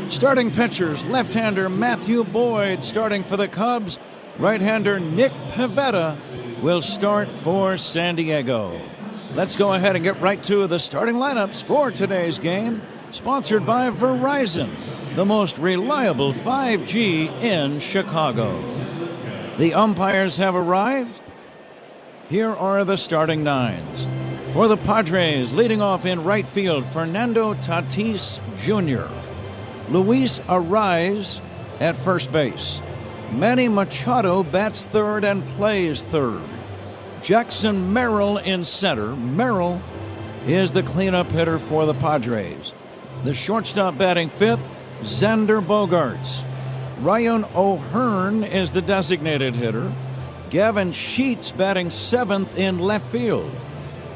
Starting pitchers, left-hander Matthew Boyd starting for the Cubs. Right-hander Nick Pivetta will start for San Diego. Let's go ahead and get right to the starting lineups for today's game. Sponsored by Verizon, the most reliable 5G in Chicago. The umpires have arrived. Here are the starting nines. For the Padres, leading off in right field, Fernando Tatis Jr. Luis Arraez at first base. Manny Machado bats third and plays third. Jackson Merrill in center. Merrill is the cleanup hitter for the Padres. The shortstop batting fifth, Xander Bogaerts. Ryan O'Hearn is the designated hitter. Gavin Sheets batting seventh in left field.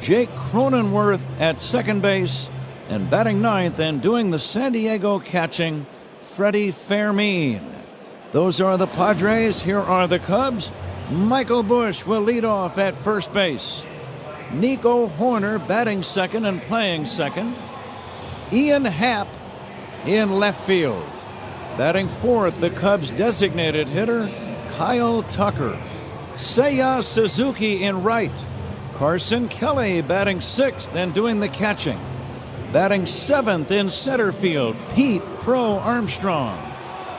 Jake Cronenworth at second base. And batting ninth and doing the San Diego catching, Freddie Fermin. Those are the Padres. Here are the Cubs. Michael Busch will lead off at first base. Nico Horner batting second and playing second. Ian Happ in left field. Batting fourth, the Cubs' designated hitter, Kyle Tucker. Seiya Suzuki in right. Carson Kelly batting sixth and doing the catching. Batting seventh in center field, Pete Crow Armstrong.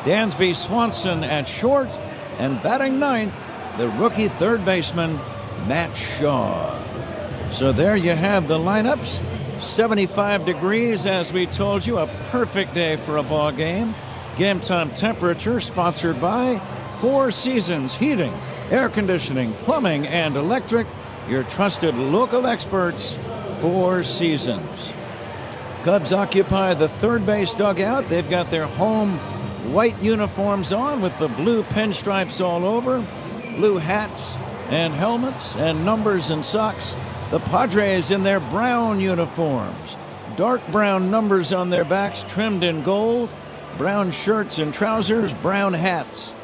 Dansby Swanson at short. And batting ninth, the rookie third baseman, Matt Shaw. So there you have the lineups. 75 degrees, as we told you, a perfect day for a ball game. Game time temperature sponsored by Four Seasons Heating, Air Conditioning, Plumbing, and Electric. Your trusted local experts, Four Seasons. Cubs occupy the third base dugout. They've got their home white uniforms on with the blue pinstripes all over, blue hats and helmets and numbers and socks. The Padres in their brown uniforms, dark brown numbers on their backs trimmed in gold, brown shirts and trousers, brown hats.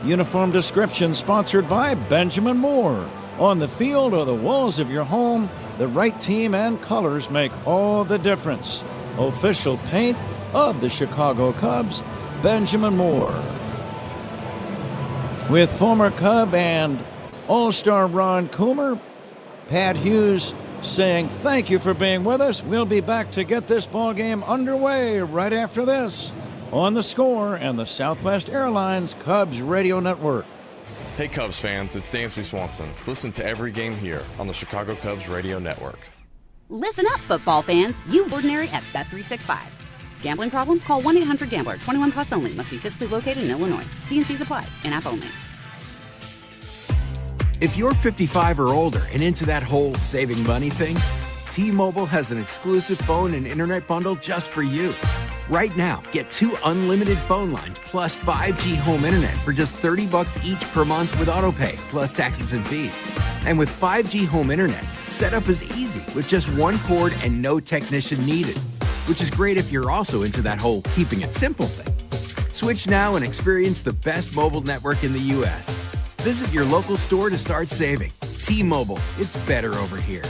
Uniform description sponsored by Benjamin Moore. On the field or the walls of your home, the right team and colors make all the difference. Official paint of the Chicago Cubs, Benjamin Moore. With former Cub and All-Star Ron Coomer, Pat Hughes saying thank you for being with us. We'll be back to get this ball game underway right after this on The Score and the Southwest Airlines Cubs Radio Network. Hey Cubs fans, it's Dansby Swanson. Listen to every game here on the Chicago Cubs Radio Network. Listen up, football fans. You ordinary at Bet365. Gambling problem? Call 1-800-GAMBLER. 21 plus only. Must be physically located in Illinois. T&Cs apply. In-app only. If you're 55 or older and into that whole saving money thing, T-Mobile has an exclusive phone and internet bundle just for you. Right now, get 2 unlimited phone lines plus 5G home internet for just $30 each per month with autopay, plus taxes and fees. And with 5G home internet, setup is easy with just one cord and no technician needed, which is great if you're also into that whole keeping it simple thing. Switch now and experience the best mobile network in the U.S. Visit your local store to start saving. T-Mobile, it's better over here.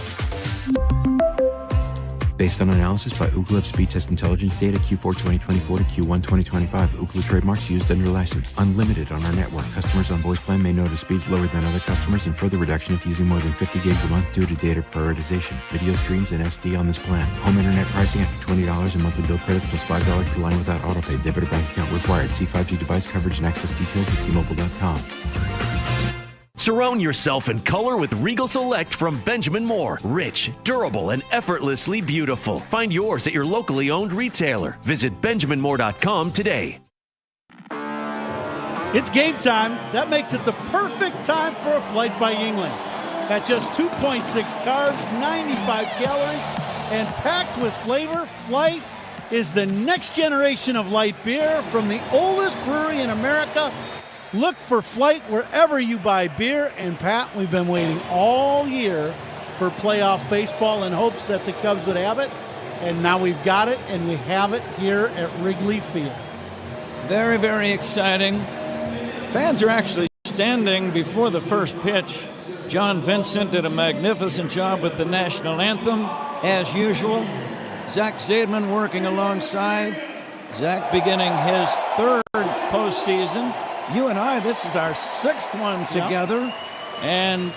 Based on analysis by Ookla of speed test intelligence data Q4 2024 to Q1 2025. Ookla trademarks used under license. Unlimited on our network. Customers on voice plan may notice speeds lower than other customers and further reduction if using more than 50 gigs a month due to data prioritization. Video streams and SD on this plan. Home internet pricing after $20 and monthly bill credit plus $5 per line without autopay. Debit or bank account required. See 5G device coverage and access details at T-Mobile.com. Surround yourself in color with Regal Select from Benjamin Moore. Rich, durable, and effortlessly beautiful. Find yours at your locally owned retailer. Visit BenjaminMoore.com today. It's game time. That makes it the perfect time for a Flight by Yuengling. At just 2.6 carbs, 95 calories, and packed with flavor, Flight is the next generation of light beer from the oldest brewery in America. Look for Flight wherever you buy beer. And Pat, we've been waiting all year for playoff baseball in hopes that the Cubs would have it. And now we've got it, and we have it here at Wrigley Field. Very, very exciting. Fans are actually standing before the first pitch. John Vincent did a magnificent job with the national anthem, as usual. Zach Zaidman working alongside. Zach beginning his third postseason. You and I, this is our sixth one together, and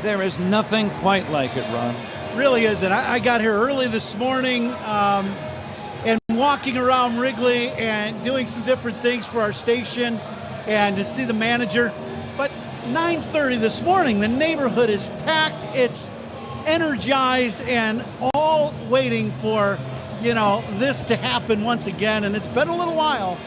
there is nothing quite like it, Ron. Really isn't. I got here early this morning and walking around Wrigley and doing some different things for our station and to see the manager. But 9:30 this morning, the neighborhood is packed. It's energized and all waiting for, this to happen once again. And it's been a little while,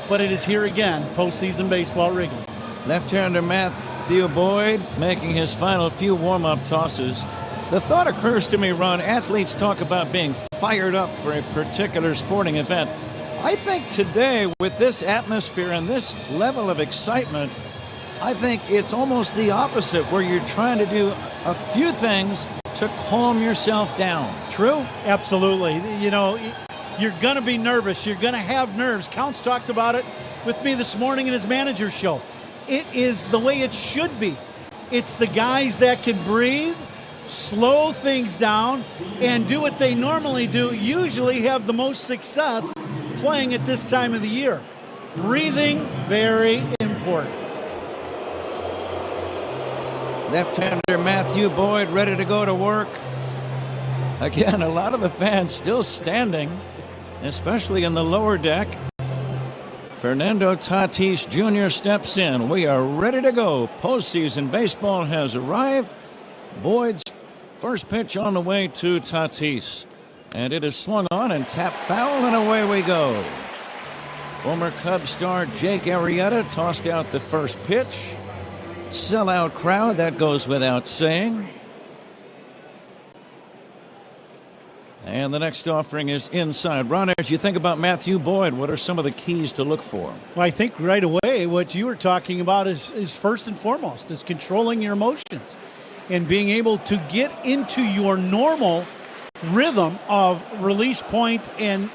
but it is here again, postseason baseball Wrigley. Left-hander Matthew Boyd making his final few warm-up tosses. The thought occurs to me, Ron, athletes talk about being fired up for a particular sporting event. I think today, with this atmosphere and this level of excitement, I think it's almost the opposite, where you're trying to do a few things to calm yourself down. True? Absolutely. You're going to be nervous. You're going to have nerves. Counts talked about it with me this morning in his manager's show. It is the way it should be. It's the guys that can breathe, slow things down, and do what they normally do, usually have the most success playing at this time of the year. Breathing, very important. Left-hander Matthew Boyd ready to go to work. Again, a lot of the fans still standing, especially in the lower deck. Fernando Tatis Jr. steps in. We are ready to go. Postseason baseball has arrived. Boyd's first pitch on the way to Tatis. And it is swung on and tapped foul, and away we go. Former Cubs star Jake Arrieta tossed out the first pitch. Sellout crowd, that goes without saying. And the next offering is inside. Ron, as you think about Matthew Boyd, what are some of the keys to look for? Well, I think right away what you were talking about is first and foremost, is controlling your emotions and being able to get into your normal rhythm of release point and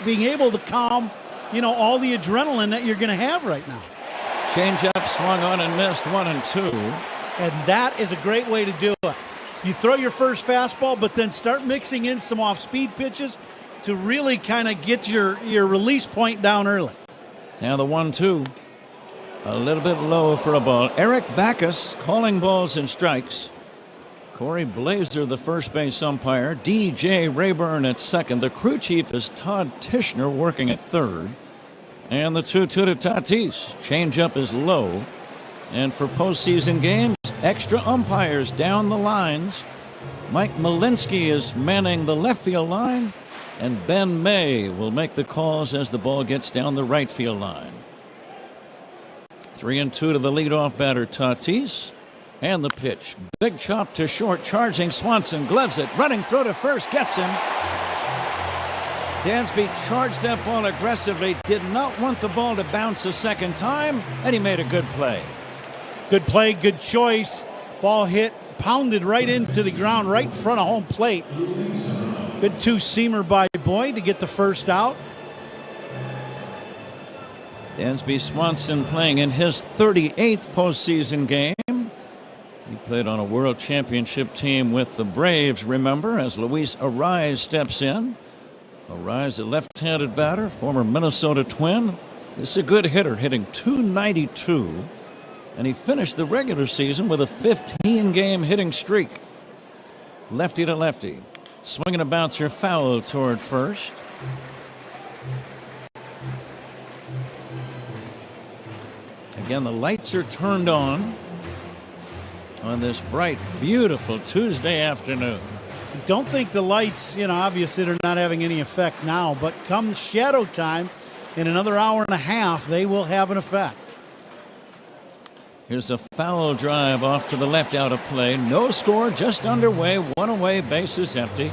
being able to calm, all the adrenaline that you're going to have right now. Changeup swung on and missed 1-2. And that is a great way to do it. You throw your first fastball, but then start mixing in some off-speed pitches to really kind of get your release point down early. Now the 1-2. A little bit low for a ball. Eric Backus calling balls and strikes. Corey Blazer, the first base umpire. DJ Rayburn at second. The crew chief is Todd Tishner working at third. And the 2-2 to Tatis. Changeup is low. And for postseason games, extra umpires down the lines. Mike Malinsky is manning the left field line, and Ben May will make the calls as the ball gets down the right field line. 3-2 to the leadoff batter, Tatis. And the pitch. Big chop to short, charging Swanson, gloves it, running throw to first, gets him. Dansby charged that ball aggressively, did not want the ball to bounce a second time, and he made a good play. Good play, good choice. Ball hit, pounded right into the ground, right in front of home plate. Good two-seamer by Boyd to get the first out. Dansby Swanson playing in his 38th postseason game. He played on a world championship team with the Braves, remember, as Luis Arraez steps in. Arraez, a left-handed batter, former Minnesota Twin. This is a good hitter, hitting .292. And he finished the regular season with a 15-game hitting streak. Lefty to lefty. Swinging a bouncer foul toward first. Again, the lights are turned on this bright, beautiful Tuesday afternoon. Don't think the lights, obviously they're not having any effect now, but come shadow time in another hour and a half, they will have an effect. Here's a foul drive off to the left out of play. No score, just underway. One away, bases empty.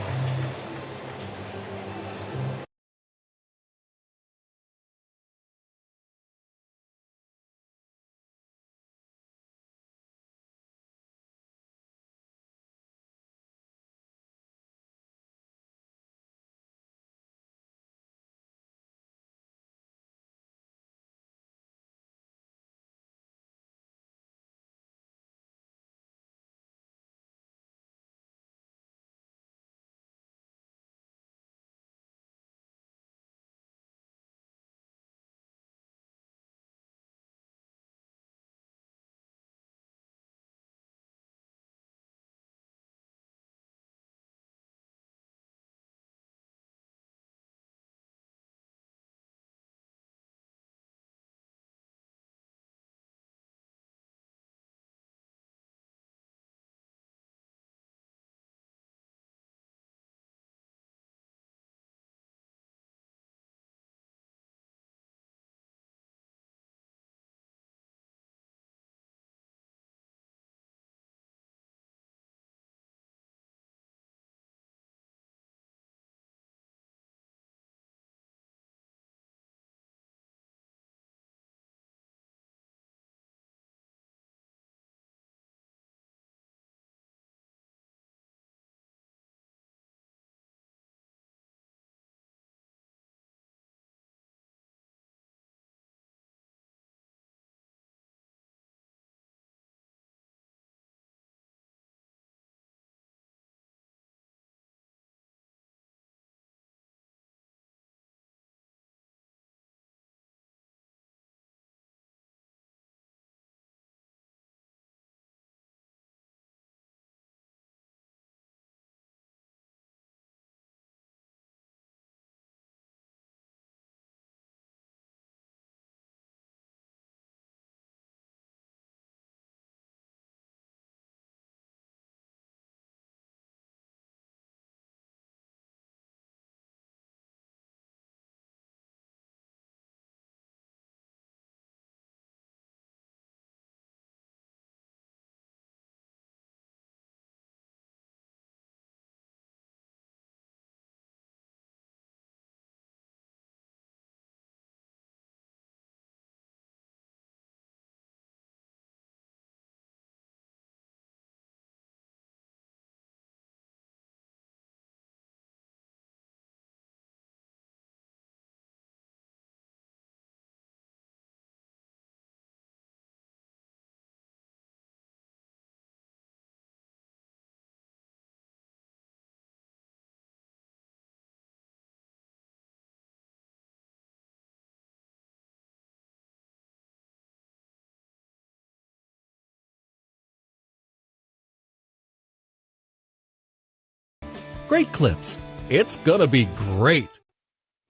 great clips. It's gonna be great.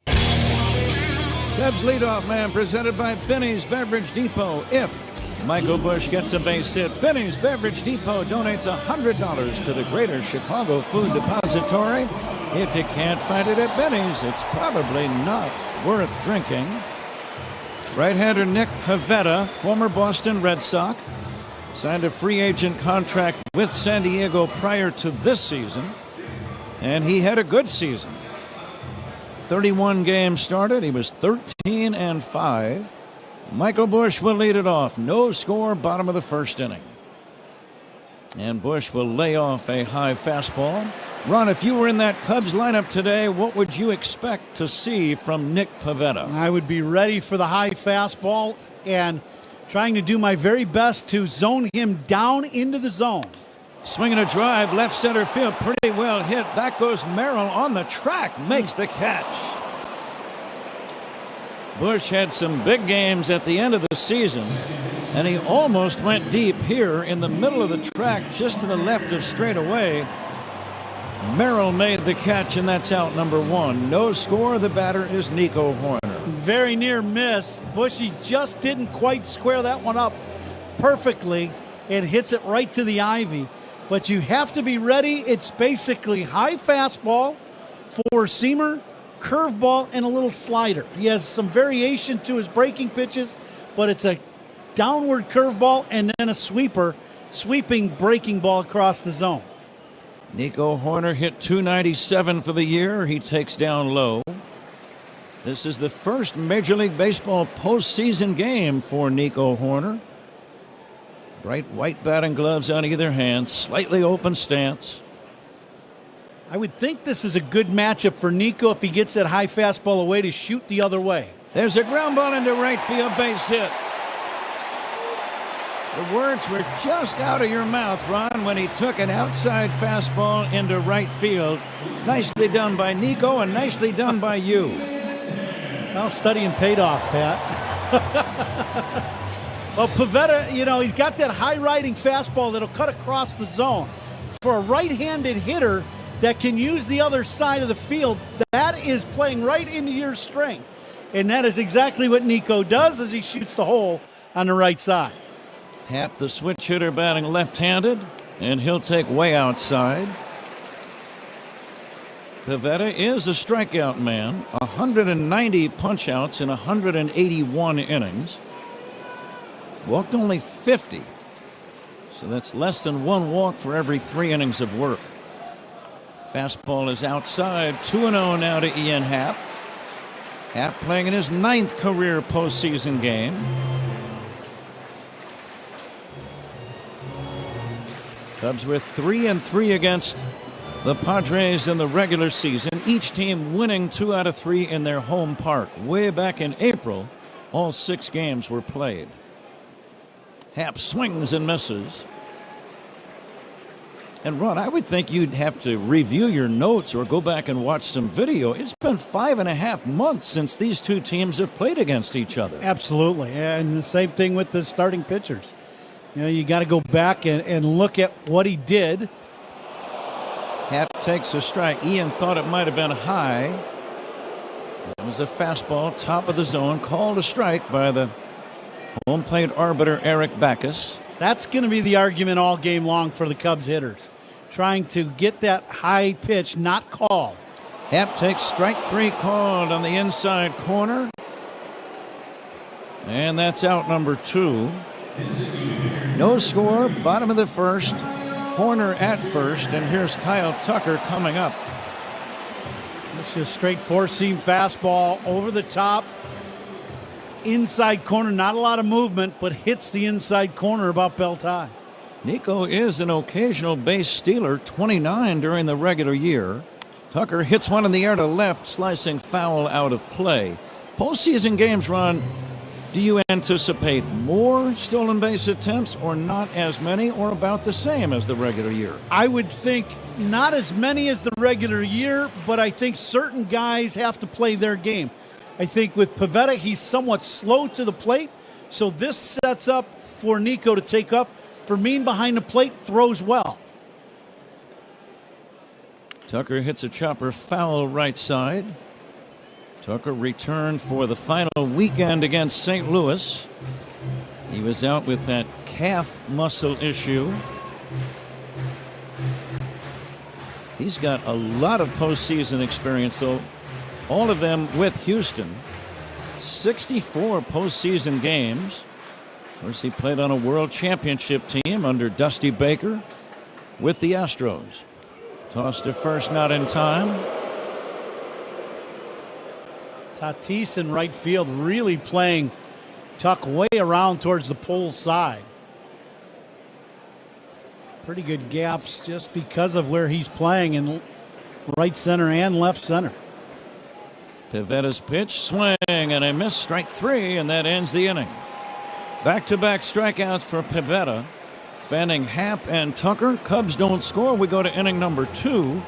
Cubs leadoff man presented by Benny's Beverage Depot. If Michael Busch gets a base hit, Benny's Beverage Depot donates $100 to the Greater Chicago Food Depository. If you can't find it at Benny's, it's probably not worth drinking. Right-hander Nick Pivetta, former Boston Red Sox, signed a free agent contract with San Diego prior to this season, and he had a good season. 31 games started. He was 13-5. Michael Busch will lead it off. No score, bottom of the first inning. And Busch will lay off a high fastball. Ron, if you were in that Cubs lineup today, what would you expect to see from Nick Pivetta? I would be ready for the high fastball and trying to do my very best to zone him down into the zone. Swinging a drive, left center field, pretty well hit. Back goes Merrill on the track, makes the catch. Busch had some big games at the end of the season, and he almost went deep here in the middle of the track, just to the left of straightaway. Merrill made the catch, and that's out number one. No score. The batter is Nico Hoerner. Very near miss. Bushy just didn't quite square that one up perfectly. It hits it right to the ivy. But you have to be ready. It's basically high fastball, four-seamer, curveball, and a little slider. He has some variation to his breaking pitches, but it's a downward curveball and then a sweeping breaking ball across the zone. Nico Hoerner hit .297 for the year. He takes down low. This is the first Major League Baseball postseason game for Nico Hoerner. Bright white batting gloves on either hand, slightly open stance. I would think this is a good matchup for Nico if he gets that high fastball away to shoot the other way. There's a ground ball into right field, base hit. The words were just out of your mouth, Ron, when he took an outside fastball into right field. Nicely done by Nico and nicely done by you. Well, studying paid off, Pat. Well, Pivetta, he's got that high-riding fastball that'll cut across the zone. For a right-handed hitter that can use the other side of the field, that is playing right into your strength. And that is exactly what Nico does as he shoots the hole on the right side. Happ, the switch hitter, batting left-handed, and he'll take way outside. Pivetta is a strikeout man, 190 punch-outs in 181 innings. Walked only 50, so that's less than one walk for every 3 innings of work. Fastball is outside, 2-0 now to Ian Happ. Happ playing in his 9th career postseason game. Cubs were 3-3 against the Padres in the regular season, each team winning 2 out of 3 in their home park. Way back in April, all 6 games were played. Happ swings and misses. And Ron, I would think you'd have to review your notes or go back and watch some video. It's been 5.5 months since these two teams have played against each other. Absolutely. And the same thing with the starting pitchers. You got to go back and look at what he did. Happ takes a strike. Ian thought it might have been high. It was a fastball, top of the zone, called a strike by the home plate arbiter Eric Backus. That's going to be the argument all game long for the Cubs hitters, trying to get that high pitch not called. Happ takes strike 3 called on the inside corner. And that's out number 2. No score, bottom of the first. Hoerner at first, and here's Kyle Tucker coming up. This is straight four-seam fastball over the top. Inside corner, not a lot of movement, but hits the inside corner about belt high. Nico is an occasional base stealer, 29 during the regular year. Tucker hits one in the air to left, slicing foul out of play. Postseason games, Ron, do you anticipate more stolen base attempts or not as many or about the same as the regular year? I would think not as many as the regular year, but I think certain guys have to play their game. I think with Pivetta, he's somewhat slow to the plate, so this sets up for Nico to take up. Fermin behind the plate throws well. Tucker hits a chopper foul right side. Tucker returned for the final weekend against St. Louis. He was out with that calf muscle issue. He's got a lot of postseason experience, though, all of them with Houston. 64 postseason games. Of course, he played on a world championship team under Dusty Baker with the Astros. Tossed to first, not in time. Tatis in right field really playing Tuck way around towards the pole side. Pretty good gaps just because of where he's playing in right center and left center. Pivetta's pitch, swing, and a miss, strike 3, and that ends the inning. Back-to-back strikeouts for Pivetta. Fanning, Happ, and Tucker. Cubs don't score. We go to inning number 2.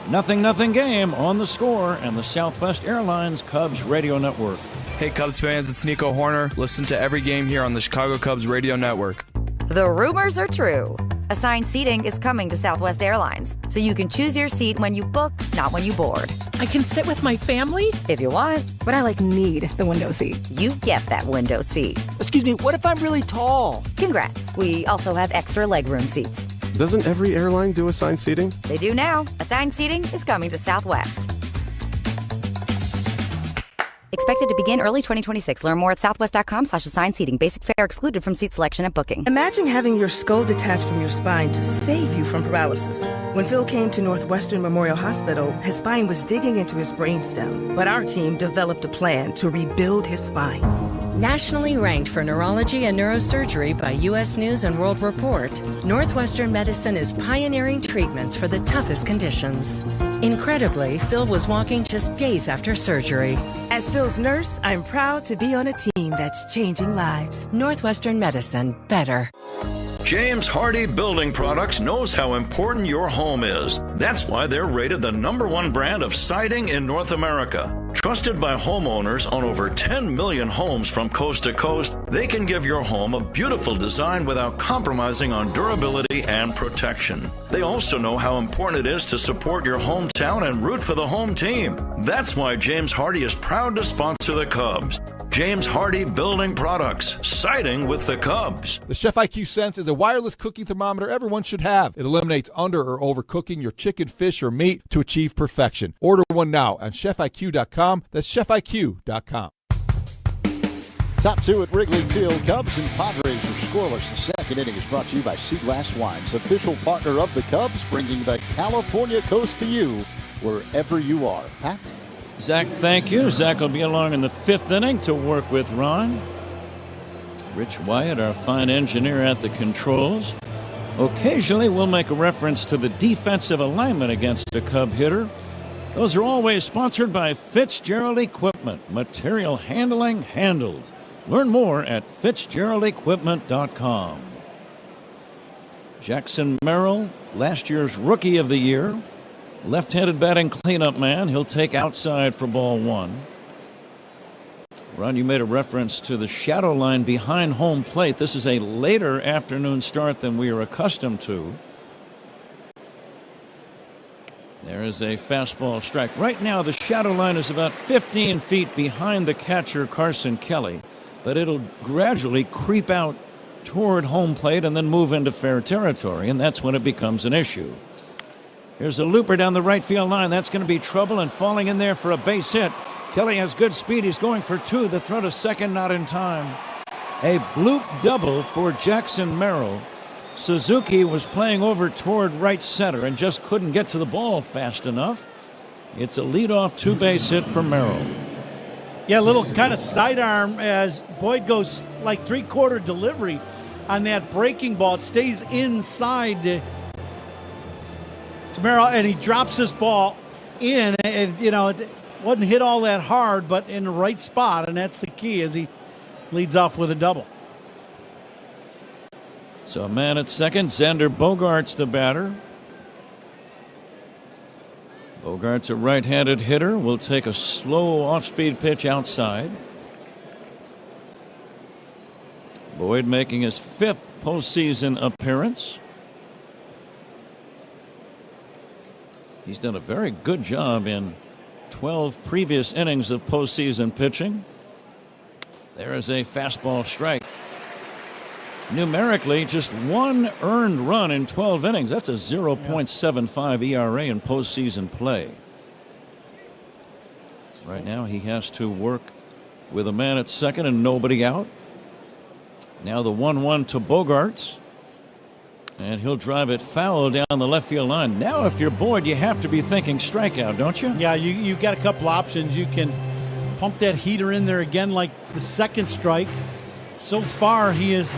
0-0 game on the Score and the Southwest Airlines Cubs Radio Network. Hey Cubs fans, it's Nico Horner. Listen to every game here on the Chicago Cubs Radio Network. The rumors are true. Assigned seating is coming to Southwest Airlines, so you can choose your seat when you book, not when you board. I can sit with my family? If you want. But I need the window seat. You get that window seat. Excuse me, what if I'm really tall? Congrats. We also have extra legroom seats. Doesn't every airline do assigned seating? They do now. Assigned seating is coming to Southwest. Expected to begin early 2026. Learn more at southwest.com/assigned seating. Basic fare excluded from seat selection at booking. Imagine having your skull detached from your spine to save you from paralysis. When Phil came to Northwestern Memorial Hospital, his spine was digging into his brainstem. But our team developed a plan to rebuild his spine. Nationally ranked for neurology and neurosurgery by U.S. News and World Report, Northwestern Medicine is pioneering treatments for the toughest conditions. Incredibly, Phil was walking just days after surgery. As Phil's nurse, I'm proud to be on a team that's changing lives. Northwestern Medicine, better. James Hardie Building Products knows how important your home is. That's why they're rated the #1 brand of siding in North America. Trusted by homeowners on over 10 million homes from coast to coast, they can give your home a beautiful design without compromising on durability and protection. They also know how important it is to support your hometown and root for the home team. That's why James Hardie is proud to sponsor the Cubs. James Hardie Building Products, siding with the Cubs. The Chef IQ Sense is a wireless cooking thermometer everyone should have. It eliminates under or overcooking your chicken, fish, or meat to achieve perfection. Order one now on chefiq.com. That's chefiq.com. Top 2 at Wrigley Field. Cubs and Padres are scoreless. The second inning is brought to you by Seaglass Wines, official partner of the Cubs, bringing the California coast to you wherever you are. Pat? Zach, thank you. Zach will be along in the 5th inning to work with Ron. Rich Wyatt, our fine engineer at the controls. Occasionally, we'll make a reference to the defensive alignment against a Cub hitter. Those are always sponsored by Fitzgerald Equipment. Material handling handled. Learn more at fitzgeraldequipment.com. Jackson Merrill, last year's Rookie of the Year. Left-handed batting cleanup man. He'll take outside for ball 1. Ron, you made a reference to the shadow line behind home plate. This is a later afternoon start than we are accustomed to. There is a fastball strike. Right now, the shadow line is about 15 feet behind the catcher, Carson Kelly, but it'll gradually creep out toward home plate and then move into fair territory, and that's when it becomes an issue. Here's a looper down the right field line. That's going to be trouble, and falling in there for a base hit. Kelly has good speed. He's going for 2. The throw to second, not in time. A bloop double for Jackson Merrill. Suzuki was playing over toward right center and just couldn't get to the ball fast enough. It's a leadoff 2-base hit for Merrill. Yeah, a little kind of sidearm as Boyd goes like 3/4 delivery on that breaking ball. It stays inside Merrill, and he drops his ball in, and it wasn't hit all that hard, but in the right spot, and that's the key as he leads off with a double. So a man at second. Xander Bogaerts the batter. Bogaerts, a right-handed hitter, will take a slow off-speed pitch outside. Boyd making his 5th postseason appearance. He's done a very good job in 12 previous innings of postseason pitching. There is a fastball strike. Numerically, just one earned run in 12 innings. That's a 0.75 ERA in postseason play. Right now, he has to work with a man at second and nobody out. Now the 1-1 to Bogaerts. And he'll drive it foul down the left field line. Now, if you're Boyd, you have to be thinking strikeout, don't you? Yeah, you've got a couple options. You can pump that heater in there again like the second strike. So far, he has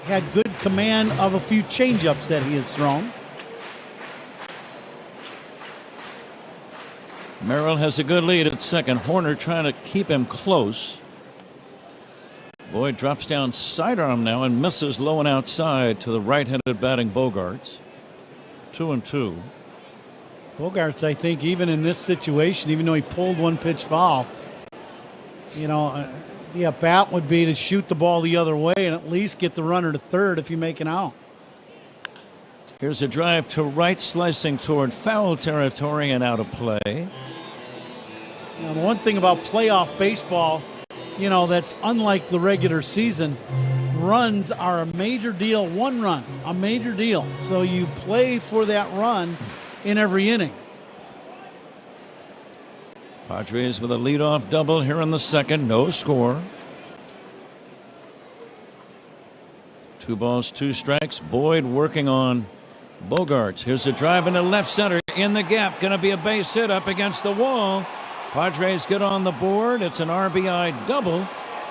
had good command of a few changeups that he has thrown. Merrill has a good lead at second. Horner trying to keep him close. Boyd drops down sidearm now and misses low and outside to the right-handed batting Bogaerts. 2-2. Bogaerts, I think, even in this situation, even though he pulled one pitch foul, the at-bat would be to shoot the ball the other way and at least get the runner to third if you make an out. Here's a drive to right, slicing toward foul territory and out of play. The one thing about playoff baseball, that's unlike the regular season, runs are a major deal. One run, a major deal. So you play for that run in every inning. Padres with a leadoff double here in the second. No score. 2 balls, 2 strikes. Boyd working on Bogaerts. Here's a drive into left center in the gap. Going to be a base hit up against the wall. Padres get on the board. It's an RBI double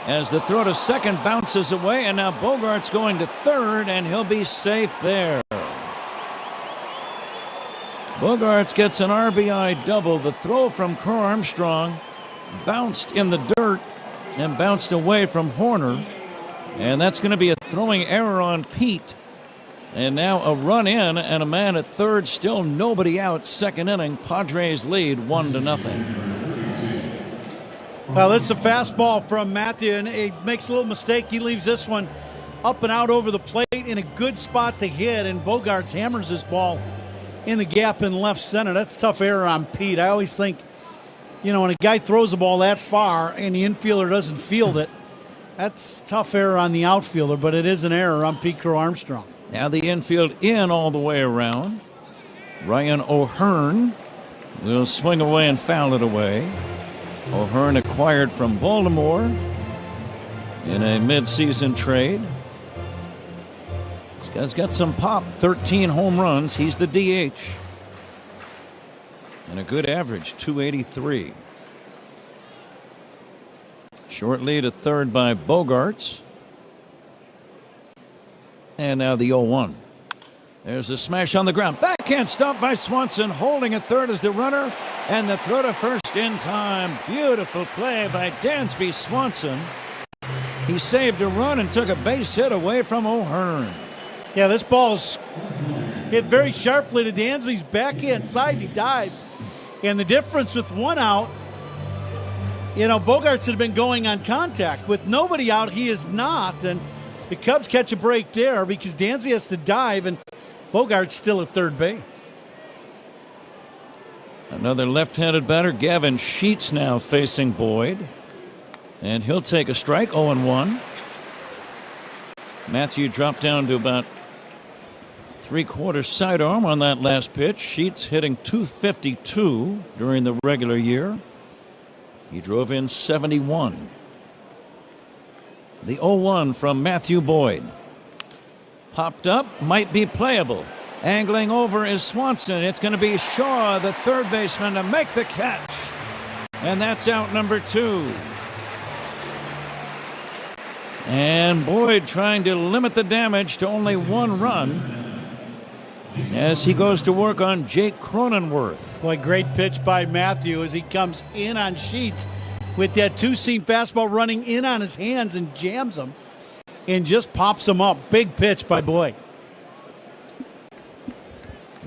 as the throw to second bounces away, and now Bogaerts going to third, and he'll be safe there. Bogaerts gets an RBI double. The throw from Crow Armstrong bounced in the dirt and bounced away from Horner, and that's going to be a throwing error on Pete. And now a run in and a man at third, still nobody out. Second inning, Padres lead 1-0. Well, it's a fastball from Matthew, and he makes a little mistake. He leaves this one up and out over the plate in a good spot to hit, and Bogaerts hammers this ball in the gap in left center. That's a tough error on Pete. I always think, when a guy throws the ball that far and the infielder doesn't field it, that's a tough error on the outfielder, but it is an error on Pete Crow Armstrong. Now the infield in all the way around. Ryan O'Hearn will swing away and foul it away. O'Hearn acquired from Baltimore in a midseason trade. This guy's got some pop. 13 home runs. He's the DH. And a good average, 283. Short lead at third by Bogaerts. And now the 0-1. There's a smash on the ground. Backhand stop by Swanson. Holding at third as the runner. And the throw to first in time. Beautiful play by Dansby Swanson. He saved a run and took a base hit away from O'Hearn. Yeah, this ball is hit very sharply to Dansby's backhand side. He dives. And the difference with one out, Bogaerts had been going on contact. With nobody out, he is not. And the Cubs catch a break there because Dansby has to dive, and Bogaerts still at third base. Another left-handed batter, Gavin Sheets, now facing Boyd. And he'll take a strike, 0-1. Matthew dropped down to about 3/4 sidearm on that last pitch. Sheets hitting .252 during the regular year. He drove in 71. The 0-1 from Matthew Boyd. Popped up, might be playable. Angling over is Swanson. It's going to be Shaw, the third baseman, to make the catch. And that's out number 2. And Boyd trying to limit the damage to only 1 run as he goes to work on Jake Cronenworth. Boy, great pitch by Matthew as he comes in on Sheets with that 2-seam fastball running in on his hands and jams him and just pops him up. Big pitch by Boyd.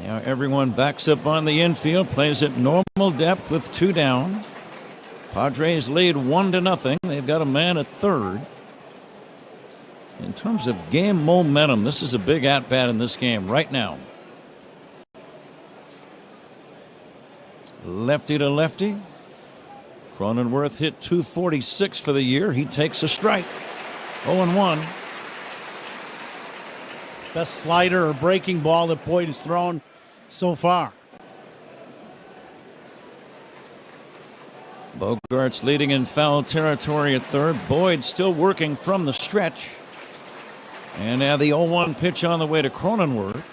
Now everyone backs up on the infield, plays at normal depth with 2 down. Padres lead 1-0. They've got a man at third. In terms of game momentum, this is a big at-bat in this game right now. Lefty to lefty. Cronenworth hit .246 for the year. He takes a strike. 0-1. Best slider or breaking ball that Boyd has thrown so far. Bogart's leading in foul territory at third. Boyd still working from the stretch. And now the 0-1 pitch on the way to Cronenworth.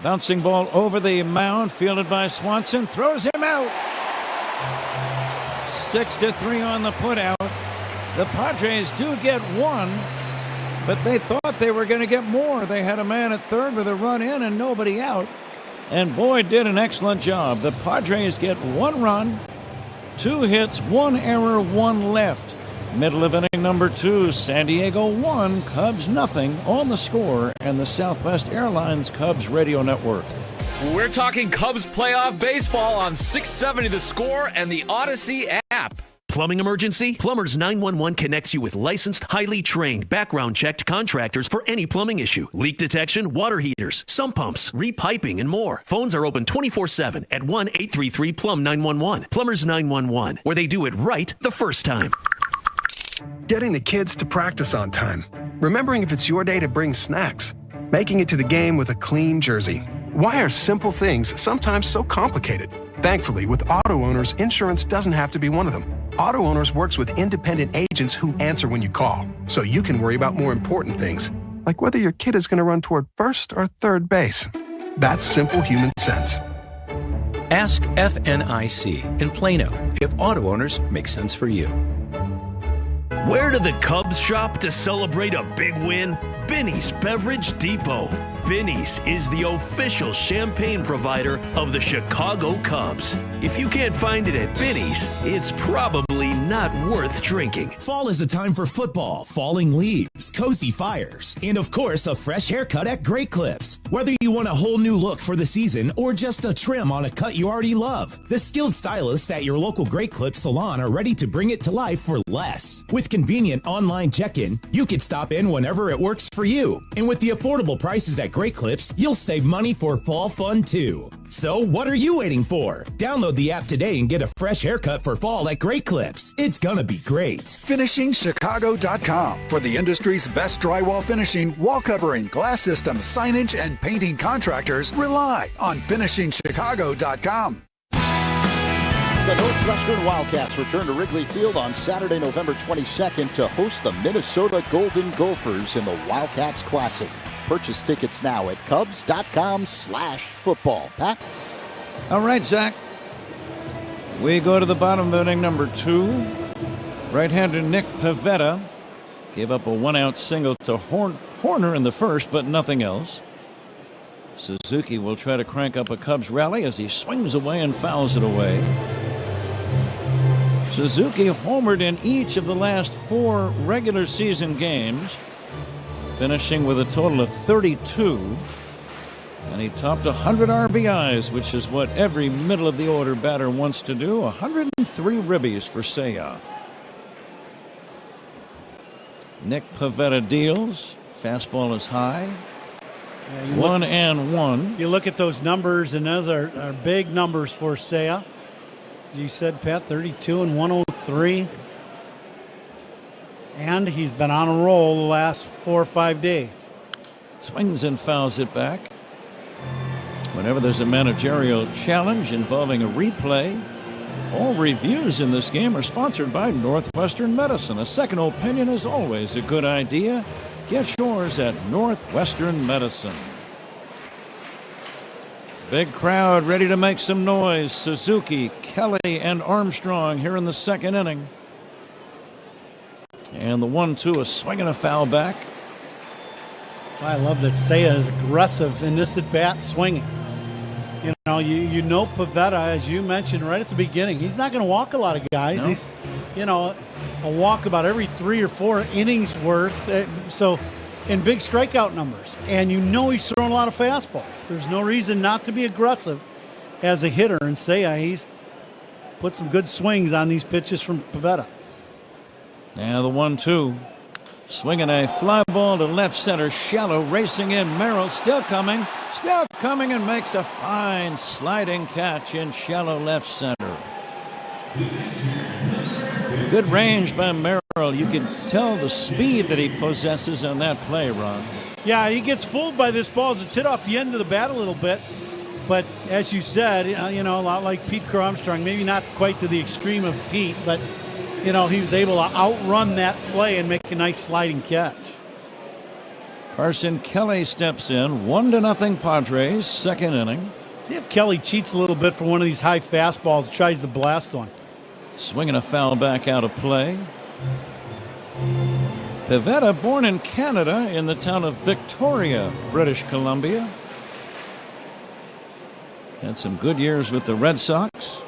Bouncing ball over the mound, fielded by Swanson. Throws him out. 6-3 on the putout. The Padres do get one, but they thought they were going to get more. They had a man at third with a run in and nobody out. And Boyd did an excellent job. The Padres get 1 run, 2 hits, 1 error, 1 left. Middle of inning number 2, San Diego 1, Cubs nothing on the Score and the Southwest Airlines Cubs Radio Network. We're talking Cubs playoff baseball on 670 The Score and the Odyssey app. Plumbing emergency? Plumbers 911 connects you with licensed, highly trained, background-checked contractors for any plumbing issue. Leak detection, water heaters, sump pumps, repiping, and more. Phones are open 24/7 at 1-833-PLUM-911. Plumbers 911, where they do it right the first time. Getting the kids to practice on time. Remembering if it's your day to bring snacks. Making it to the game with a clean jersey. Why are simple things sometimes so complicated? Thankfully, with Auto Owners, insurance doesn't have to be one of them. Auto Owners works with independent agents who answer when you call, so you can worry about more important things, like whether your kid is going to run toward first or third base. That's simple human sense. Ask FNIC in Plano if Auto Owners make sense for you. Where do the Cubs shop to celebrate a big win? Binny's Beverage Depot. Binny's is the official champagne provider of the Chicago Cubs. If you can't find it at Binny's, it's probably not worth drinking. Fall is a time for football, falling leaves, cozy fires, and of course, a fresh haircut at Great Clips. Whether you want a whole new look for the season or just a trim on a cut you already love, the skilled stylists at your local Great Clips salon are ready to bring it to life for less. With convenient online check-in, you can stop in whenever it works for you. And with the affordable prices at Great Clips, you'll save money for fall fun too. So what are you waiting for? Download the app today and get a fresh haircut for fall at Great Clips. It's gonna be great. FinishingChicago.com for the industry's best drywall finishing, wall covering, glass systems, signage, and painting contractors. Rely on FinishingChicago.com. The Northwestern Wildcats return to Wrigley Field on Saturday, November 22nd to host the Minnesota Golden Gophers in the Wildcats Classic. Purchase tickets now at Cubs.com/football. Pat? All right, Zach. We go to the bottom of inning number 2. Right-hander Nick Pivetta gave up a 1-out single to Horner in the first, but nothing else. Suzuki will try to crank up a Cubs rally as he swings away and fouls it away. Suzuki homered in each of the last 4 regular season games, finishing with a total of 32. And he topped 100 RBIs, which is what every middle-of-the-order batter wants to do. 103 ribbies for Seiya. Nick Pivetta deals. Fastball is high. 1-1. You look at those numbers, and those are big numbers for Seiya. As you said, Pat, 32 and 103. And he's been on a roll the last 4 or 5 days. Swings and fouls it back. Whenever there's a managerial challenge involving a replay, all reviews in this game are sponsored by Northwestern Medicine. A second opinion is always a good idea. Get yours at Northwestern Medicine. Big crowd ready to make some noise. Suzuki, Kelly, and Armstrong here in the second inning. And the 1-2, a swing and a foul back. I love that Seiya is aggressive in this at-bat swinging. You know Pivetta, as you mentioned right at the beginning, he's not going to walk a lot of guys. No. He's, a walk about every 3 or 4 innings worth. So in big strikeout numbers. And he's throwing a lot of fastballs. There's no reason not to be aggressive as a hitter. And Seiya, he's put some good swings on these pitches from Pivetta. Now the 1-2. Swinging a fly ball to left center. Shallow racing in. Merrill still coming, and makes a fine sliding catch in shallow left center. Good range by Merrill. You can tell the speed that he possesses on that play, Ron. Yeah, he gets fooled by this ball as it's hit off the end of the bat a little bit. But as you said, a lot like Pete Crow Armstrong, maybe not quite to the extreme of Pete, but, he was able to outrun that play and make a nice sliding catch. Carson Kelly steps in, 1-0 Padres, second inning. See if Kelly cheats a little bit for one of these high fastballs, tries to blast one. Swinging a foul back out of play. Pivetta, born in Canada in the town of Victoria, British Columbia. Had some good years with the Red Sox.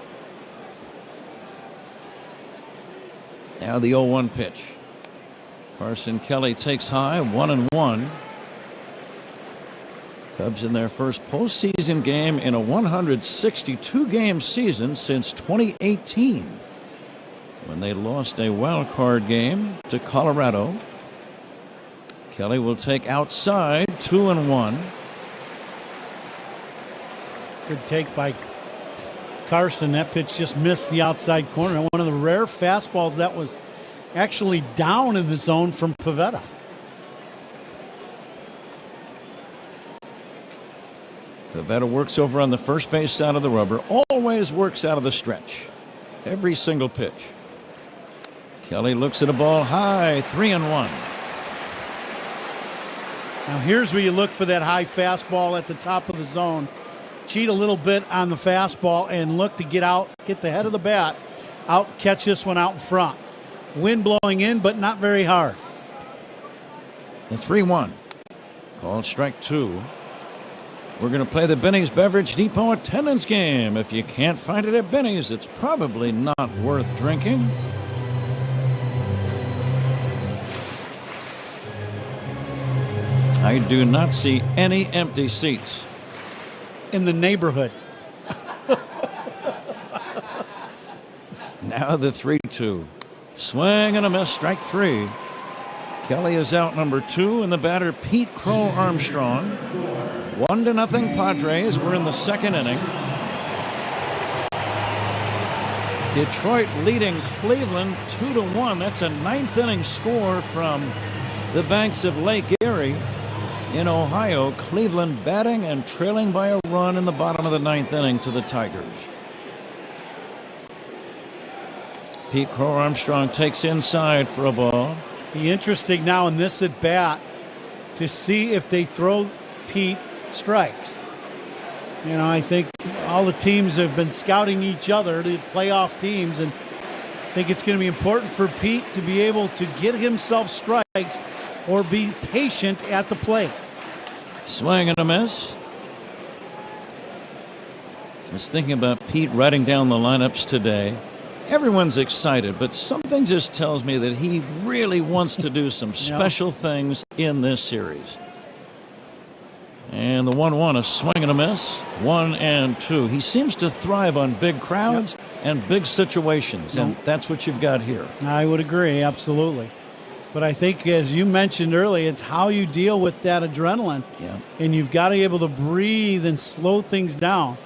Now the 0-1 pitch. Carson Kelly takes high, 1-1. Cubs in their first postseason game in a 162-game season since 2018, when they lost a wild card game to Colorado. Kelly will take outside, 2-1. Good take by Carson. That pitch just missed the outside corner. One of the rare fastballs that was actually down in the zone from Pivetta. Pivetta works over on the first base side of the rubber. Always works out of the stretch. Every single pitch. Kelly looks at a ball high, 3-1. Now here's where you look for that high fastball at the top of the zone. Cheat a little bit on the fastball and look to get out, get the head of the bat out, catch this one out in front. Wind blowing in, but not very hard. The 3-1. Called strike 2. We're going to play the Benny's Beverage Depot attendance game. If you can't find it at Benny's, it's probably not worth drinking. I do not see any empty seats in the neighborhood. Now the 3-2. Swing and a miss, strike 3. Kelly is out, number 2, and the batter Pete Crow Armstrong. 1-0 Padres. We're in the second inning. Detroit leading Cleveland 2-1. That's a ninth inning score from the banks of Lake Erie in Ohio. Cleveland batting and trailing by a run in the bottom of the ninth inning to the Tigers. Pete Crow Armstrong takes inside for a ball. Be interesting now in this at bat to see if they throw Pete strikes. I think all the teams have been scouting each other, the playoff teams, and I think it's going to be important for Pete to be able to get himself strikes or be patient at the plate. Swing and a miss. I was thinking about Pete writing down the lineups today. Everyone's excited, but something just tells me that he really wants to do some special things in this series. And the 1-1, a swing and a miss. 1-2. He seems to thrive on big crowds and big situations, and that's what you've got here. I would agree, absolutely. But I think, as you mentioned earlier, it's how you deal with that adrenaline. Yeah. And you've got to be able to breathe and slow things down.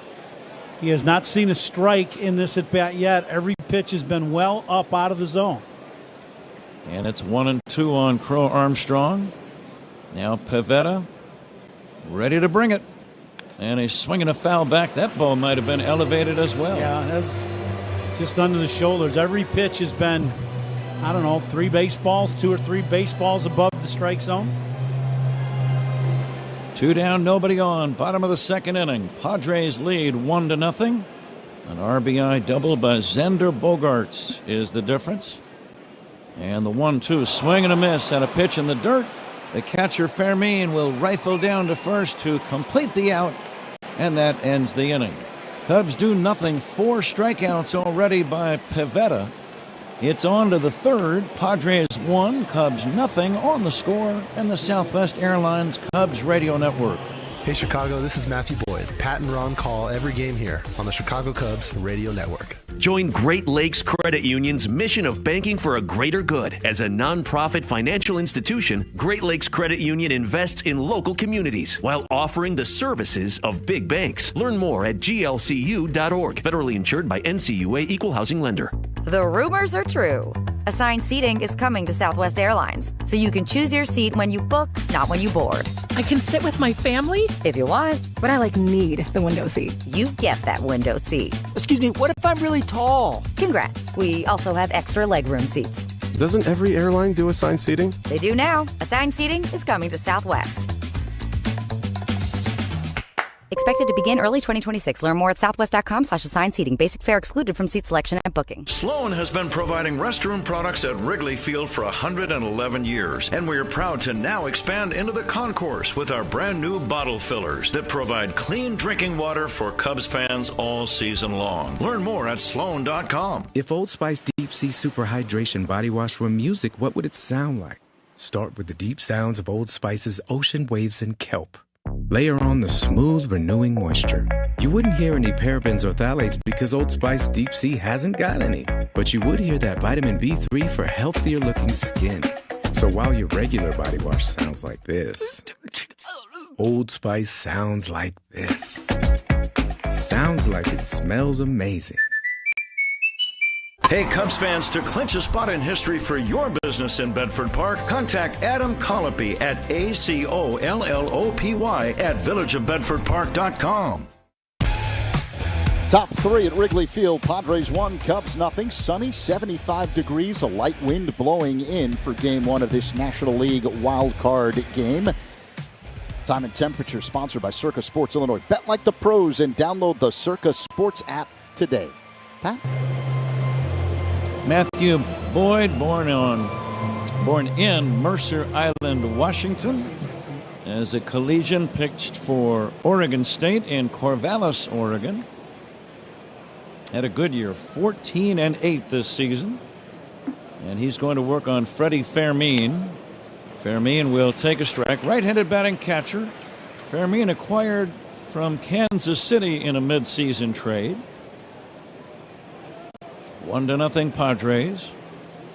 He has not seen a strike in this at-bat yet. Every pitch has been well up out of the zone. And it's 1-2 on Crow Armstrong. Now Pivetta ready to bring it. And he's swinging a foul back. That ball might have been elevated as well. Yeah, that's just under the shoulders. Every pitch has been, 2 or 3 baseballs above the strike zone. 2 down, nobody on. Bottom of the second inning. Padres lead 1-0. An RBI double by Xander Bogaerts is the difference. And the 1-2 swing and a miss at a pitch in the dirt. The catcher Fermin will rifle down to first to complete the out, and that ends the inning. Cubs do nothing. 4 strikeouts already by Pivetta. It's on to the third. Padres 1, Cubs nothing on the score, and the Southwest Airlines Cubs Radio Network. Hey Chicago, this is Matthew Boyd. Pat and Ron call every game here on the Chicago Cubs Radio Network. Join Great Lakes Credit Union's mission of banking for a greater good. As a nonprofit financial institution, Great Lakes Credit Union invests in local communities while offering the services of big banks. Learn more at glcu.org. Federally insured by NCUA Equal Housing Lender. The rumors are true. Assigned seating is coming to Southwest Airlines, so you can choose your seat when you book, not when you board. I can sit with my family if you want, but I need the window seat. You get that window seat. Excuse me, what if I'm really tall? Congrats. We also have extra legroom seats. Doesn't every airline do assigned seating? They do now. Assigned seating is coming to Southwest. Expected to begin early 2026. Learn more at southwest.com/assigned seating. Basic fare excluded from seat selection and booking. Sloan has been providing restroom products at Wrigley Field for 111 years, and we are proud to now expand into the concourse with our brand new bottle fillers that provide clean drinking water for Cubs fans all season long. Learn more at sloan.com. If Old Spice Deep Sea Super Hydration Body Wash were music, what would it sound like? Start with the deep sounds of Old Spice's ocean waves and kelp. Layer on the smooth, renewing moisture. You wouldn't hear any parabens or phthalates because Old Spice Deep Sea hasn't got any. But you would hear that vitamin B3 for healthier looking skin. So while your regular body wash sounds like this, Old Spice sounds like this. Sounds like it smells amazing. Hey, Cubs fans, to clinch a spot in history for your business in Bedford Park, contact Adam Colopy at ACOLLOPY at villageofbedfordpark.com. Top three at Wrigley Field. Padres 1, Cubs nothing. Sunny, 75 degrees, a light wind blowing in for Game 1 of this National League wild card game. Time and temperature sponsored by Circa Sports Illinois. Bet like the pros and download the Circa Sports app today. Pat? Matthew Boyd, born in Mercer Island, Washington. As a collegian, pitched for Oregon State in Corvallis, Oregon. Had a good year, 14-8 this season. And he's going to work on Freddie Fermin. Fermin will take a strike. Right-handed batting catcher. Fermin acquired from Kansas City in a midseason trade. 1-0 Padres.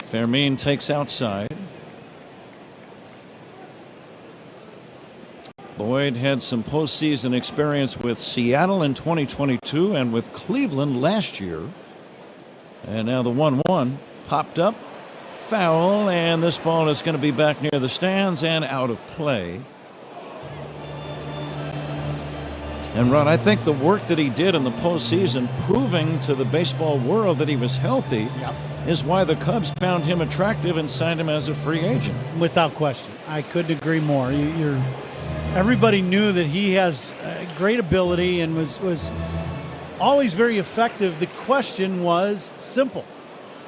Fermin takes outside. Boyd had some postseason experience with Seattle in 2022 and with Cleveland last year. And now the 1-1 popped up. Foul, and this ball is going to be back near the stands and out of play. And Ron, I think the work that he did in the postseason, proving to the baseball world that he was healthy, is why the Cubs found him attractive and signed him as a free agent. Without question. I couldn't agree more. Everybody knew that he has great ability and was always very effective. The question was simple.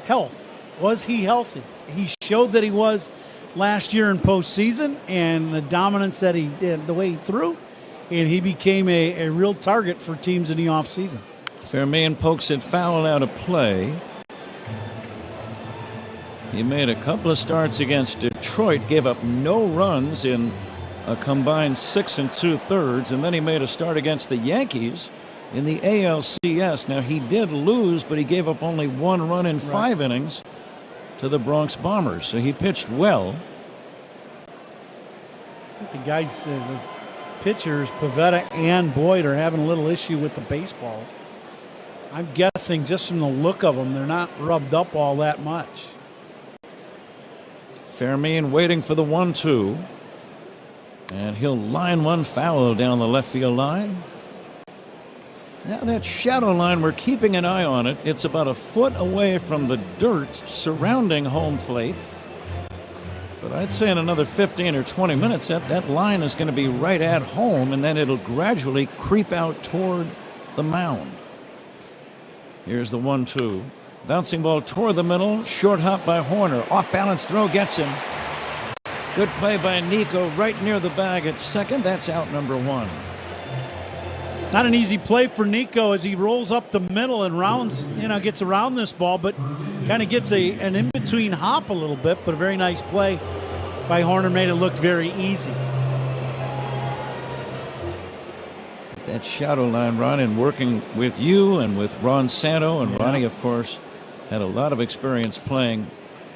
Health. Was he healthy? He showed that he was last year in postseason, and the dominance that he did, the way he threw, and he became a real target for teams in the offseason. Fermin pokes it foul out of play. He made a couple of starts against Detroit, gave up no runs in a combined 6 2/3, and then he made a start against the Yankees in the ALCS. Now, he did lose, but he gave up only 1 run in 5 innings to the Bronx Bombers, so he pitched well. I think the guys, the pitchers, Pivetta and Boyd, are having a little issue with the baseballs. I'm guessing just from the look of them, they're not rubbed up all that much. Fermin waiting for the 1-2. And he'll line one foul down the left field line. Now that shadow line, we're keeping an eye on it. It's about a foot away from the dirt surrounding home plate. But I'd say in another 15 or 20 minutes, that line is going to be right at home, and then it'll gradually creep out toward the mound. Here's the 1-2. Bouncing ball toward the middle. Short hop by Horner. Off balance throw gets him. Good play by Nico right near the bag at second. That's out number 1. Not an easy play for Nico as he rolls up the middle and rounds, gets around this ball, but kind of gets an in-between hop a little bit, but a very nice play by Horner made it look very easy. that shadow line, Ron, and working with you and with Ron Santo. And Ronnie, of course, had a lot of experience playing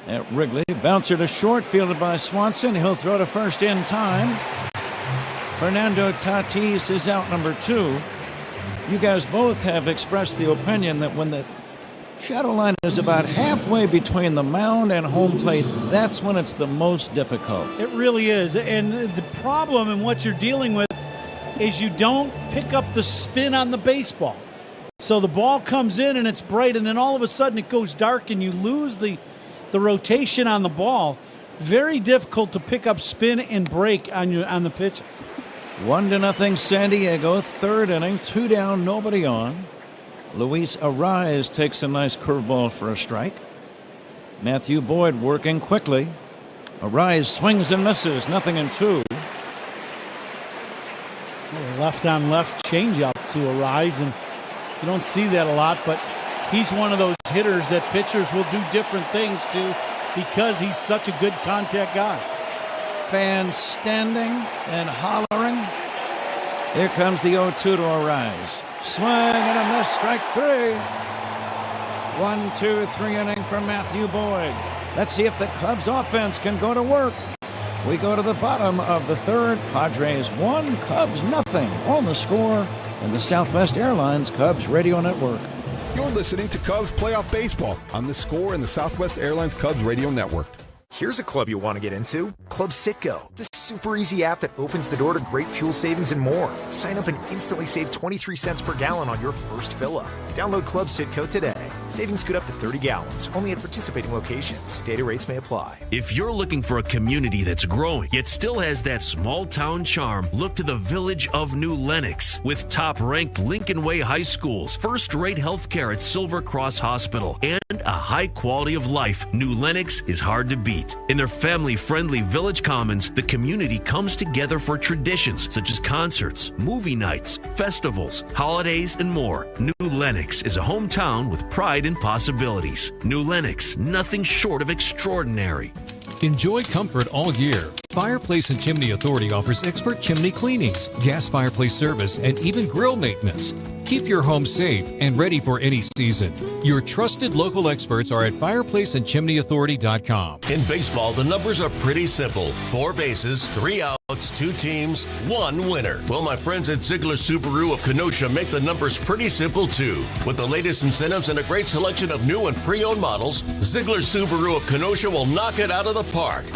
at Wrigley. Bouncer to short, fielded by Swanson. He'll throw to first in time. Fernando Tatis is out, number 2. You guys both have expressed the opinion that when the shadow line is about halfway between the mound and home plate, that's when it's the most difficult. It really is. And the problem and what you're dealing with is you don't pick up the spin on the baseball. So the ball comes in and it's bright, and then all of a sudden it goes dark and you lose the rotation on the ball. Very difficult to pick up spin and break on the pitches. 1-0 San Diego, third inning, 2 down, nobody on. Luis Arraez takes a nice curveball for a strike. Matthew Boyd working quickly. Arraez swings and misses, 0-2. Left on left changeup to Arraez, and you don't see that a lot, but he's one of those hitters that pitchers will do different things to because he's such a good contact guy. Fans standing and hollering. Here comes the 0-2 to Arraez. Swing and a miss, strike 3. 1-2-3 inning for Matthew Boyd. Let's see if the Cubs offense can go to work. We go to the bottom of the third. Padres 1, Cubs 0 on the score in the Southwest Airlines Cubs Radio Network. You're listening to Cubs Playoff Baseball on the score in the Southwest Airlines Cubs Radio Network. Here's a club you want to get into, Club Citgo, the super easy app that opens the door to great fuel savings and more. Sign up and instantly save 23 cents per gallon on your first fill-up. Download Club Citgo today. Savings could up to 30 gallons, only at participating locations. Data rates may apply. If you're looking for a community that's growing, yet still has that small town charm, look to the village of New Lenox. With top-ranked Lincoln Way High Schools, first-rate health care at Silver Cross Hospital, and a high quality of life, New Lenox is hard to beat. In their family-friendly Village Commons, the community comes together for traditions such as concerts, movie nights, festivals, holidays, and more. New Lenox is a hometown with pride and possibilities. New Lenox, nothing short of extraordinary. Enjoy comfort all year. Fireplace and Chimney Authority offers expert chimney cleanings, gas fireplace service, and even grill maintenance. Keep your home safe and ready for any season. Your trusted local experts are at fireplaceandchimneyauthority.com. In baseball, the numbers are pretty simple. 4 bases, 3 outs, 2 teams, 1 winner. Well, my friends at Ziegler Subaru of Kenosha make the numbers pretty simple too. With the latest incentives and a great selection of new and pre-owned models, Ziegler Subaru of Kenosha will knock it out of the park.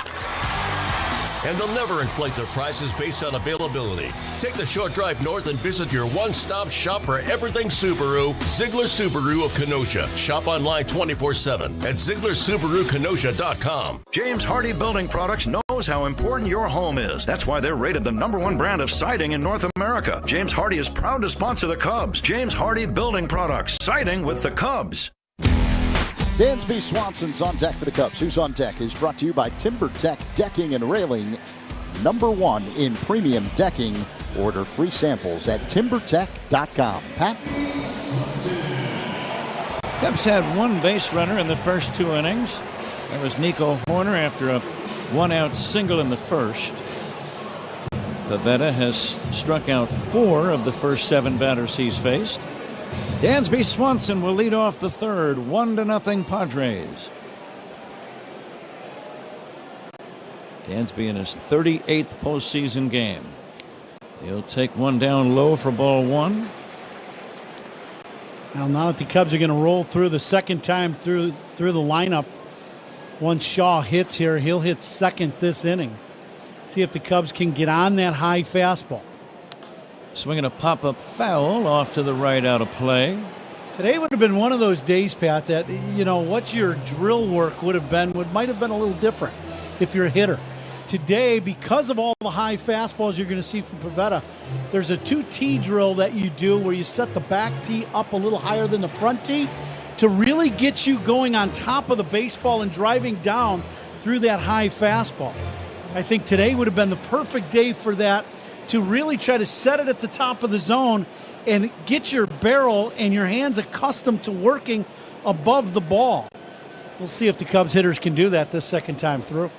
And they'll never inflate their prices based on availability. Take the short drive north and visit your one-stop shop for everything Subaru, Ziegler Subaru of Kenosha. Shop online 24/7 at ZieglerSubaruKenosha.com. James Hardy Building Products knows how important your home is. That's why they're rated the #1 brand of siding in North America. James Hardy is proud to sponsor the Cubs. James Hardy Building Products, siding with the Cubs. Dansby Swanson's on deck for the Cubs. Who's on deck is brought to you by TimberTech Decking and Railing, #1 in premium decking. Order free samples at TimberTech.com. Pat? Cubs had 1 base runner in the first 2 innings. That was Nico Horner after a 1-out single in the first. Pivetta has struck out 4 of the first 7 batters he's faced. Dansby Swanson will lead off the third, 1-0 Padres. Dansby in his 38th postseason game. He'll take one down low for ball 1. Well, now that the Cubs are going to roll through the second time through the lineup, once Shaw hits here, he'll hit second this inning. See if the Cubs can get on that high fastball. Swinging a pop-up foul off to the right, out of play. Today would have been one of those days, Pat, that, you know, what your drill work would have been, might have been a little different if you're a hitter. Today, because of all the high fastballs you're going to see from Pivetta, there's a 2-tee drill that you do where you set the back tee up a little higher than the front tee to really get you going on top of the baseball and driving down through that high fastball. I think today would have been the perfect day for that, to really try to set it at the top of the zone and get your barrel and your hands accustomed to working above the ball. We'll see if the Cubs hitters can do that this second time through.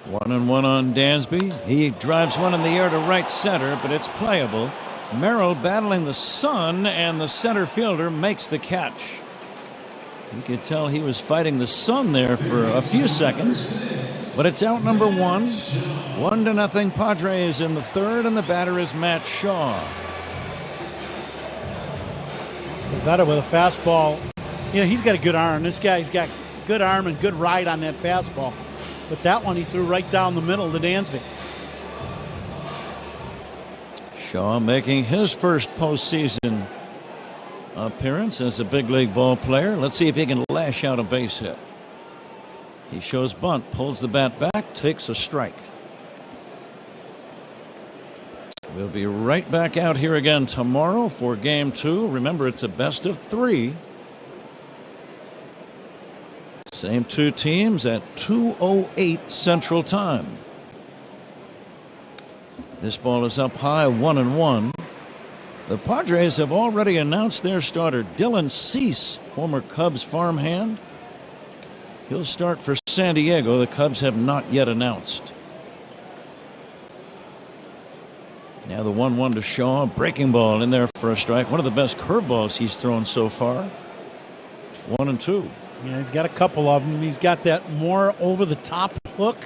1-1 on Dansby. He drives one in the air to right center, but it's playable. Merrill battling the sun, and the center fielder makes the catch. You could tell he was fighting the sun there for a few seconds, but it's out number one. 1-0 Padres in the third, and the batter is Matt Shaw. Better with a fastball. You know, he's got a good arm. This guy's got good arm and good ride on that fastball. But that one he threw right down the middle to Dansby. Shaw making his first postseason appearance as a big league ball player. Let's see if he can lash out a base hit. He shows bunt, pulls the bat back, takes a strike. We'll be right back out here again tomorrow for game 2. Remember, it's a best of 3. Same two teams at 2:08 Central Time. This ball is up high, 1-1. The Padres have already announced their starter, Dylan Cease, former Cubs farmhand. He'll start for San Diego. The Cubs have not yet announced. Now the 1-1 to Shaw. Breaking ball in there for a strike. One of the best curveballs he's thrown so far. 1-2. Yeah, he's got a couple of them. He's got that more over-the-top hook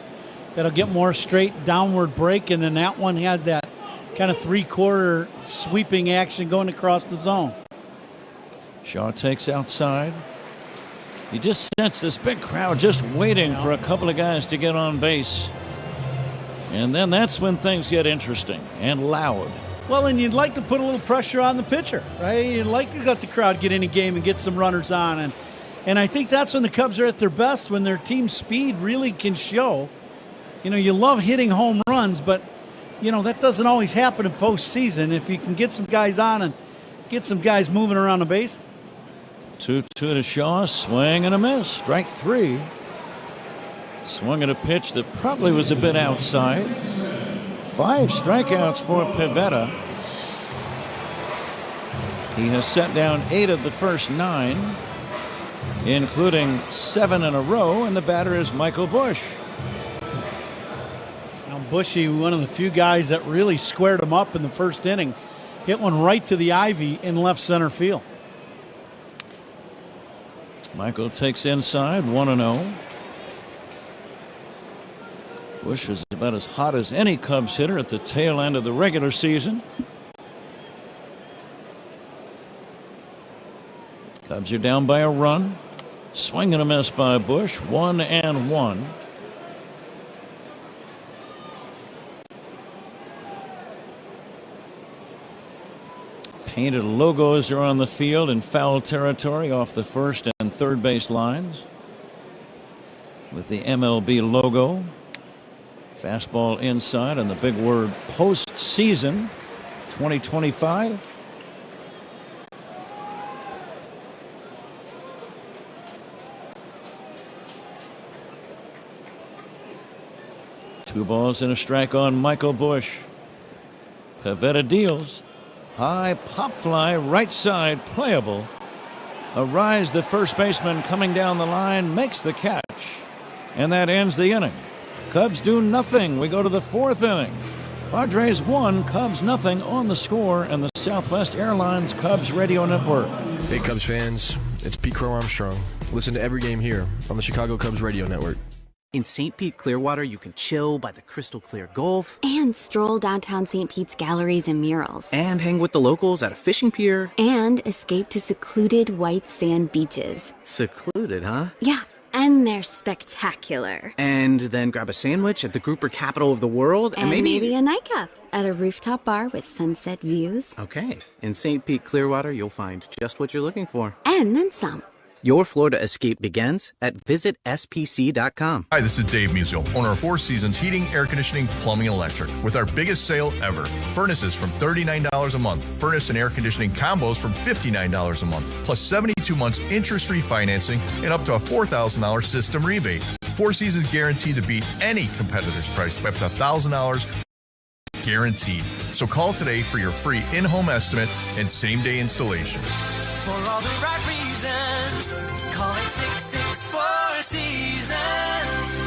that'll get more straight downward break, and then that one had that kind of three-quarter sweeping action going across the zone. Shaw takes outside. You just sense this big crowd just waiting for a couple of guys to get on base. And then that's when things get interesting and loud. Well, and you'd like to put a little pressure on the pitcher, right? You'd like to let the crowd get in a game and get some runners on. And I think that's when the Cubs are at their best, when their team speed really can show. You know, you love hitting home runs, but, you know, that doesn't always happen in postseason if you can get some guys on and get some guys moving around the bases. 2-2 to Shaw, swing and a miss. Strike 3. Swung at a pitch that probably was a bit outside. 5 strikeouts for Pivetta. He has set down 8 of the first 9, including 7 in a row, and the batter is Michael Busch. Now Bushy, one of the few guys that really squared him up in the first inning, hit one right to the ivy in left center field. Michael takes inside, 1-0. Busch is about as hot as any Cubs hitter at the tail end of the regular season. Cubs are down by a run. Swing and a miss by Busch. 1-1. Painted logos are on the field in foul territory off the first and third base lines with the MLB logo. Fastball inside and the big word postseason 2025. Two balls and a strike on Michael Busch. Pivetta deals. High pop fly, right side, playable. Arise, the first baseman coming down the line, makes the catch. And that ends the inning. Cubs do nothing. We go to the 4th inning. Padres 1, Cubs nothing on the score, and the Southwest Airlines Cubs Radio Network. Hey Cubs fans, it's Pete Crow Armstrong. Listen to every game here on the Chicago Cubs Radio Network. In St. Pete, Clearwater, you can chill by the crystal clear Gulf. And stroll downtown St. Pete's galleries and murals. And hang with the locals at a fishing pier. And escape to secluded white sand beaches. Secluded, huh? Yeah, and they're spectacular. And then grab a sandwich at the grouper capital of the world. And maybe a nightcap at a rooftop bar with sunset views. Okay. In St. Pete, Clearwater, you'll find just what you're looking for. And then some. Your Florida escape begins at visitspc.com. Hi, this is Dave Musial, owner of 4 Seasons Heating, Air Conditioning, Plumbing, and Electric, with our biggest sale ever. Furnaces from $39 a month. Furnace and air conditioning combos from $59 a month. Plus 72 months interest-free financing and up to a $4,000 system rebate. 4 Seasons guaranteed to beat any competitor's price by up to $1,000 guaranteed. So call today for your free in-home estimate and same-day installation. For all the right reasons, call it 664 Seasons.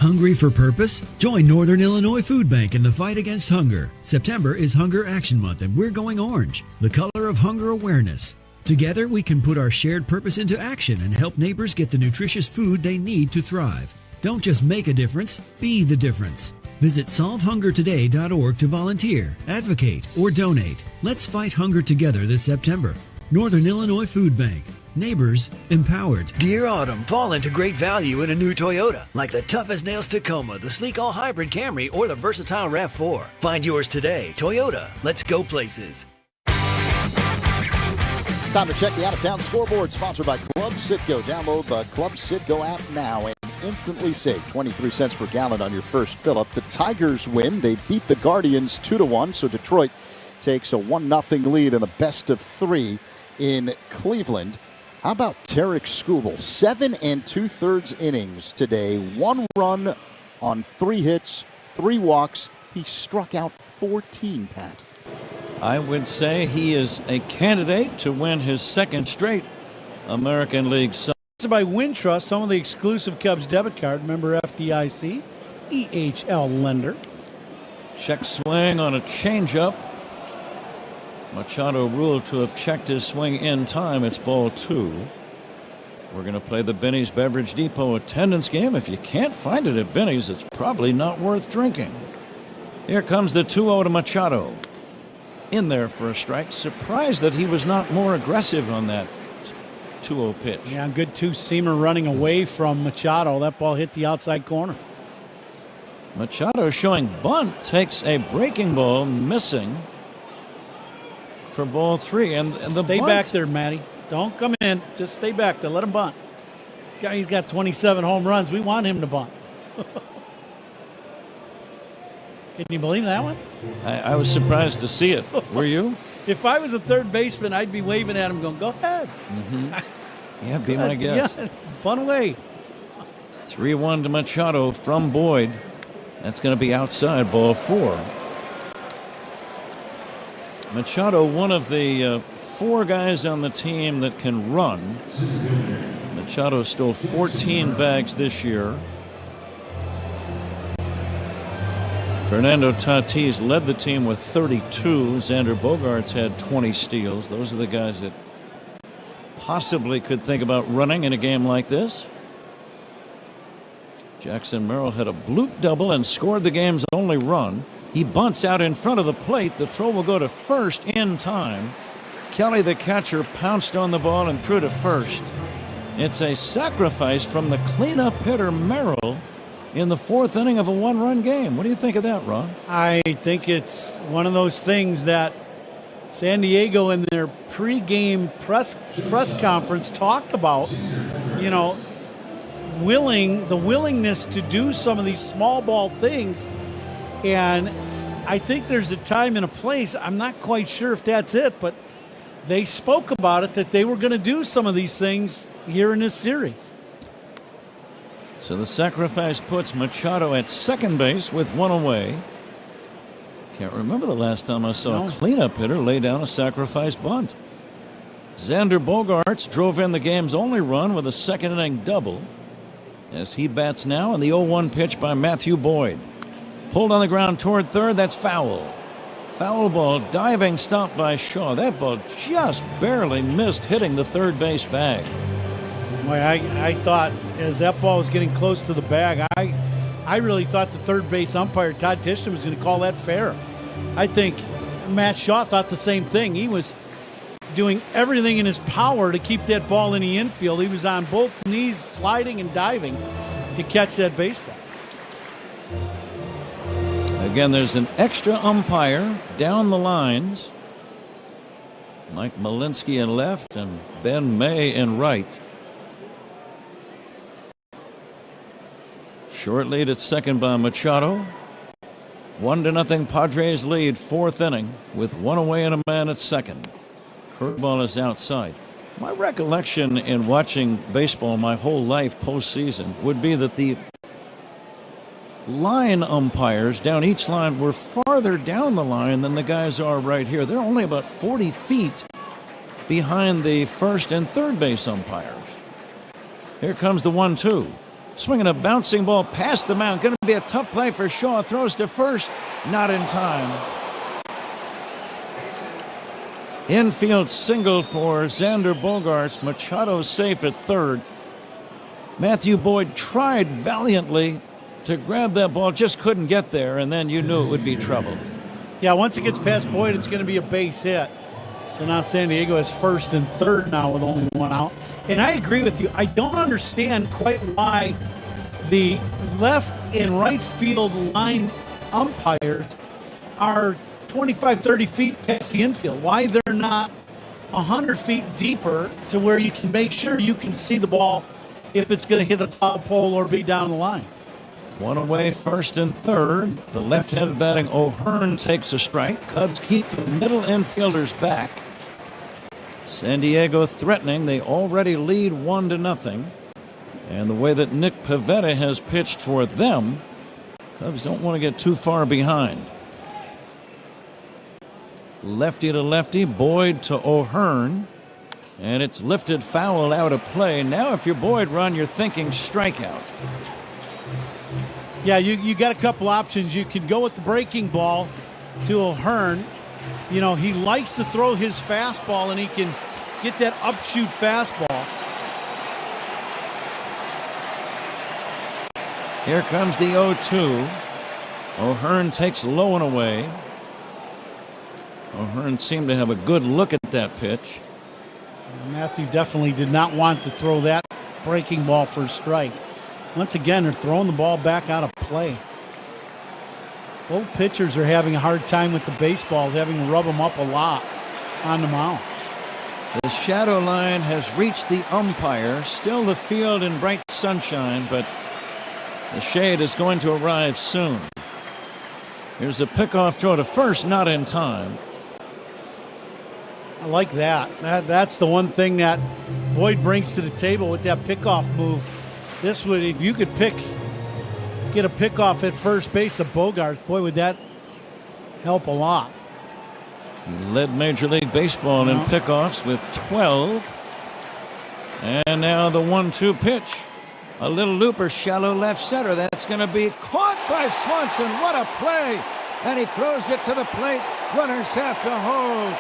Hungry for purpose? Join Northern Illinois Food Bank in the fight against hunger. September is Hunger Action Month, and we're going orange, the color of hunger awareness. Together, we can put our shared purpose into action and help neighbors get the nutritious food they need to thrive. Don't just make a difference, be the difference. Visit solvehungertoday.org to volunteer, advocate, or donate. Let's fight hunger together this September. Northern Illinois Food Bank. Neighbors empowered. Dear Autumn, fall into great value in a new Toyota, like the tough-as-nails Tacoma, the sleek all-hybrid Camry, or the versatile RAV4. Find yours today. Toyota, let's go places. Time to check the out-of-town scoreboard, sponsored by Club Citgo. Download the Club Citgo app now and instantly save 23 cents per gallon on your first fill-up. The Tigers win. They beat the Guardians 2-1, so Detroit takes a 1-0 lead in the best-of-3 in Cleveland. How about Tarek Skubal? 7 2/3 innings today. 1 run on 3 hits, 3 walks. He struck out 14, Pat. I would say he is a candidate to win his second straight American League. By Wintrust, home of the exclusive Cubs debit card. Member FDIC, EHL lender. Check swing on a changeup. Machado ruled to have checked his swing in time. It's ball 2. We're going to play the Benny's Beverage Depot attendance game. If you can't find it at Benny's, it's probably not worth drinking. Here comes the 2-0 to Machado. In there for a strike. Surprised that he was not more aggressive on that 2-0 pitch. Yeah, good two-seamer running away from Machado. That ball hit the outside corner. Machado showing bunt, takes a breaking ball, missing for ball 3. And the stay bunt, back there, Matty. Don't come in. Just stay back there. Let him bunt. He's got 27 home runs. We want him to bunt. Can you believe that one? I was surprised to see it. Were you? If I was a third baseman, I'd be waving at him going, go ahead. Mm-hmm. Yeah, be my guest. Yeah, bunt away. 3-1 to Machado from Boyd. That's going to be outside, ball 4. Machado, one of the 4 guys on the team that can run. Machado stole 14 bags this year. Fernando Tatis led the team with 32. Xander Bogaerts had 20 steals. Those are the guys that possibly could think about running in a game like this. Jackson Merrill had a bloop double and scored the game's only run. He bunts out in front of the plate. The throw will go to first in time. Kelly, the catcher, pounced on the ball and threw to first. It's a sacrifice from the cleanup hitter Merrill in the 4th inning of a 1-run game. What do you think of that, Ron? I think it's one of those things that San Diego in their pregame press conference talked about, you know, the willingness to do some of these small ball things. And I think there's a time and a place. I'm not quite sure if that's it, but they spoke about it, that they were going to do some of these things here in this series. So the sacrifice puts Machado at second base with 1 away. Can't remember the last time I saw a cleanup hitter lay down a sacrifice bunt. Xander Bogaerts drove in the game's only run with a 2nd inning double as he bats now, and the 0-1 pitch by Matthew Boyd. Pulled on the ground toward third. That's foul. Foul ball, diving stop by Shaw. That ball just barely missed hitting the third base bag. Boy, I thought as that ball was getting close to the bag, I really thought the third base umpire, Todd Tishman, was going to call that fair. I think Matt Shaw thought the same thing. He was doing everything in his power to keep that ball in the infield. He was on both knees, sliding and diving to catch that baseball. Again, there's an extra umpire down the lines. Mike Malinsky in left and Ben May in right. Short lead at second by Machado. 1-0 Padres lead, 4th inning with 1 away and a man at second. Curveball is outside. My recollection in watching baseball my whole life postseason would be that the line umpires down each line were farther down the line than the guys are right here. They're only about 40 feet behind the first and third base umpires. Here comes the 1-2. Swinging a bouncing ball past the mound. Going to be a tough play for Shaw. Throws to first. Not in time. Infield single for Xander Bogaerts. Machado safe at third. Matthew Boyd tried valiantly to grab that ball, just couldn't get there, and then you knew it would be trouble. Yeah, once it gets past Boyd, it's going to be a base hit. So now San Diego is first and third now with only one out. And I agree with you. I don't understand quite why the left and right field line umpires are 25, 30 feet past the infield. Why they're not 100 feet deeper to where you can make sure you can see the ball if it's going to hit a foul pole or be down the line. One away, first and third. The left-handed batting O'Hearn takes a strike. Cubs keep the middle infielders back. San Diego threatening. They already lead 1-0. And the way that Nick Pivetta has pitched for them, Cubs don't want to get too far behind. Lefty to lefty, Boyd to O'Hearn. And it's lifted foul out of play. Now if you're Boyd, Ron, you're thinking strikeout. Yeah, you got a couple options. You can go with the breaking ball to O'Hearn. You know, he likes to throw his fastball, and he can get that upshoot fastball. Here comes the 0-2. O'Hearn takes low and away. O'Hearn seemed to have a good look at that pitch. Matthew definitely did not want to throw that breaking ball for a strike. Once again, they're throwing the ball back out of play. Both pitchers are having a hard time with the baseballs, having to rub them up a lot on the mound. The shadow line has reached the umpire. Still the field in bright sunshine, but the shade is going to arrive soon. Here's a pickoff throw to first, not in time. I like that. That's the one thing that Boyd brings to the table with that pickoff move. This would, if you could get a pickoff at first base of Bogaerts, boy, would that help a lot. He led Major League Baseball in pickoffs with 12. And now the 1-2 pitch. A little looper, shallow left center. That's going to be caught by Swanson. What a play! And he throws it to the plate. Runners have to hold.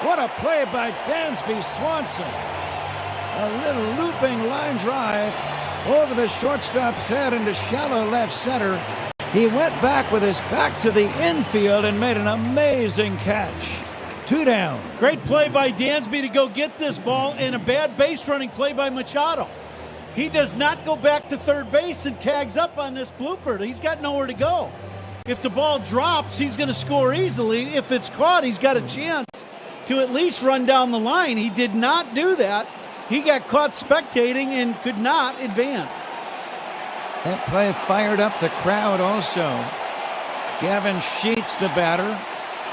What a play by Dansby Swanson. A little looping line drive over the shortstop's head into shallow left center. He went back with his back to the infield and made an amazing catch. 2 down. Great play by Dansby to go get this ball, and a bad base running play by Machado. He does not go back to third base and tags up on this blooper. He's got nowhere to go. If the ball drops, he's going to score easily. If it's caught, he's got a chance to at least run down the line. He did not do that. He got caught spectating and could not advance. That play fired up the crowd also. Gavin Sheets, the batter,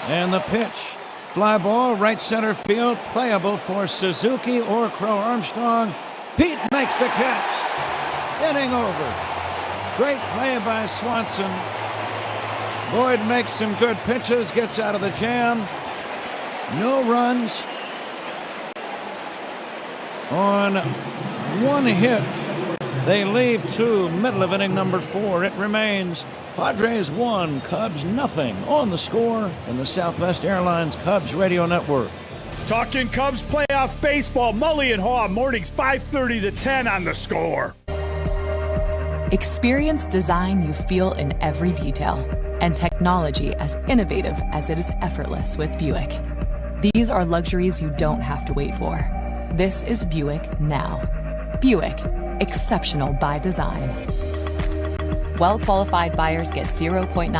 and the pitch. Fly ball, right center field, playable for Suzuki or Crow Armstrong. Pete makes the catch. Inning over. Great play by Swanson. Boyd makes some good pitches, gets out of the jam. No runs on one hit. They leave 2, middle of inning number 4. It remains Padres 1, Cubs nothing on the Score in the Southwest Airlines Cubs Radio Network. Talking Cubs playoff baseball, Mully and Haw, mornings 5:30 to 10 on the Score. Experience design you feel in every detail, and technology as innovative as it is effortless with Buick. These are luxuries you don't have to wait for. This is Buick now. Buick, exceptional by design. Well-qualified buyers get 0.9%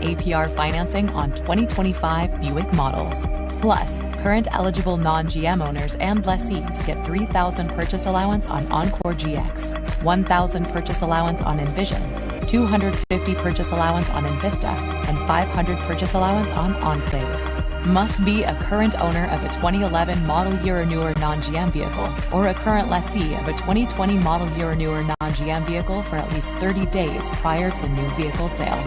APR financing on 2025 Buick models. Plus, current eligible non-GM owners and lessees get $3,000 purchase allowance on Encore GX, $1,000 purchase allowance on Envision, $250 purchase allowance on Envista, and $500 purchase allowance on Enclave. Must be a current owner of a 2011 model year or newer non-GM vehicle, or a current lessee of a 2020 model year or newer non-GM vehicle for at least 30 days prior to new vehicle sale.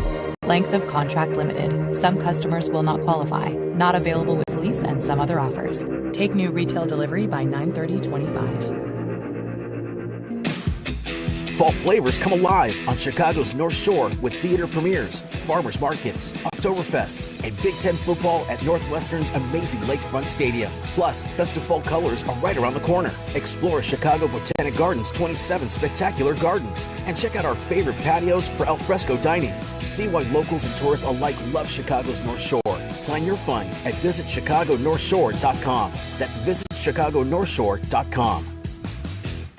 Length of contract limited. Some customers will not qualify. Not available with lease and some other offers. Take new retail delivery by 9/30/25. Fall flavors come alive on Chicago's North Shore with theater premieres, farmers markets, Oktoberfests, and Big Ten football at Northwestern's amazing Lakefront Stadium. Plus, festive fall colors are right around the corner. Explore Chicago Botanic Gardens' 27 spectacular gardens and check out our favorite patios for alfresco dining. See why locals and tourists alike love Chicago's North Shore. Plan your fun at visitchicagonorthshore.com. That's visitchicagonorthshore.com.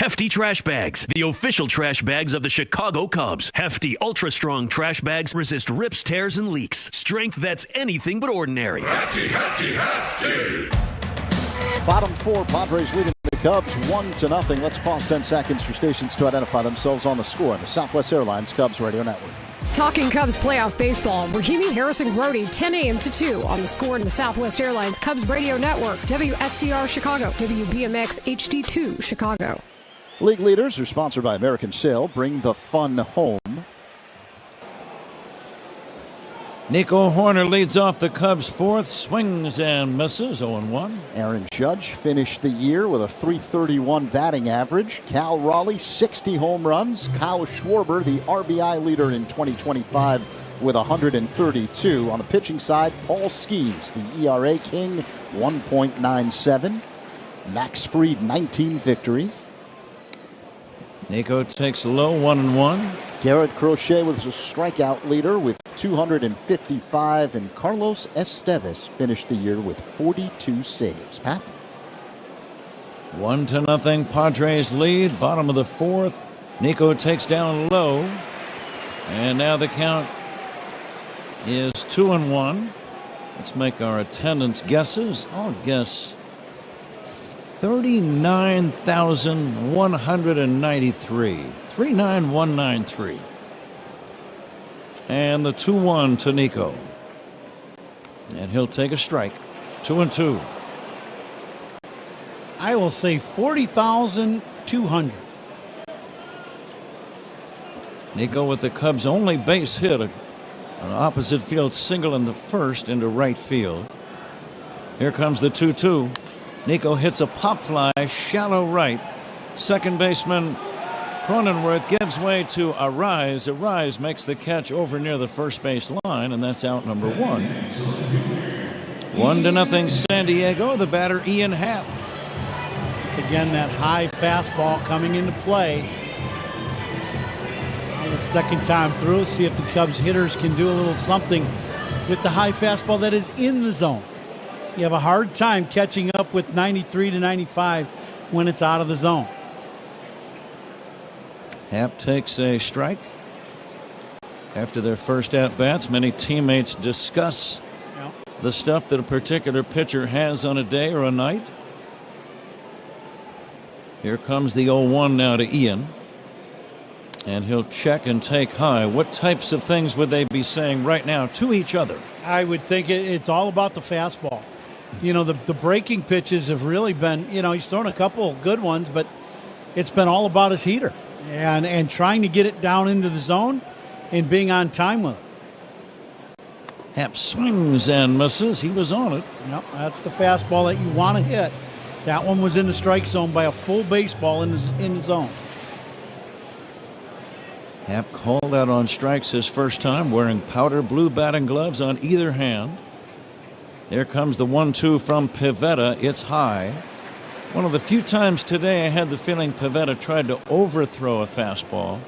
Hefty Trash Bags, the official trash bags of the Chicago Cubs. Hefty, ultra-strong trash bags resist rips, tears, and leaks. Strength that's anything but ordinary. Hefty, hefty, hefty. Bottom four, Padres leading the Cubs 1-0. Let's pause 10 seconds for stations to identify themselves on the score on the Southwest Airlines Cubs Radio Network. Talking Cubs playoff baseball, Rahimi, Harrison, Grody, 10 a.m. to 2 on the score in the Southwest Airlines Cubs Radio Network, WSCR Chicago, WBMX HD2 Chicago. League leaders are sponsored by American Sail. Bring the fun home. Nico Horner leads off the Cubs' fourth, swings and misses, 0-1. Aaron Judge finished the year with a .331 batting average. Cal Raleigh, 60 home runs. Kyle Schwarber, the RBI leader in 2025 with 132. On the pitching side, Paul Skeens, the ERA king, 1.97. Max Fried, 19 victories. Nico takes low, 1-1. Garrett Crochet was a strikeout leader with 255, and Carlos Esteves finished the year with 42 saves. Pat? 1-0 Padres lead, bottom of the fourth. Nico takes down low, and now the count is 2-1. Let's make our attendance guesses. I'll guess 39,193. 39193. And the 2-1 to Nico. And he'll take a strike. 2-2. I will say 40,200. Nico with the Cubs' only base hit, an opposite field single in the first into right field. Here comes the 2-2. Nico hits a pop fly, shallow right. Second baseman Cronenworth gives way to Arise. Arise makes the catch over near the first base line, and that's out number one. 1-0 San Diego. The batter Ian Happ. It's again that high fastball coming into play. On the second time through, see if the Cubs hitters can do a little something with the high fastball that is in the zone. You have a hard time catching up with 93 to 95 when it's out of the zone. Happ takes a strike. After their first at-bats, many teammates discuss the stuff that a particular pitcher has on a day or a night. Here comes the 0-1 now to Ian. And he'll check and take high. What types of things would they be saying right now to each other? I would think it's all about the fastball. You know, the breaking pitches have really been, he's thrown a couple good ones, but it's been all about his heater and trying to get it down into the zone and being on time with it. Happ swings and misses. He was on it. Yep, that's the fastball that you want to hit. That one was in the strike zone by a full baseball in the zone. Happ called out on strikes his first time, wearing powder blue batting gloves on either hand. Here comes the 1-2 from Pivetta. It's high. One of the few times today I had the feeling Pivetta tried to overthrow a fastball.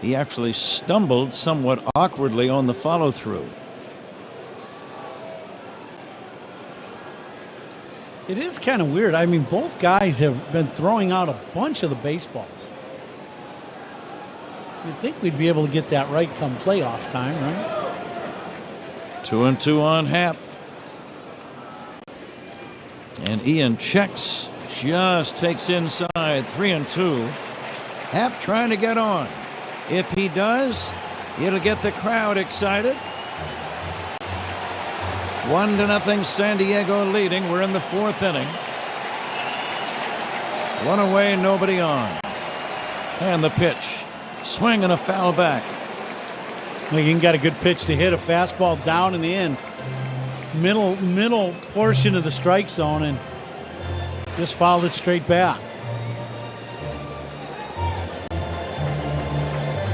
He actually stumbled somewhat awkwardly on the follow-through. It is kind of weird. I mean, both guys have been throwing out a bunch of the baseballs. You'd think we'd be able to get that right come playoff time, right? 2-2 on Happ. And Ian checks, just takes inside, 3-2. Happ trying to get on. If he does, it'll get the crowd excited. 1-0 San Diego leading. We're in the fourth inning. One away, nobody on. And the pitch. Swing and a foul back. He got a good pitch to hit a fastball down in the end. Middle portion of the strike zone, and just fouled it straight back.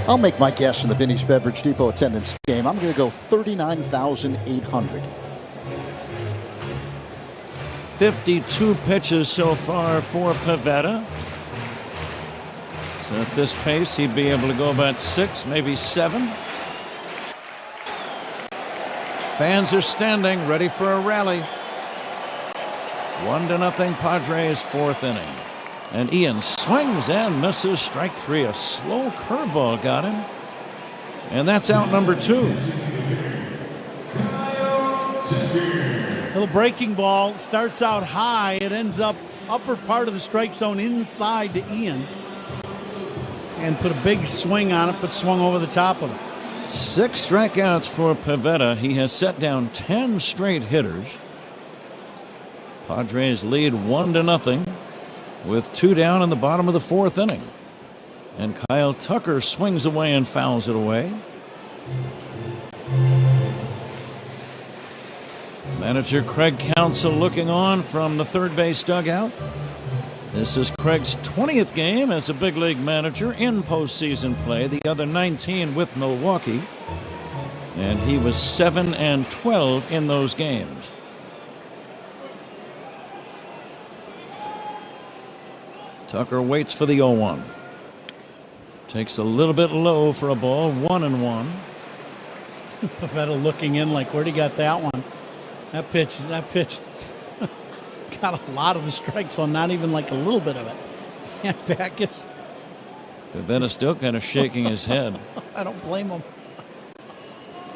I'll make my guess in the Vinnie's Beverage Depot attendance game. I'm going to go 39,800. 52 pitches so far for Pivetta. So at this pace, he'd be able to go about 6, maybe 7. Fans are standing, ready for a rally. 1-0 Padres, 4th inning. And Ian swings and misses. Strike 3. A slow curveball got him. And that's out number 2. Little breaking ball, starts out high. It ends up upper part of the strike zone inside to Ian. And put a big swing on it, but swung over the top of it. 6 strikeouts for Pivetta. He has set down 10 straight hitters. Padres lead 1-0 with 2 down in the bottom of the 4th inning. And Kyle Tucker swings away and fouls it away. Manager Craig Counsell looking on from the third base dugout. This is Craig's 20th game as a big league manager in postseason play, the other 19 with Milwaukee. And he was 7-12 in those games. Tucker waits for the 0-1. Takes a little bit low for a ball, 1-1. Pivetta looking in like, where'd he got that one? That pitch got a lot of the strike zone, not even like a little bit of it. And Backus. Pivetta still kind of shaking his head. I don't blame him.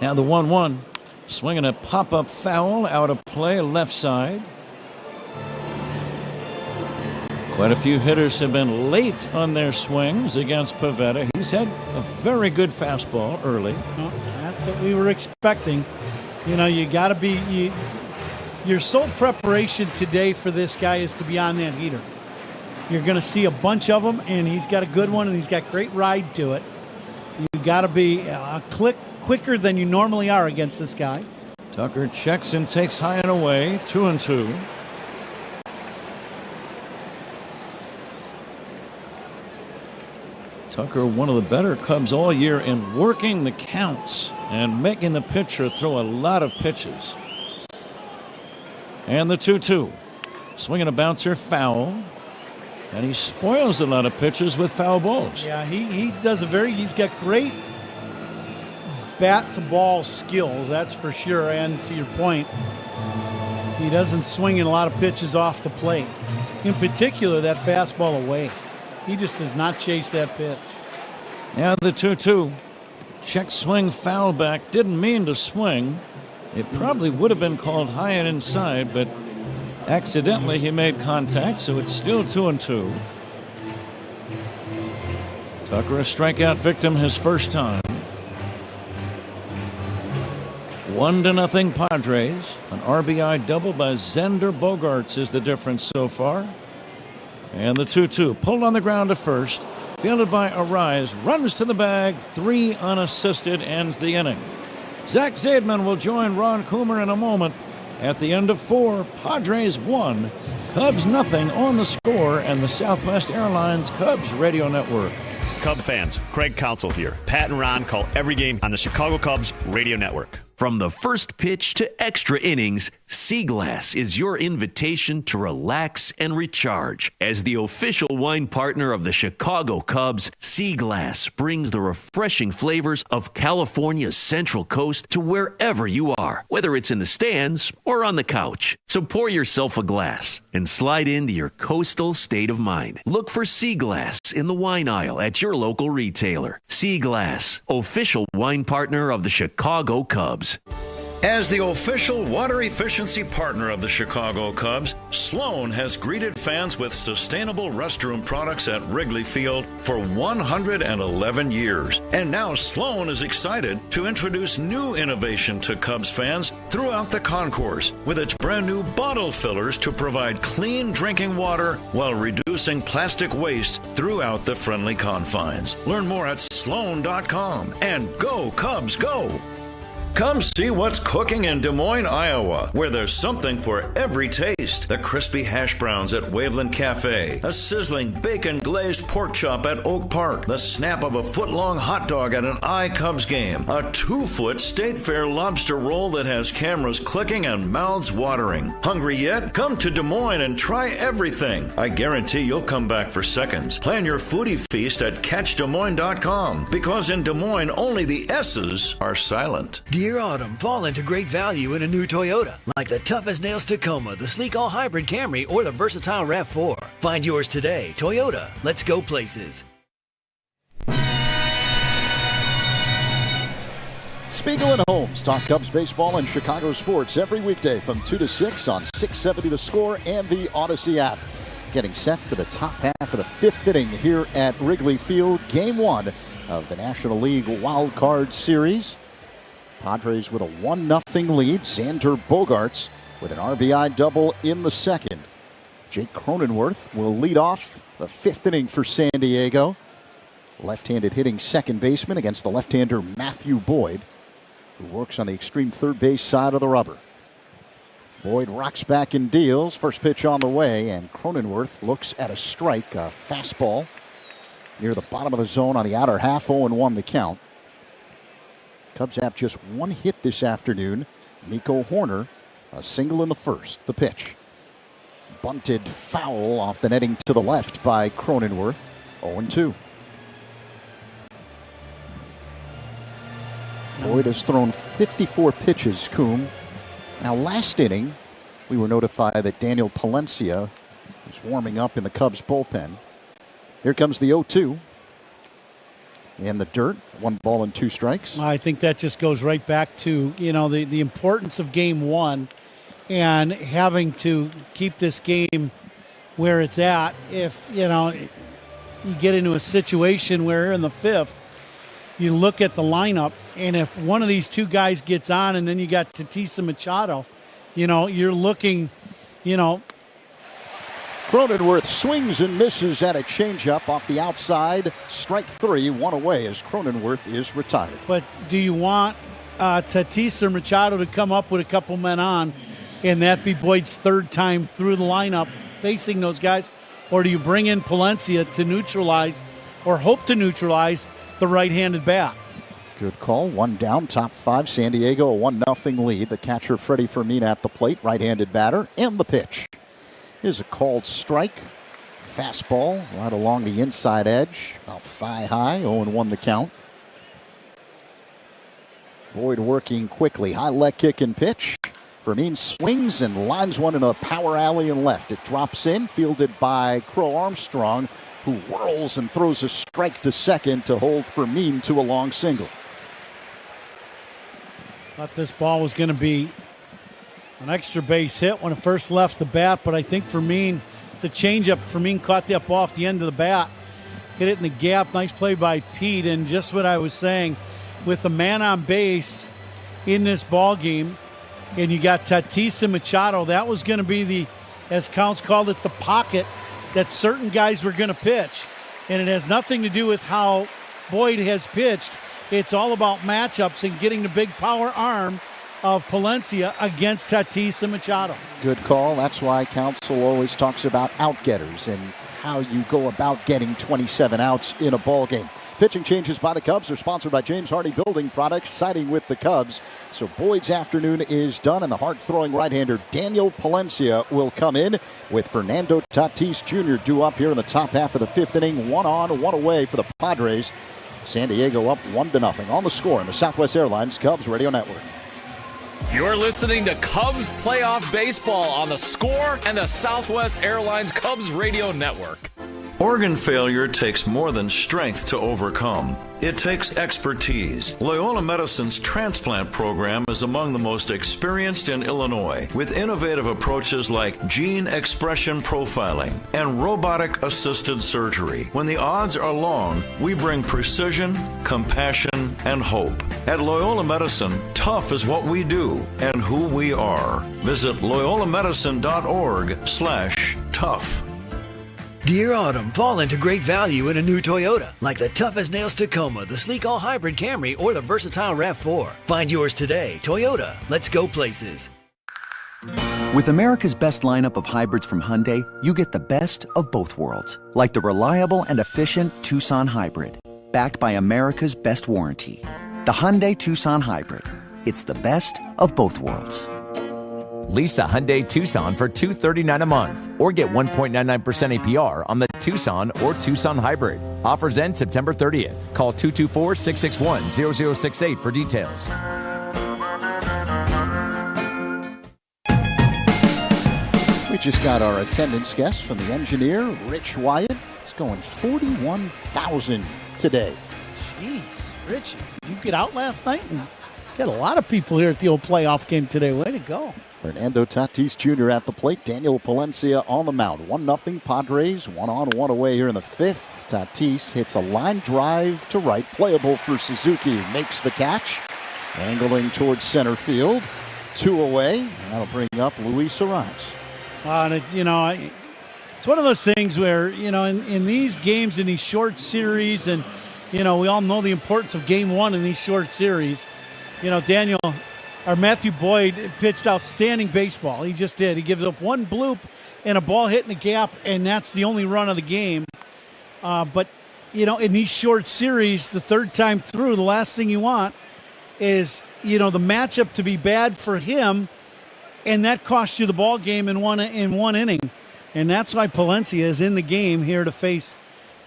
Now the 1-1. Swinging a pop-up foul out of play, left side. Quite a few hitters have been late on their swings against Pivetta. He's had a very good fastball early. Well, that's what we were expecting. You know, you got to be... Your sole preparation today for this guy is to be on that heater. You're going to see a bunch of them, and he's got a good one, and he's got great ride to it. You got to be a click quicker than you normally are against this guy. Tucker checks and takes high and away, 2-2. Tucker, one of the better Cubs all year in working the counts and making the pitcher throw a lot of pitches. And the 2-2. Swinging a bouncer, foul. And he spoils a lot of pitches with foul balls. Yeah, he does he's got great bat to ball skills, that's for sure. And to your point, he doesn't swing in a lot of pitches off the plate. In particular, that fastball away. He just does not chase that pitch. Now the 2-2. Check swing, foul back. Didn't mean to swing. It probably would have been called high and inside, but accidentally he made contact, so it's still 2-2. Tucker a strikeout victim his first time. 1-0 Padres. An RBI double by Xander Bogaerts is the difference so far. And the 2-2 pulled on the ground to first, fielded by Arise, runs to the bag, 3 unassisted, ends the inning. Zach Zaidman will join Ron Coomer in a moment. At the end of 4, Padres 1, Cubs nothing on the Score and the Southwest Airlines Cubs Radio Network. Cub fans, Craig Counsell here. Pat and Ron call every game on the Chicago Cubs Radio Network. From the first pitch to extra innings, Sea Glass is your invitation to relax and recharge. As the official wine partner of the Chicago Cubs, Sea Glass brings the refreshing flavors of California's Central Coast to wherever you are, whether it's in the stands or on the couch. So pour yourself a glass and slide into your coastal state of mind. Look for Sea Glass in the wine aisle at your local retailer. Sea Glass, official wine partner of the Chicago Cubs. As the official water efficiency partner of the Chicago Cubs, Sloan has greeted fans with sustainable restroom products at Wrigley Field for 111 years. And now Sloan is excited to introduce new innovation to Cubs fans throughout the concourse with its brand new bottle fillers to provide clean drinking water while reducing plastic waste throughout the friendly confines. Learn more at Sloan.com and go Cubs go! Come see what's cooking in Des Moines, Iowa, where there's something for every taste. The crispy hash browns at Waveland Cafe, a sizzling bacon-glazed pork chop at Oak Park, the snap of a foot-long hot dog at an iCubs game, a 2-foot State Fair lobster roll that has cameras clicking and mouths watering. Hungry yet? Come to Des Moines and try everything. I guarantee you'll come back for seconds. Plan your foodie feast at CatchDesMoines.com, because in Des Moines, only the S's are silent. Dear Autumn, fall into great value in a new Toyota, like the tough-as-nails Tacoma, the sleek all-hybrid Camry, or the versatile RAV4. Find yours today. Toyota, let's go places. Spiegel and Holmes talk Cubs baseball and Chicago sports every weekday from 2 to 6 on 670 The Score and the Odyssey app. Getting set for the top half of the 5th inning here at Wrigley Field, Game 1 of the National League Wild Card Series. Padres with a 1-0 lead. Xander Bogaerts with an RBI double in the second. Jake Cronenworth will lead off the 5th inning for San Diego. Left-handed hitting second baseman against the left-hander Matthew Boyd, who works on the extreme third base side of the rubber. Boyd rocks back and deals. First pitch on the way, and Cronenworth looks at a strike, a fastball near the bottom of the zone on the outer half. 0-1 the count. Cubs have just one hit this afternoon. Nico Horner, a single in the first. The pitch. Bunted foul off the netting to the left by Cronenworth. 0-2. Boyd has thrown 54 pitches, Coom. Now, last inning, we were notified that Daniel Palencia is warming up in the Cubs bullpen. Here comes the 0-2. In the dirt, 1 ball and 2 strikes. I think that just goes right back to, the importance of Game 1 and having to keep this game where it's at. If, you get into a situation where in the 5th, you look at the lineup, and if one of these two guys gets on and then you got Tatis Machado, you're looking, Cronenworth swings and misses at a changeup off the outside. Strike 3, 1 away as Cronenworth is retired. But do you want Tatis or Machado to come up with a couple men on, and that be Boyd's 3rd time through the lineup facing those guys? Or do you bring in Palencia to neutralize or hope to neutralize the right-handed bat? Good call. 1 down, top 5. San Diego, a 1-0 lead. The catcher, Freddie Fermin, at the plate. Right-handed batter, and the pitch. Here's a called strike. Fastball right along the inside edge. About thigh high. 0-1 the count. Boyd working quickly. High leg kick and pitch. Fermin swings and lines one in a power alley and left. It drops in, fielded by Crow Armstrong, who whirls and throws a strike to second to hold Fermin to a long single. Thought this ball was going to be an extra base hit when it first left the bat, but I think Fermin, it's a changeup. Fermin caught that ball off the end of the bat, hit it in the gap. Nice play by Pete, and just what I was saying, with a man on base in this ball game, and you got Tatis and Machado, that was going to be the, as Counts called it, the pocket that certain guys were going to pitch. And it has nothing to do with how Boyd has pitched. It's all about matchups and getting the big power arm of Palencia against Tatis and Machado. Good call. That's why Counsell always talks about outgetters and how you go about getting 27 outs in a ball game. Pitching changes by the Cubs are sponsored by James Hardy Building Products, siding with the Cubs. So Boyd's afternoon is done, and the hard-throwing right-hander Daniel Palencia will come in with Fernando Tatis Jr. due up here in the top half of the 5th inning. 1 on, 1 away for the Padres. San Diego up 1-0 on the score in the Southwest Airlines Cubs Radio Network. You're listening to Cubs Playoff Baseball on the Score and the Southwest Airlines Cubs Radio Network. Organ failure takes more than strength to overcome. It takes expertise. Loyola Medicine's transplant program is among the most experienced in Illinois, with innovative approaches like gene expression profiling and robotic-assisted surgery. When the odds are long, we bring precision, compassion, and hope. At Loyola Medicine, tough is what we do and who we are. Visit loyolamedicine.org/tough. Dear Autumn, fall into great value in a new Toyota, like the tough-as-nails Tacoma, the sleek all-hybrid Camry, or the versatile RAV4. Find yours today. Toyota, let's go places. With America's best lineup of hybrids from Hyundai, you get the best of both worlds, like the reliable and efficient Tucson Hybrid, backed by America's best warranty. The Hyundai Tucson Hybrid. It's the best of both worlds. Lease a Hyundai Tucson for $239 a month or get 1.99% APR on the Tucson or Tucson Hybrid. Offers end September 30th. Call 224-661-0068 for details. We just got our attendance guest from the engineer, Rich Wyatt. He's going 41,000 today. Jeez, Rich, did you get out last night? And got a lot of people here at the old playoff game today. Way to go. Fernando Tatis Jr. at the plate. Daniel Palencia on the mound. 1-0 Padres. 1 on, 1 away here in the fifth. Tatis hits a line drive to right. Playable for Suzuki. Makes the catch. Angling towards center field. 2 away. That'll bring up Luis Ariz. It's one of those things where, in these games, in these short series, and, we all know the importance of game one in these short series. Matthew Boyd pitched outstanding baseball. He just did. He gives up one bloop and a ball hit in the gap, and that's the only run of the game. But in these short series, the third time through, the last thing you want is, the matchup to be bad for him, and that costs you the ball game in one inning. And that's why Palencia is in the game here to face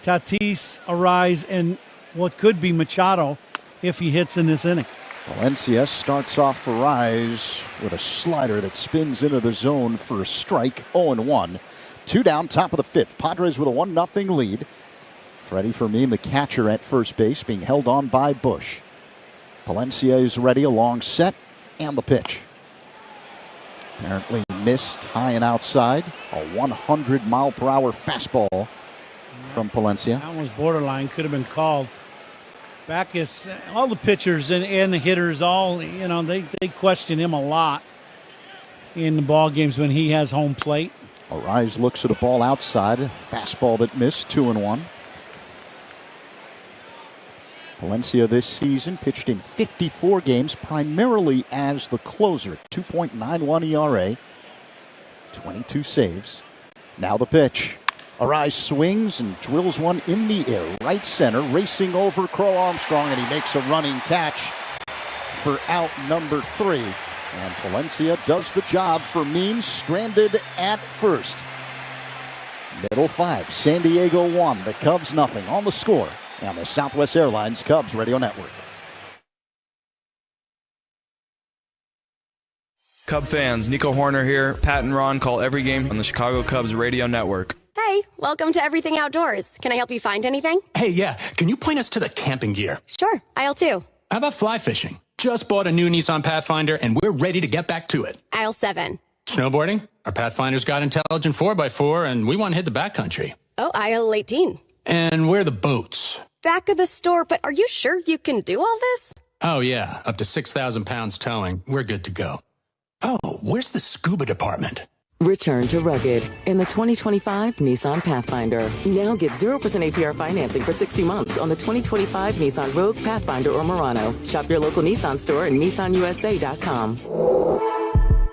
Tatis, Ariz, and what could be Machado if he hits in this inning. Palencia starts off for Ariz with a slider that spins into the zone for a strike. 0-1. 2 down, top of the fifth. Padres with a 1-0 lead. Freddie Fermin, the catcher at first base, being held on by Bush. Palencia is ready, a long set, and the pitch. Apparently missed high and outside. A 100-mile-per-hour fastball from Palencia. That was borderline, could have been called. Backus, all the pitchers and the hitters, they question him a lot in the ball games when he has home plate. Ariz looks at a ball outside. Fastball that missed, 2-1. Palencia this season pitched in 54 games, primarily as the closer. 2.91 ERA, 22 saves. Now the pitch. Ariz swings and drills one in the air, right center, racing over Crow Armstrong, and he makes a running catch for out number 3. And Palencia does the job for Means, stranded at first. Middle 5, San Diego 1, the Cubs nothing on the score on the Southwest Airlines Cubs Radio Network. Cub fans, Nico Horner here. Pat and Ron call every game on the Chicago Cubs Radio Network. Hey, welcome to Everything Outdoors. Can I help you find anything? Hey, yeah. Can you point us to the camping gear? Sure, aisle 2. How about fly fishing? Just bought a new Nissan Pathfinder, and we're ready to get back to it. Aisle 7. Snowboarding? Our Pathfinder's got intelligent 4x4, and we want to hit the backcountry. Oh, aisle 18. And where are the boats? Back of the store, but are you sure you can do all this? Oh, yeah. Up to 6,000 pounds towing. We're good to go. Oh, where's the scuba department? Return to rugged in the 2025 Nissan Pathfinder. Now get 0% APR financing for 60 months on the 2025 Nissan Rogue, Pathfinder, or Murano. Shop your local Nissan store and nissanusa.com.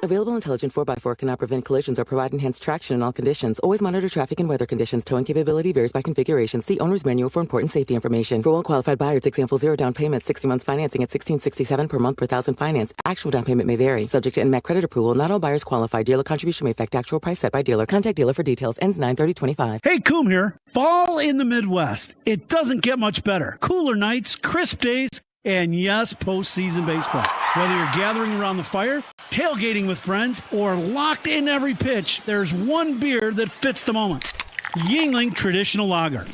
Available intelligent 4x4 cannot prevent collisions or provide enhanced traction in all conditions. Always monitor traffic and weather conditions. Towing capability varies by configuration. See owner's manual for important safety information. For well-qualified buyers, example 0 down payment, 60 months financing at $1,667 per month per thousand finance. Actual down payment may vary. Subject to NMAC credit approval. Not all buyers qualify. Dealer contribution may affect actual price set by dealer. Contact dealer for details. Ends 9/30/25. Hey, Coom here. Fall in the Midwest. It doesn't get much better. Cooler nights, crisp days, and yes, postseason baseball. Whether you're gathering around the fire, tailgating with friends, or locked in every pitch, there's one beer that fits the moment. Yuengling Traditional Lager.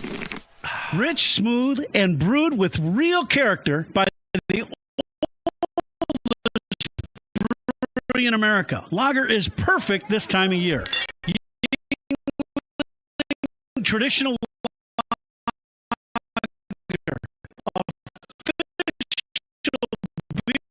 Rich, smooth, and brewed with real character by the oldest brewery in America. Lager is perfect this time of year. Yuengling Traditional Lager.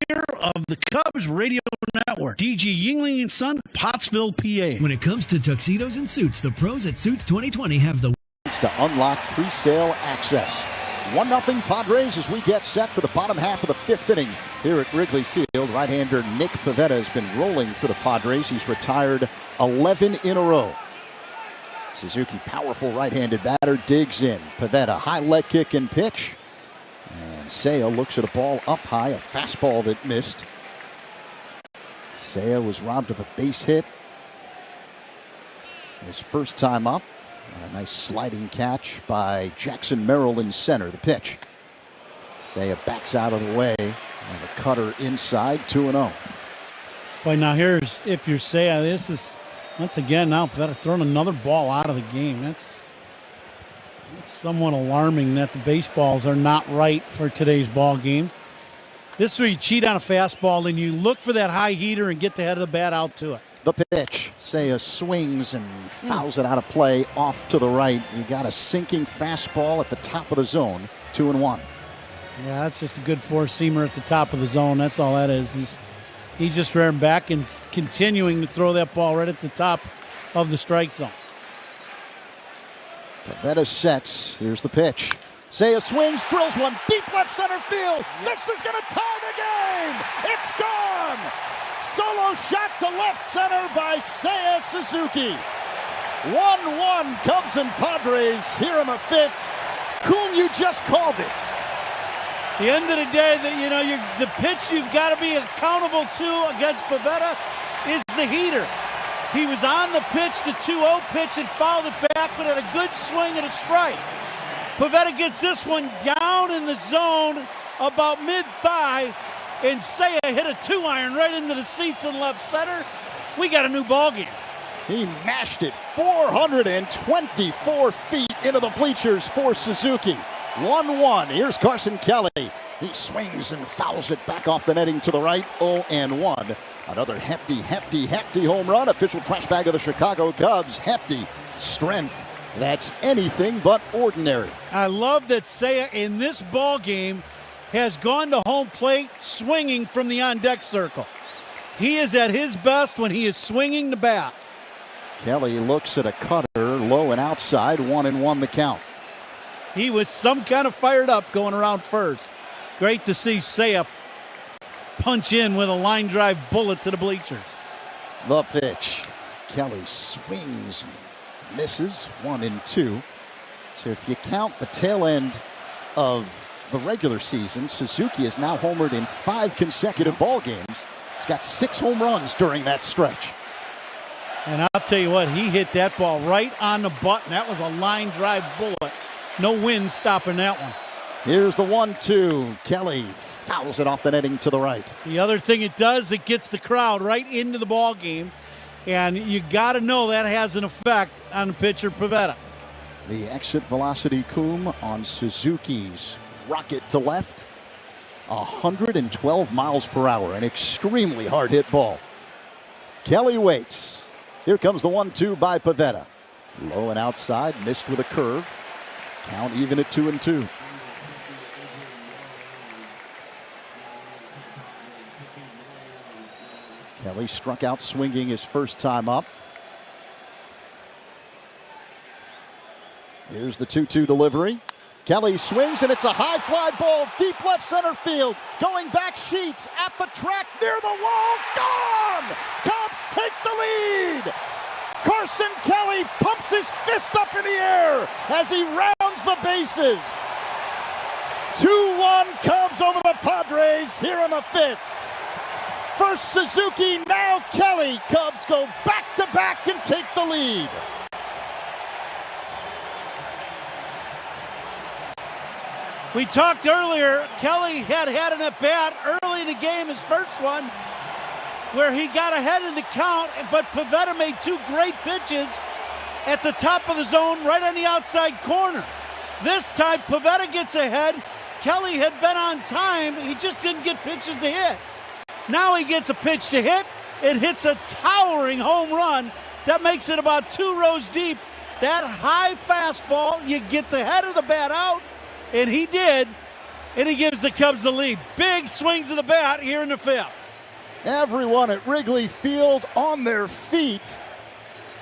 Beer of the Cubs Radio Network. DG Yingling & Son, Pottsville, PA. When it comes to tuxedos and suits, the pros at Suits 2020 have the to unlock pre-sale access. 1-0 Padres as we get set for the bottom half of the fifth inning here at Wrigley Field. Right-hander Nick Pivetta has been rolling for the Padres. He's retired 11 in a row. Suzuki, powerful right-handed batter, digs in. Pivetta, high leg kick and pitch. And Seiya looks at a ball up high, a fastball that missed. Seiya was robbed of a base hit his first time up. And a nice sliding catch by Jackson Merrill in center. The pitch. Seiya backs out of the way. And a cutter inside, 2-0. Boy, now here's, if you're Seiya, this is, once again, now Pivetta throwing another ball out of the game. That's somewhat alarming that the baseballs are not right for today's ball game. This is where you cheat on a fastball and you look for that high heater and get the head of the bat out to it. The pitch. Seiya swings and fouls it out of play off to the right. You got a sinking fastball at the top of the zone. 2-1. Yeah, that's just a good four-seamer at the top of the zone. That's all that is. He's just rearing back and continuing to throw that ball right at the top of the strike zone. Pivetta sets. Here's the pitch. Seiya swings, drills one deep left center field. This is going to tie the game. It's gone. Solo shot to left center by Seiya Suzuki. 1-1 Cubs and Padres here in the fifth. Coom, you just called it. The end of the day, the pitch you've got to be accountable to against Pivetta is the heater. He was on the pitch, the 2-0 pitch, and fouled it back, but had a good swing and a strike. Pivetta gets this one down in the zone about mid-thigh, and Seiya hit a 2-iron right into the seats in left center. We got a new ball game. He mashed it 424 feet into the bleachers for Suzuki. 1-1. Here's Carson Kelly. He swings and fouls it back off the netting to the right. 0-1. Another hefty home run. Official trash bag of the Chicago Cubs. Hefty strength. That's anything but ordinary. I love that Seiya in this ball game has gone to home plate swinging from the on-deck circle. He is at his best when he is swinging the bat. Kelly looks at a cutter, low and outside, 1-1 the count. He was some kind of fired up going around first. Great to see Seiya punch in with a line drive bullet to the bleachers. The pitch. Kelly swings and misses, 1-2. So if you count the tail end of the regular season, Suzuki has now homered in 5 consecutive ball games. He's got 6 home runs during that stretch. And I'll tell you what, he hit that ball right on the button. That was a line drive bullet. No wind stopping that one. Here's the 1-2. Kelly fouls it off the netting to the right. The other thing it does, it gets the crowd right into the ball game. And you got to know that has an effect on the pitcher, Pivetta. The exit velocity, Coom, on Suzuki's rocket to left, 112 miles per hour, an extremely hard hit ball. Kelly waits. Here comes the 1-2 by Pivetta. Low and outside, missed with a curve. Count even at 2-2. Kelly struck out swinging his first time up. Here's the 2-2 delivery. Kelly swings, and it's a high fly ball, deep left center field. Going back, Sheets at the track, near the wall, gone! Cubs take the lead! Carson Kelly pumps his fist up in the air as he rounds the bases. 2-1 Cubs over the Padres here in the fifth. First Suzuki, now Kelly. Cubs go back-to-back and take the lead. We talked earlier, Kelly had an at-bat early in the game, his first one, where he got ahead in the count, but Pivetta made 2 great pitches at the top of the zone, right on the outside corner. This time, Pivetta gets ahead. Kelly had been on time. He just didn't get pitches to hit. Now he gets a pitch to hit. It hits a towering home run. That makes it about 2 rows deep. That high fastball, you get the head of the bat out, and he did, and he gives the Cubs the lead. Big swings of the bat here in the fifth. Everyone at Wrigley Field on their feet.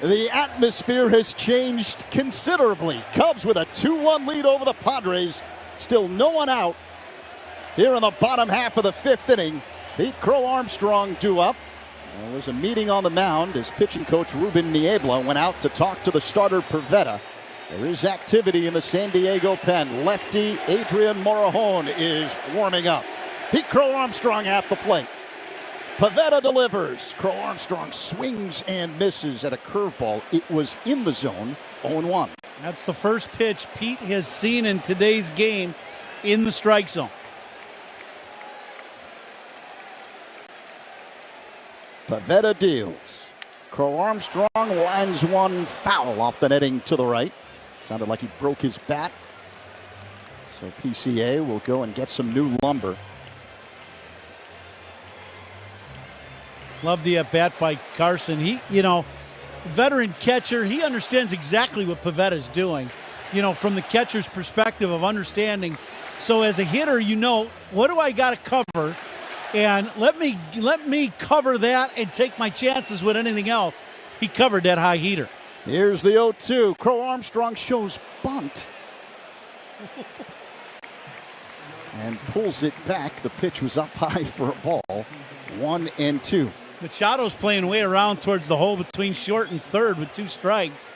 The atmosphere has changed considerably. Cubs with a 2-1 lead over the Padres. Still no one out here in the bottom half of the fifth inning. Pete Crow Armstrong due up. There was a meeting on the mound as pitching coach Ruben Niebla went out to talk to the starter Pivetta. There is activity in the San Diego pen. Lefty Adrian Morejon is warming up. Pete Crow Armstrong at the plate. Pivetta delivers. Crow Armstrong swings and misses at a curveball. It was in the zone, 0-1. That's the first pitch Pete has seen in today's game in the strike zone. Pivetta deals. Crow Armstrong lines one foul off the netting to the right. Sounded like he broke his bat. So PCA will go and get some new lumber. Love the at-bat by Carson. He, veteran catcher, he understands exactly what Pavetta's doing, from the catcher's perspective of understanding. So as a hitter, what do I got to cover? And let me cover that and take my chances with anything else. He covered that high heater. Here's the 0-2. Crow Armstrong shows bunt. And pulls it back. The pitch was up high for a ball. 1-2. Machado's playing way around towards the hole between short and third with 2 strikes.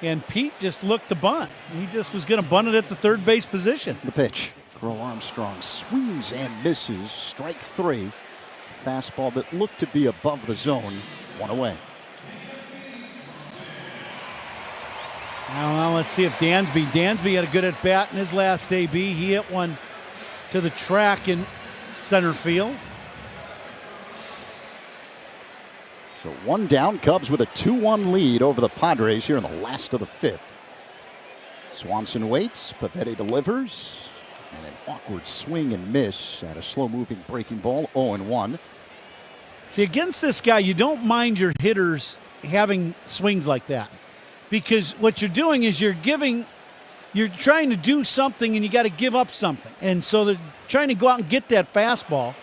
And Pete just looked to bunt. He just was going to bunt it at the third base position. The pitch. Crow Armstrong swings and misses. Strike 3. Fastball that looked to be above the zone. 1 away. Now let's see if Dansby had a good at-bat in his last AB. He hit one to the track in center field. So 1 down. Cubs with a 2-1 lead over the Padres here in the last of the fifth. Swanson waits. Pivetta delivers. And an awkward swing and miss at a slow-moving breaking ball. 0-1. See, against this guy, you don't mind your hitters having swings like that. Because what you're doing is you're trying to do something and you got to give up something. And so they're trying to go out and get that fastball.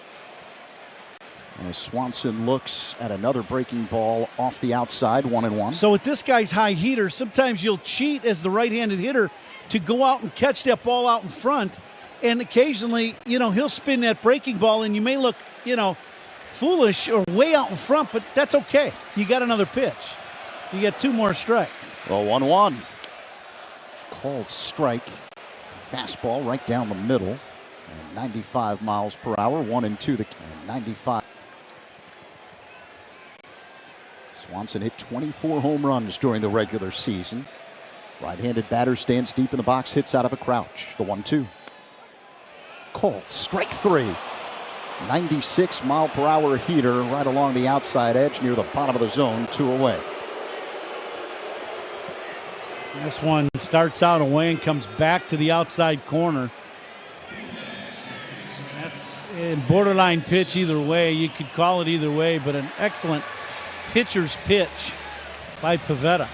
As Swanson looks at another breaking ball off the outside, 1-1. So with this guy's high heater, sometimes you'll cheat as the right-handed hitter to go out and catch that ball out in front. And occasionally, he'll spin that breaking ball and you may look, foolish or way out in front, but that's okay. You got another pitch. You got 2 more strikes. Well, 1-1. Called strike. Fastball right down the middle. And 95 miles per hour. 1-2. And 95. Swanson hit 24 home runs during the regular season. Right-handed batter stands deep in the box, hits out of a crouch. The 1-2. Called strike 3. 96 mile per hour heater right along the outside edge near the bottom of the zone. 2 away. This one starts out away and comes back to the outside corner. That's a borderline pitch either way. You could call it either way, but an excellent pitcher's pitch by Pivetta.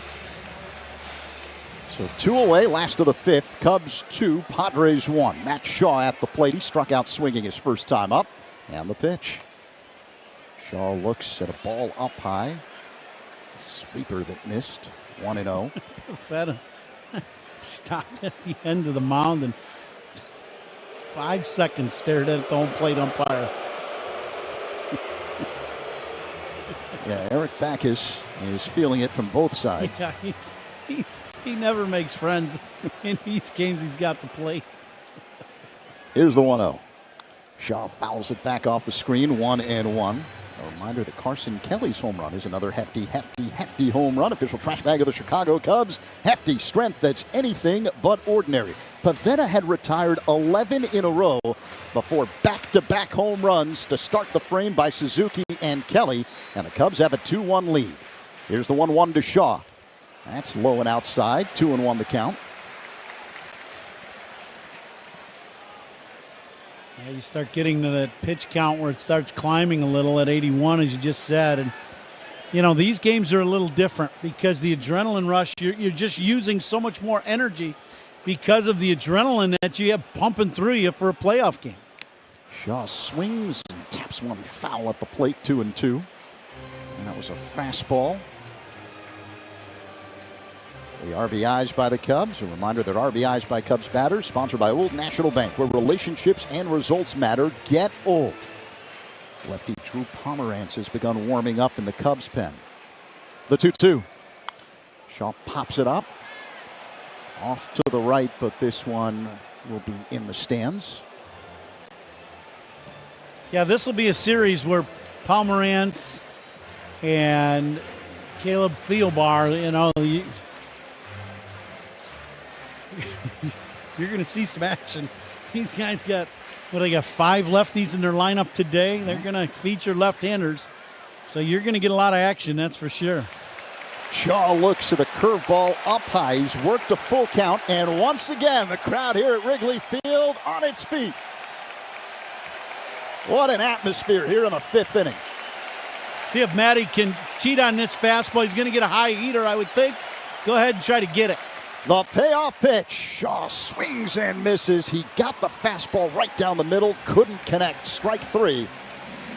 So 2 away, last of the fifth. Cubs 2, Padres 1. Matt Shaw at the plate. He struck out swinging his first time up. And the pitch. Shaw looks at a ball up high. A sweeper that missed. 1-0. Pivetta stopped at the end of the mound and 5 seconds stared at the home plate umpire. Yeah, Eric Backus is feeling it from both sides. Yeah, he never makes friends in these games he's got to play. Here's the 1-0. Shaw fouls it back off the screen, 1-1. A reminder that Carson Kelly's home run is another hefty home run. Official trash bag of the Chicago Cubs. Hefty strength that's anything but ordinary. Pivetta had retired 11 in a row before back-to-back home runs to start the frame by Suzuki and Kelly. And the Cubs have a 2-1 lead. Here's the 1-1 to Shaw. That's low and outside. 2-1 the count. Yeah, you start getting to that pitch count where it starts climbing a little at 81, as you just said. And, these games are a little different because the adrenaline rush, you're just using so much more energy because of the adrenaline that you have pumping through you for a playoff game. Shaw swings and taps one foul at the plate, 2-2. And that was a fastball. The RBIs by the Cubs. A reminder that RBIs by Cubs batters, sponsored by Old National Bank, where relationships and results matter. Get old. Lefty Drew Pomerantz has begun warming up in the Cubs pen. The 2-2. Shaw pops it up. Off to the right, but this one will be in the stands. Yeah, this will be a series where Pomerantz and Caleb Thielbar, you're going to see some action. These guys got, they got 5 lefties in their lineup today. They're going to feature left-handers. So you're going to get a lot of action, that's for sure. Shaw looks at a curveball up high. He's worked a full count, and once again, the crowd here at Wrigley Field on its feet. What an atmosphere here in the 5th inning. See if Matty can cheat on this fastball. He's going to get a high heater, I would think. Go ahead and try to get it. The payoff pitch. Shaw swings and misses. He got the fastball right down the middle. Couldn't connect. Strike 3.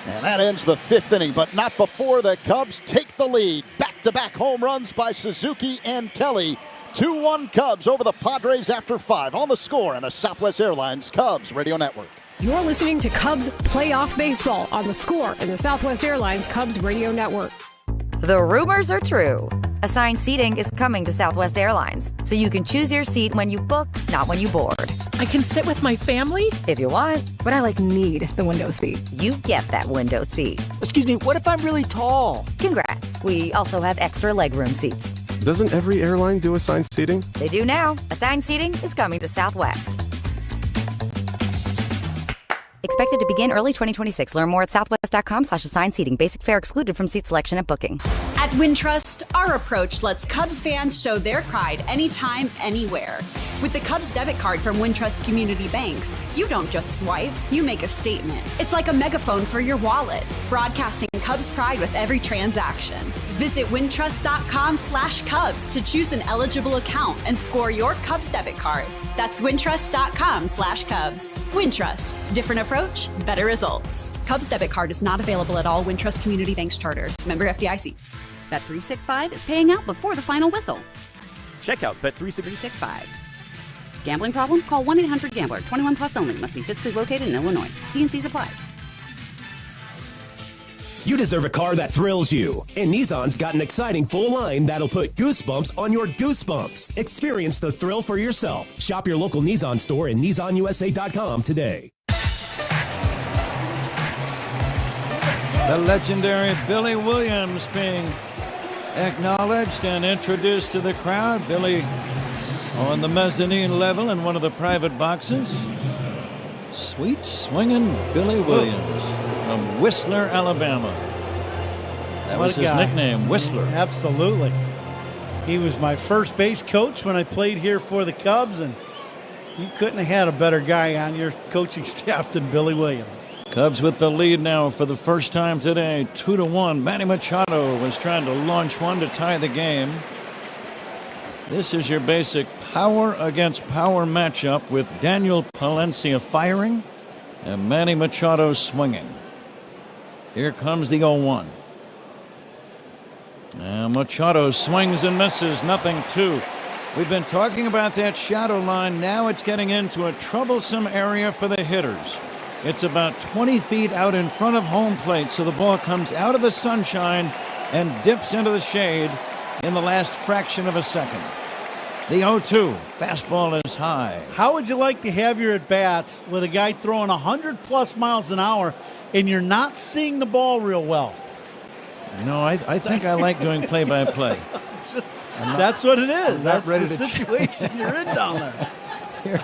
And that ends the 5th inning, but not before the Cubs take the lead. Back-to-back home runs by Suzuki and Kelly. 2-1 Cubs over the Padres after 5 on The Score and the Southwest Airlines Cubs Radio Network. You're listening to Cubs Playoff Baseball on The Score and the Southwest Airlines Cubs Radio Network. The rumors are true. Assigned seating is coming to Southwest Airlines, so you can choose your seat when you book, not when you board. I can sit with my family? If you want. But I need the window seat. You get that window seat. Excuse me, what if I'm really tall? Congrats. We also have extra legroom seats. Doesn't every airline do assigned seating? They do now. Assigned seating is coming to Southwest. Expected to begin early 2026. Learn more at southwest.com/assigned seating. Basic fare excluded from seat selection at booking. At Wintrust, our approach lets Cubs fans show their pride anytime, anywhere. With the Cubs debit card from Wintrust Community Banks, you don't just swipe, you make a statement. It's like a megaphone for your wallet, broadcasting Cubs pride with every transaction. Visit wintrust.com/Cubs to choose an eligible account and score your Cubs debit card. That's wintrust.com/Cubs. Wintrust. Different approach, better results. Cubs debit card is not available at all Wintrust Community Banks charters. Member FDIC. Bet365 is paying out before the final whistle. Check out Bet365. Gambling problem? Call 1-800-GAMBLER. 21 plus only. Must be physically located in Illinois. T&Cs apply. You deserve a car that thrills you. And Nissan's got an exciting full line that'll put goosebumps on your goosebumps. Experience the thrill for yourself. Shop your local Nissan store and NissanUSA.com today. The legendary Billy Williams being acknowledged and introduced to the crowd. Billy on the mezzanine level in one of the private boxes. Sweet swinging Billy Williams from Whistler, Alabama. That was his nickname, Whistler. Absolutely. He was my first base coach when I played here for the Cubs, and you couldn't have had a better guy on your coaching staff than Billy Williams. Cubs with the lead now for the first time today, 2-1. Manny Machado was trying to launch one to tie the game. This is your basic power against power matchup with Daniel Palencia firing and Manny Machado swinging. Here comes the 0-1. And Machado swings and misses, 0-2. We've been talking about that shadow line. Now it's getting into a troublesome area for the hitters. It's about 20 feet out in front of home plate, so the ball comes out of the sunshine and dips into the shade in the last fraction of a second. The 0-2, fastball is high. How would you like to have your at-bats with a guy throwing 100-plus miles an hour and you're not seeing the ball real well? No, I think I like doing play-by-play. That's what it is. That's ready the to situation you're in down there.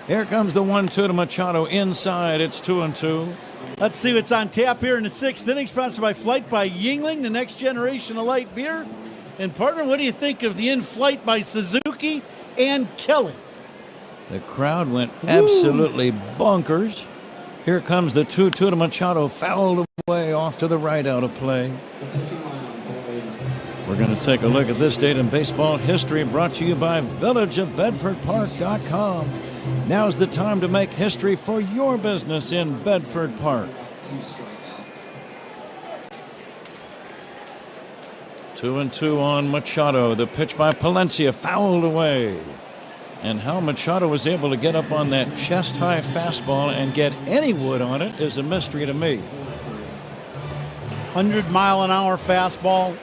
Here comes the 1-2 to Machado inside. It's 2-2. Let's see what's on tap here in the 6th inning, sponsored by Flight by Yuengling, the next generation of light beer. And partner, what do you think of the in-flight by Suzuki and Kelly? The crowd went absolutely bonkers. Here comes the 2-2 to Machado, fouled away off to the right out of play. We're going to take a look at this date in baseball history, brought to you by villageofbedfordpark.com. Now's the time to make history for your business in Bedford Park. 2-2 on Machado. The pitch by Palencia fouled away. And how Machado was able to get up on that chest-high fastball and get any wood on it is a mystery to me. 100-mile-an-hour fastball,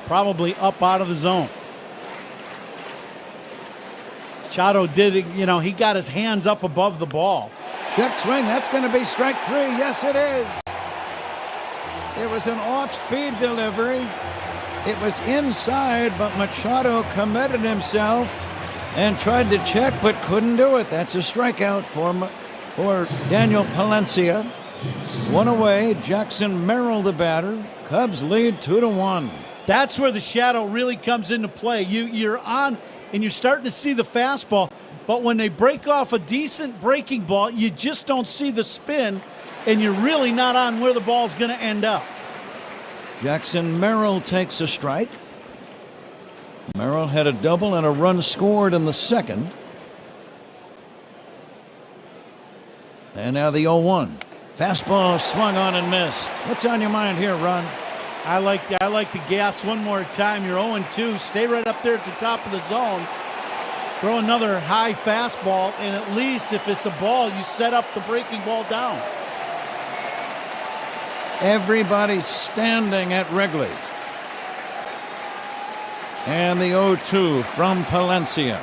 probably up out of the zone. Machado did it, he got his hands up above the ball. Check swing, that's going to be strike 3. Yes, it is. It was an off-speed delivery. It was inside, but Machado committed himself and tried to check, but couldn't do it. That's a strikeout for Daniel Palencia. One away, Jackson Merrill the batter. Cubs lead 2-1. That's where the shadow really comes into play. You're on, and you're starting to see the fastball, but when they break off a decent breaking ball, you just don't see the spin, and you're really not on where the ball's going to end up. Jackson Merrill takes a strike. Merrill had a double and a run scored in the second. And now the 0-1. Fastball swung on and missed. What's on your mind here, Ron? I like the gas one more time. You're 0-2. Stay right up there at the top of the zone. Throw another high fastball, and at least if it's a ball, you set up the breaking ball down. Everybody's standing at Wrigley. And the 0-2 from Palencia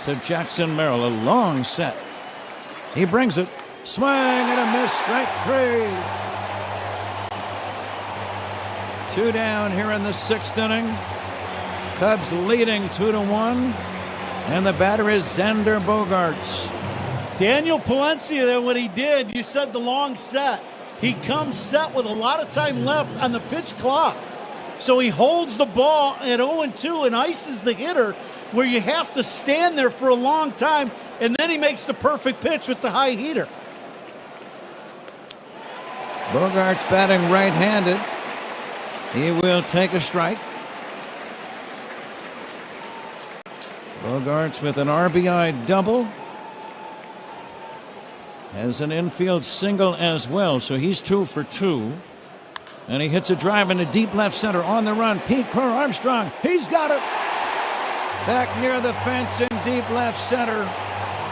to Jackson Merrill. A long set. He brings it. Swing and a miss. Strike 3. 2 down here in the 6th inning. Cubs leading 2-1. And the batter is Xander Bogaerts. Daniel Palencia, what he did, you said the long set. He comes set with a lot of time left on the pitch clock. So he holds the ball at 0-2 and ices the hitter where you have to stand there for a long time, and then he makes the perfect pitch with the high heater. Bogaerts batting right-handed. He will take a strike. Bogaerts with an RBI double. Has an infield single as well, so he's 2 for 2. And he hits a drive into deep left center on the run. Pete Crow Armstrong, he's got it. Back near the fence in deep left center.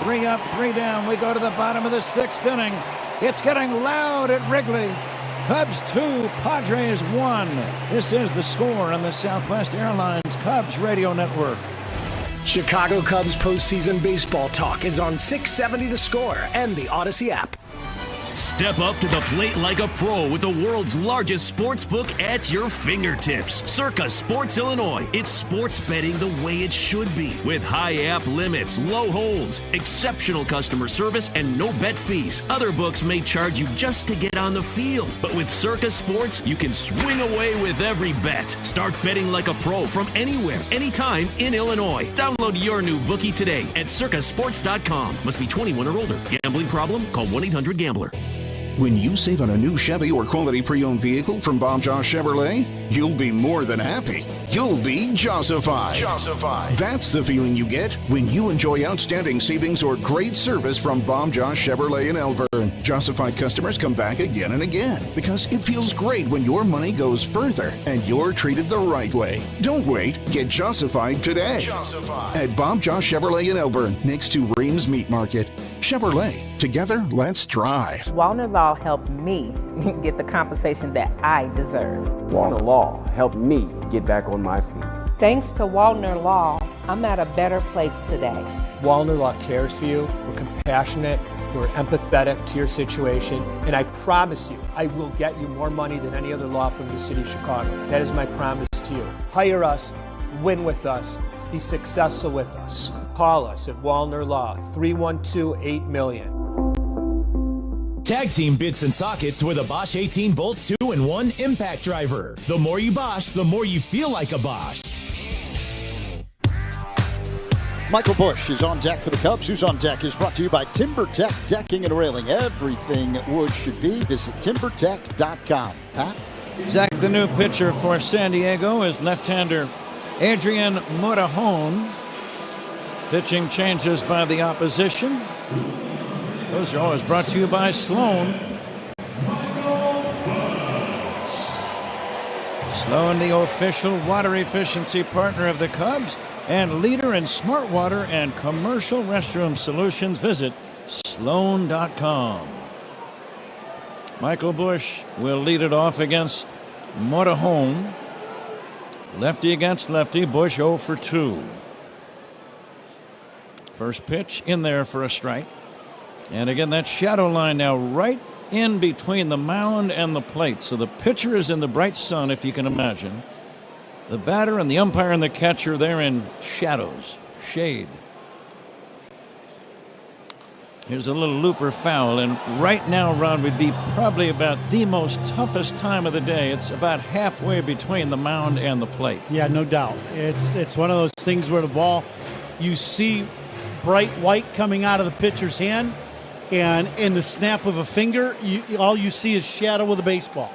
3 up, 3 down. We go to the bottom of the 6th inning. It's getting loud at Wrigley. Cubs 2, Padres 1. This is The Score on the Southwest Airlines Cubs Radio Network. Chicago Cubs postseason baseball talk is on 670 The Score and the Odyssey app. Step up to the plate like a pro with the world's largest sports book at your fingertips. Circa Sports Illinois. It's sports betting the way it should be. With high app limits, low holds, exceptional customer service, and no bet fees. Other books may charge you just to get on the field. But with Circa Sports, you can swing away with every bet. Start betting like a pro from anywhere, anytime in Illinois. Download your new bookie today at circasports.com. Must be 21 or older. Gambling problem? Call 1-800-GAMBLER. When you save on a new Chevy or quality pre-owned vehicle from Bob Josh Chevrolet, you'll be more than happy. You'll be Jossified. That's the feeling you get when you enjoy outstanding savings or great service from Bob Josh Chevrolet in Elburn. Jossified customers come back again and again because it feels great when your money goes further and you're treated the right way. Don't wait. Get Jossified today. At Bob Josh Chevrolet in Elburn, next to Reams Meat Market. Chevrolet. Together, let's drive. Wallner Law helped me get the compensation that I deserve. Wallner Law helped me get back on my feet. Thanks to Wallner Law, I'm at a better place today. Wallner Law cares for you. We're compassionate. We're empathetic to your situation. And I promise you, I will get you more money than any other law firm in the city of Chicago. That is my promise to you. Hire us, win with us, be successful with us. Call us at Wallner Law, 312-8-million. Tag team bits and sockets with a Bosch 18-volt 2-in-1 impact driver. The more you Bosch, the more you feel like a Bosch. Michael Busch is on deck for the Cubs. Who's on deck is brought to you by TimberTech Decking and Railing. Everything wood should be. Visit timbertech.com. Pat? Zach, the new pitcher for San Diego is left-hander Adrian Morejon. Pitching changes by the opposition. Those are always brought to you by Sloan. Sloan, the official water efficiency partner of the Cubs and leader in smart water and commercial restroom solutions. Visit sloan.com. Michael Busch will lead it off against Morejon. Lefty against lefty. Busch 0 for 2. First pitch in there for a strike. And again, that shadow line now right in between the mound and the plate. So the pitcher is in the bright sun, if you can imagine. The batter and the umpire and the catcher, they're in shadows, shade. Here's a little looper foul, and right now, Ron, would be probably about the most toughest time of the day. It's about halfway between the mound and the plate. Yeah, no doubt. It's one of those things where the ball, you see bright white coming out of the pitcher's hand, and in the snap of a finger, all you see is shadow of the baseball.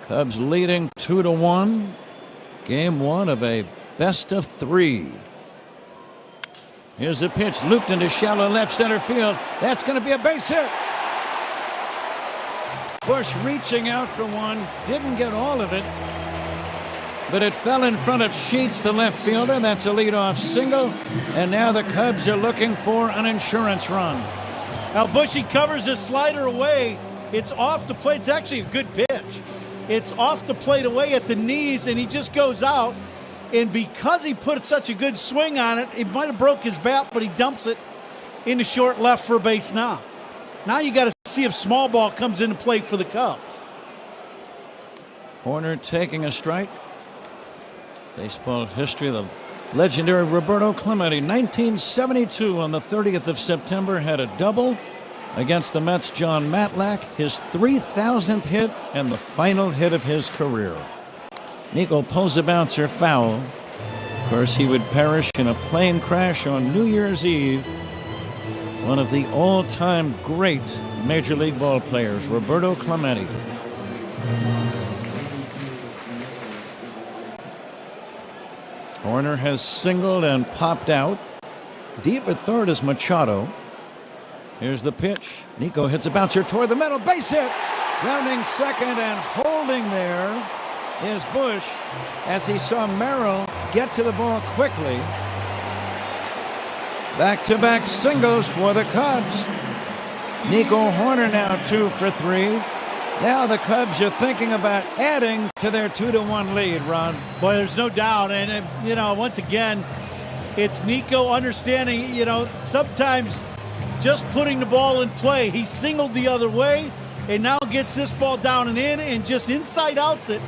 Cubs leading 2-1. Game 1 of a best-of-3. Here's the pitch, looped into shallow left center field. That's going to be a base hit. Busch reaching out for one, didn't get all of it, but it fell in front of Sheets, the left fielder. That's a leadoff single, and now the Cubs are looking for an insurance run. Now Bushy covers his slider away. It's off the plate. It's actually a good pitch. It's off the plate away at the knees, and he just goes out. And because he put such a good swing on it, it might have broke his bat, but he dumps it into short left for a base knock. Now you got to see if small ball comes into play for the Cubs. Horner taking a strike. Baseball history, the legendary Roberto Clemente, 1972 on the 30th of September, had a double against the Mets' John Matlack, his 3,000th hit and the final hit of his career. Nico pulls a bouncer foul. Of course, he would perish in a plane crash on New Year's Eve. One of the all-time great Major League ball players, Roberto Clemente. Horner has singled and popped out. Deep at third is Machado. Here's the pitch. Nico hits a bouncer toward the middle. Base hit. Rounding second and holding there is Busch as he saw Merrill get to the ball quickly. Back-to-back singles for the Cubs. Nico Horner now 2 for 3. Now the Cubs are thinking about adding to their 2-1 lead, Ron. Boy, there's no doubt. And, once again, it's Nico understanding, sometimes just putting the ball in play. He singled the other way and now gets this ball down and in and just inside outs it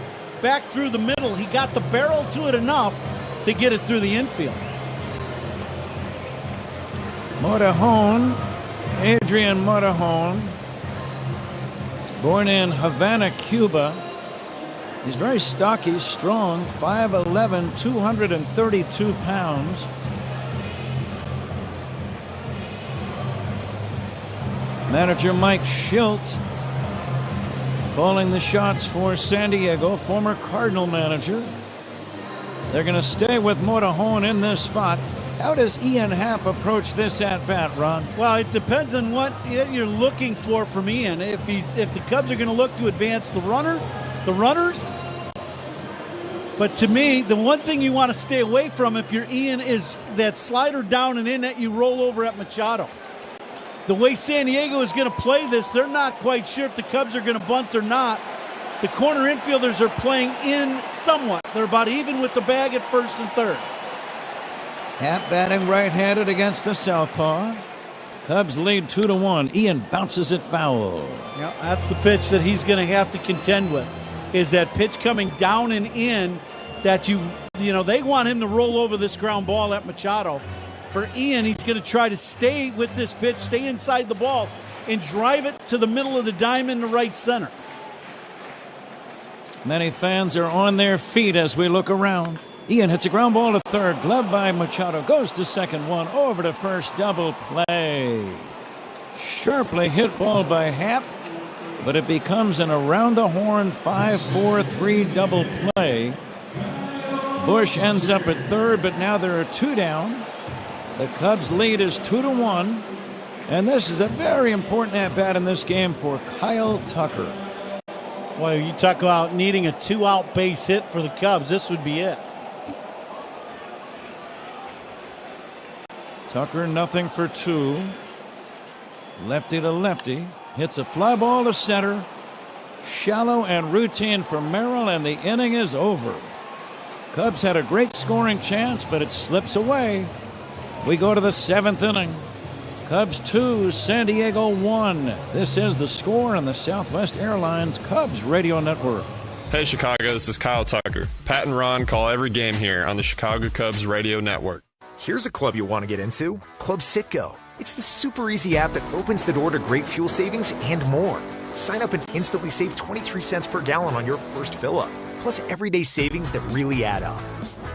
back through the middle. He got the barrel to it enough to get it through the infield. Morejon, Adrian Morejon, born in Havana, Cuba. He's very stocky, strong, 5'11", 232 pounds. Manager Mike Schilt calling the shots for San Diego, former Cardinal manager. They're going to stay with Morejon in this spot. How does Ian Happ approach this at-bat, Ron? Well, it depends on what you're looking for from Ian. If the Cubs are going to look to advance the runners. But to me, the one thing you want to stay away from if you're Ian is that slider down and in that you roll over at Machado. The way San Diego is going to play this, they're not quite sure if the Cubs are going to bunt or not. The corner infielders are playing in somewhat. They're about even with the bag at first and third. Happ batting right-handed against the southpaw. Cubs lead 2-1. Ian bounces it foul. Yeah, that's the pitch that he's going to have to contend with, is that pitch coming down and in that they want him to roll over this ground ball at Machado. For Ian, he's going to try to stay with this pitch, stay inside the ball, and drive it to the middle of the diamond to right center. Many fans are on their feet as we look around. Ian hits a ground ball to third, gloved by Machado, goes to second, one over to first, double play. Sharply hit ball by Happ, but it becomes an around-the-horn 5-4-3 double play. Bush ends up at third, but now there are 2 down. The Cubs' lead is 2-1. And this is a very important at-bat in this game for Kyle Tucker. Well, you talk about needing a 2-out base hit for the Cubs. This would be it. Tucker, nothing for 2. Lefty to lefty. Hits a fly ball to center. Shallow and routine for Merrill, and the inning is over. Cubs had a great scoring chance, but it slips away. We go to the 7th inning. Cubs 2, San Diego 1. This is the score on the Southwest Airlines Cubs Radio Network. Hey Chicago, this is Kyle Tucker. Pat and Ron call every game here on the Chicago Cubs Radio Network. Here's a club you'll want to get into, Club Citgo. It's the super easy app that opens the door to great fuel savings and more. Sign up and instantly save 23 cents per gallon on your first fill-up, plus everyday savings that really add up.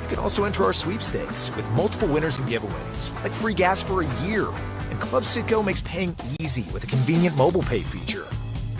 You can also enter our sweepstakes with multiple winners and giveaways, like free gas for a year. And Club Citgo makes paying easy with a convenient mobile pay feature.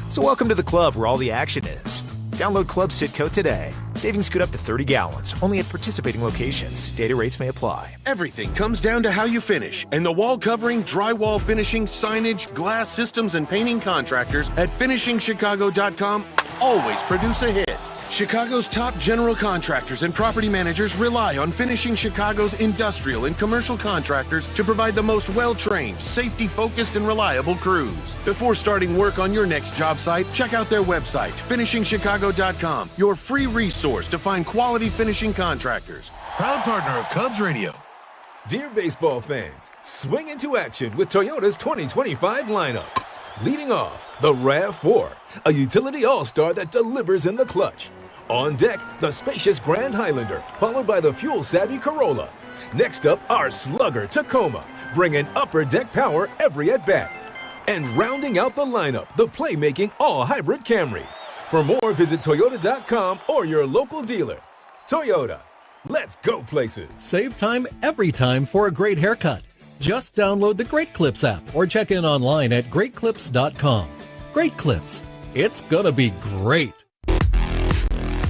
So welcome to the club where all the action is. Download Club Citgo today. Savings good up to 30 gallons, only at participating locations. Data rates may apply. Everything comes down to how you finish, and the wall covering, drywall finishing, signage, glass systems, and painting contractors at finishingchicago.com always produce a hit. Chicago's top general contractors and property managers rely on Finishing Chicago's industrial and commercial contractors to provide the most well-trained, safety-focused, and reliable crews. Before starting work on your next job site, check out their website, finishingchicago.com, your free resource to find quality finishing contractors. Proud partner of Cubs Radio. Dear baseball fans, swing into action with Toyota's 2025 lineup. Leading off, the RAV4, a utility all-star that delivers in the clutch. On deck, the spacious Grand Highlander, followed by the fuel-savvy Corolla. Next up, our slugger Tacoma, bringing upper deck power every at-bat. And rounding out the lineup, the playmaking all-hybrid Camry. For more, visit Toyota.com or your local dealer. Toyota, let's go places. Save time every time for a great haircut. Just download the Great Clips app or check in online at greatclips.com. Great Clips. It's gonna be great.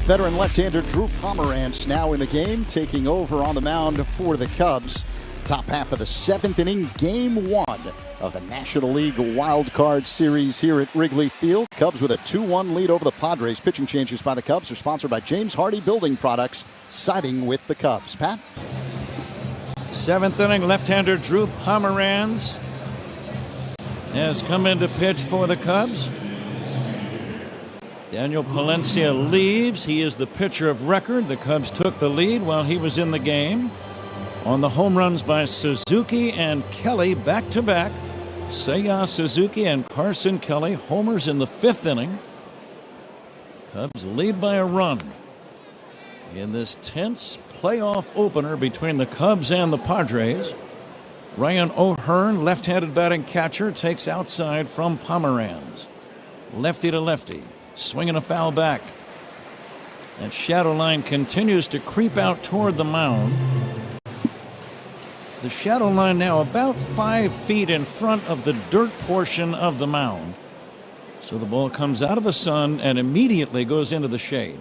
Veteran left-hander Drew Pomeranz now in the game, taking over on the mound for the Cubs. Top half of the 7th inning, Game 1 of the National League Wild Card Series here at Wrigley Field. Cubs with a 2-1 lead over the Padres. Pitching changes by the Cubs are sponsored by James Hardy Building Products, siding with the Cubs. Pat? 7th inning, left-hander Drew Pomeranz has come in to pitch for the Cubs. Daniel Palencia leaves. He is the pitcher of record. The Cubs took the lead while he was in the game. On the home runs by Suzuki and Kelly back-to-back. Seiya Suzuki and Carson Kelly homers in the 5th inning. Cubs lead by a run in this tense playoff opener between the Cubs and the Padres. Ryan O'Hearn, left-handed batting catcher, takes outside from Pomeranz. Lefty to lefty, swinging a foul back. And shadow line continues to creep out toward the mound. The shadow line now about 5 feet in front of the dirt portion of the mound. So the ball comes out of the sun and immediately goes into the shade.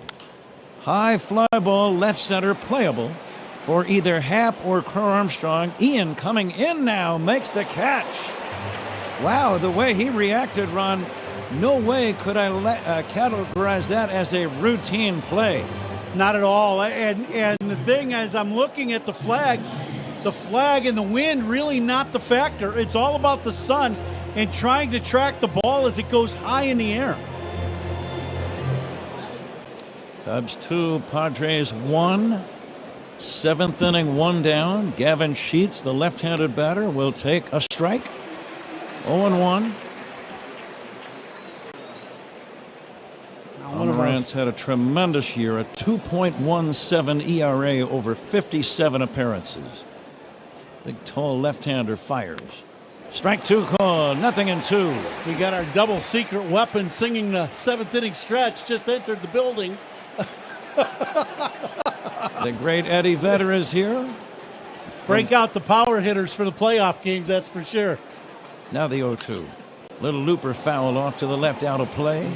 High fly ball, left center, playable for either Happ or Crow Armstrong. Ian coming in now, makes the catch. Wow, the way he reacted, Ron, no way could I categorize that as a routine play. Not at all. And the thing is, I'm looking at the flags. The flag and the wind really not the factor. It's all about the sun and trying to track the ball as it goes high in the air. Cubs 2, Padres 1. 7th inning, 1 down. Gavin Sheets, the left-handed batter, will take a strike. 0-1. Pomeranz had a tremendous year, a 2.17 ERA over 57 appearances. Big, tall left-hander fires. Strike 2 call, 0-2. We got our double secret weapon singing the 7th inning stretch, just entered the building. The great Eddie Vedder is here. Break out the power hitters for the playoff games, that's for sure. Now the 0-2. Little looper foul off to the left, out of play.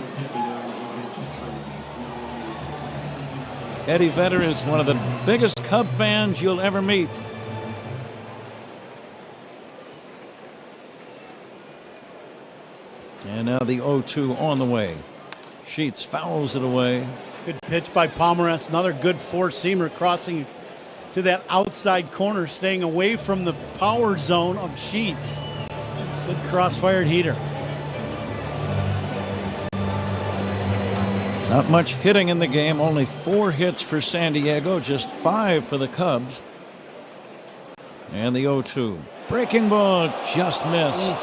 Eddie Vedder is one of the biggest Cub fans you'll ever meet. And now the 0-2 on the way. Sheets fouls it away. Good pitch by Pomerantz. Another good four-seamer crossing to that outside corner, staying away from the power zone of Sheets. Good cross-fired heater. Not much hitting in the game. Only 4 hits for San Diego, just 5 for the Cubs. And the 0-2. Breaking ball just missed.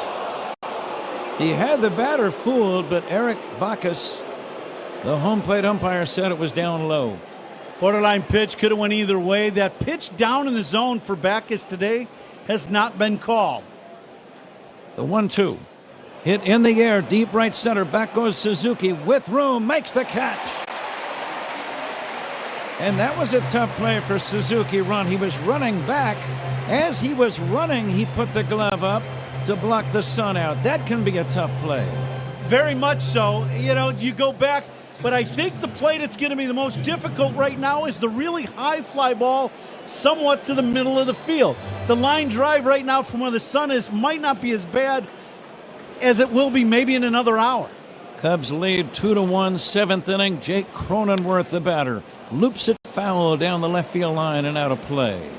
He had the batter fooled, but Eric Bacchus, the home plate umpire, said it was down low. Borderline pitch, could have went either way. That pitch down in the zone for Bacchus today has not been called. The 1-2. Hit in the air, deep right center. Back goes Suzuki with room, makes the catch. And that was a tough play for Suzuki. He was running back. As he was running, he put the glove up to block the sun out. That can be a tough play. Very much so. You know, you go back, but I think the play that's going to be the most difficult right now is the really high fly ball somewhat to the middle of the field. The line drive right now from where the sun is might not be as bad as it will be maybe in another hour. Cubs lead 2-1, 7th inning. Jake Cronenworth, the batter, loops it foul down the left field line and out of play.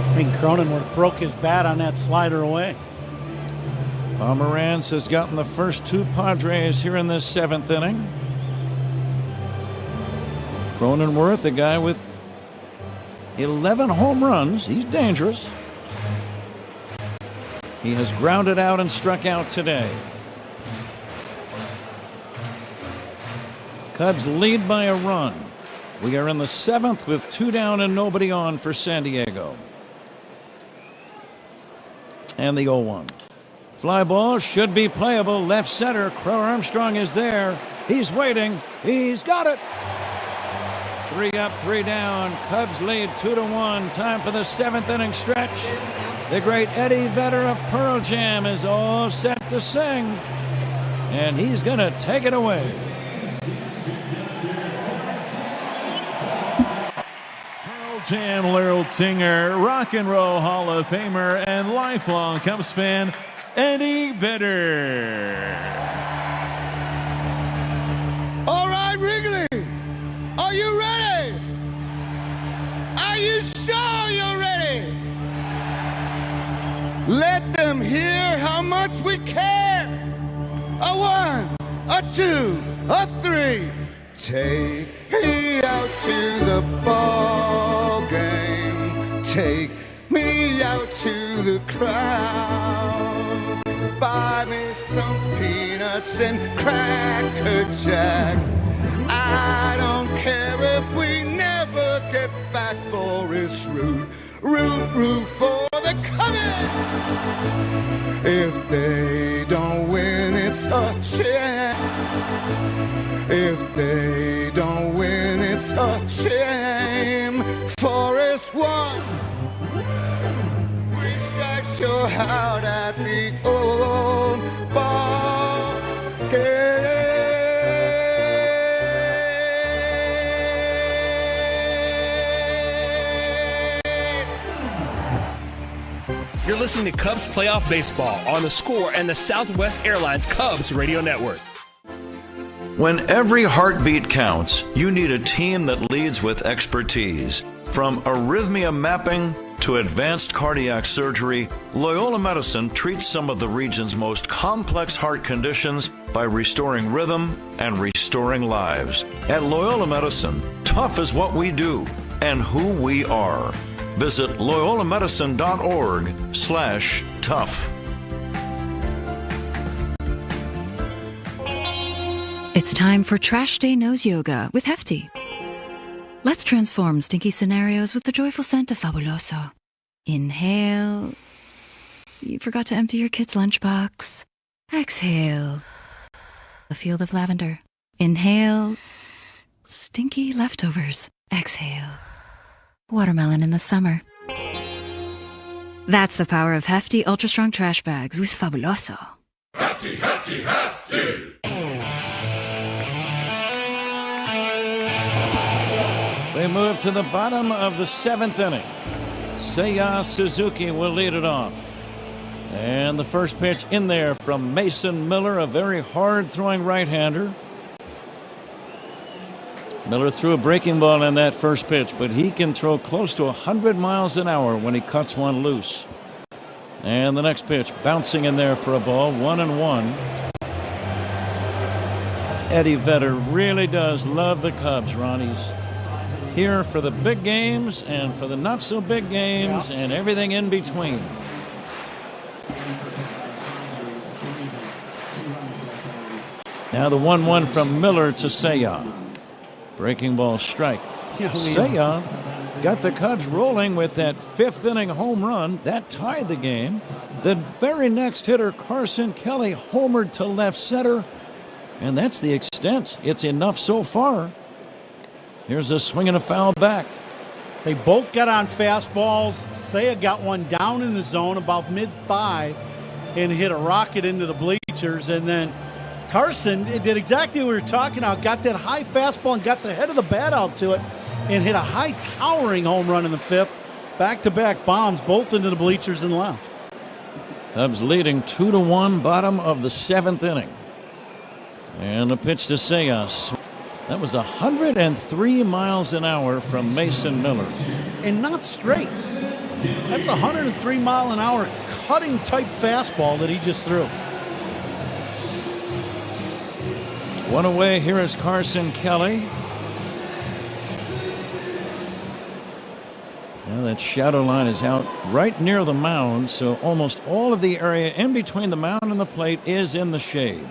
I think Cronenworth broke his bat on that slider away. Pomerantz has gotten the first 2 Padres here in this 7th inning. Cronenworth, the guy with 11 home runs. He's dangerous. He has grounded out and struck out today. Cubs lead by a run. We are in the 7th with 2 down and nobody on for San Diego. And the 0-1. Fly ball should be playable. Left center. Crow Armstrong is there. He's waiting. He's got it. 3 up, 3 down. Cubs lead 2-1. Time for the 7th inning stretch. The great Eddie Vedder of Pearl Jam is all set to sing. And he's going to take it away. Jam world singer, rock and roll Hall of Famer, and lifelong Cubs fan, Eddie Vedder. All right, Wrigley, are you ready? Are you sure you're ready? Let them hear how much we care. A 1, a 2, a 3. Take me out to the ball game. Take me out to the crowd. Buy me some peanuts and Cracker Jack. I don't care if we never get back, for it's root for the Cubbies. If they don't win, it's a shame. If they don't win, it's a shame. For it's 1, 3 strikes, you're out at the old ball game. You're listening to Cubs Playoff Baseball on The Score and the Southwest Airlines Cubs Radio Network. When every heartbeat counts, you need a team that leads with expertise. From arrhythmia mapping to advanced cardiac surgery, Loyola Medicine treats some of the region's most complex heart conditions by restoring rhythm and restoring lives. At Loyola Medicine, tough is what we do and who we are. Visit loyolamedicine.org/tough. It's time for Trash Day Nose Yoga with Hefty. Let's transform stinky scenarios with the joyful scent of Fabuloso. Inhale. You forgot to empty your kid's lunchbox. Exhale. A field of lavender. Inhale. Stinky leftovers. Exhale. Watermelon in the summer. That's the power of Hefty Ultra Strong Trash Bags with Fabuloso. Hefty, hefty, hefty. We move to the bottom of the 7th inning. Seiya Suzuki will lead it off. And the first pitch in there from Mason Miller, a very hard-throwing right-hander. Miller threw a breaking ball in that first pitch, but he can throw close to 100 miles an hour when he cuts one loose. And the next pitch, bouncing in there for a ball, 1-1. Eddie Vedder really does love the Cubs, Ron. He's here for the big games and for the not-so-big games and everything in between. Now the 1-1 from Miller to Seiya. Breaking ball strike. Seiya got the Cubs rolling with that 5th inning home run. That tied the game. The very next hitter, Carson Kelly, homered to left center. And that's the extent. It's enough so far. Here's a swing and a foul back. They both got on fastballs. Seiya got one down in the zone about mid-thigh and hit a rocket into the bleachers. And then Carson did exactly what we were talking about. Got that high fastball and got the head of the bat out to it and hit a high towering home run in the 5th. Back-to-back bombs, both into the bleachers and left. Cubs leading 2-1, bottom of the 7th inning. And the pitch to Seiya. That was 103 miles an hour from Mason Miller. And not straight. That's 103 mile an hour cutting type fastball that he just threw. One away, here is Carson Kelly. Now that shadow line is out right near the mound, so almost all of the area in between the mound and the plate is in the shade.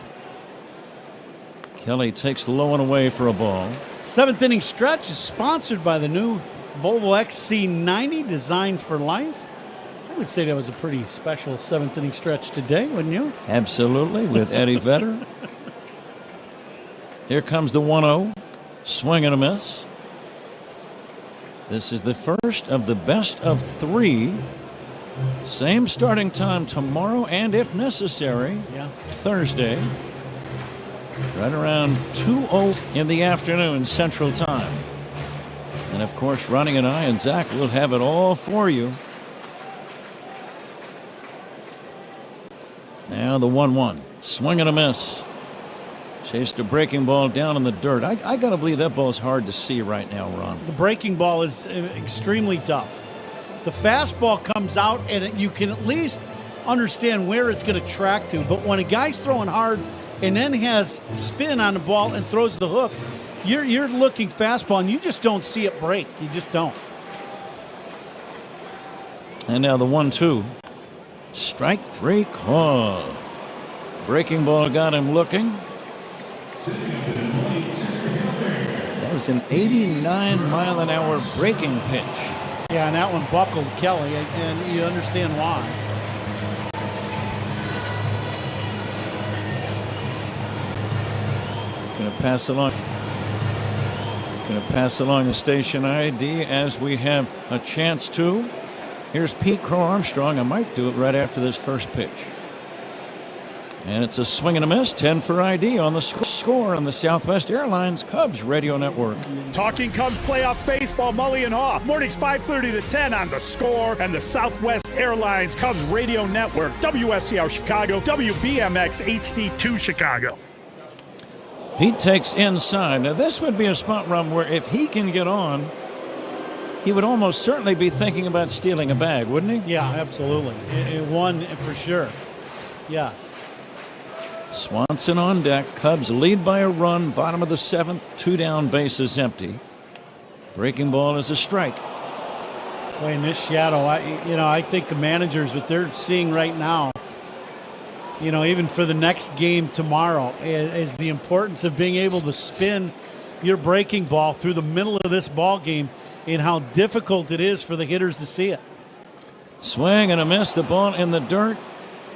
Kelly takes the low one away for a ball. 7th inning stretch is sponsored by the new Volvo XC90 designed for life. I would say that was a pretty special 7th inning stretch today, wouldn't you? Absolutely, with Eddie Vedder. Here comes the 1-0. Swing and a miss. This is the first of the best of 3. Same starting time tomorrow and, if necessary, Thursday. Right around 2:00 in the afternoon Central Time. And, of course, Ronnie and I and Zach will have it all for you. Now the 1-1. Swing and a miss. Chased a breaking ball down in the dirt. I got to believe that ball is hard to see right now, Ron. The breaking ball is extremely tough. The fastball comes out, and you can at least understand where it's going to track to. But when a guy's throwing hard and then has spin on the ball and throws the hook, you're looking fastball, and you just don't see it break. You just don't. And now the 1-2. Strike 3 call. Breaking ball got him looking. That was an 89-mile-an-hour breaking pitch. Yeah, and that one buckled Kelly, and you understand why. Going to pass along the station ID as we have a chance to. Here's Pete Crow Armstrong. I might do it right after this first pitch. And it's a swing and a miss. 10 for ID on the score on the Southwest Airlines Cubs Radio Network. Talking Cubs playoff baseball, Mully and Haw. Mornings 5:30 to 10 on the score and the Southwest Airlines Cubs Radio Network. WSCR Chicago, WBMX HD2 Chicago. Pete takes inside. Now this would be a spot, Rum, where if he can get on, he would almost certainly be thinking about stealing a bag, wouldn't he? Yeah, absolutely. It won for sure. Yes. Swanson on deck. Cubs lead by a run. Bottom of the 7th. 2 down, bases empty. Breaking ball is a strike. Boy, in this shadow, I think the managers, what they're seeing right now, even for the next game tomorrow, is the importance of being able to spin your breaking ball through the middle of this ball game and how difficult it is for the hitters to see it. Swing and a miss. The ball in the dirt.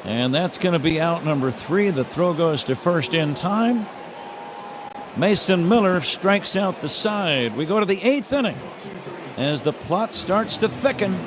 And that's going to be out number 3. The throw goes to first in time. Mason Miller strikes out the side. We go to the 8th inning as the plot starts to thicken.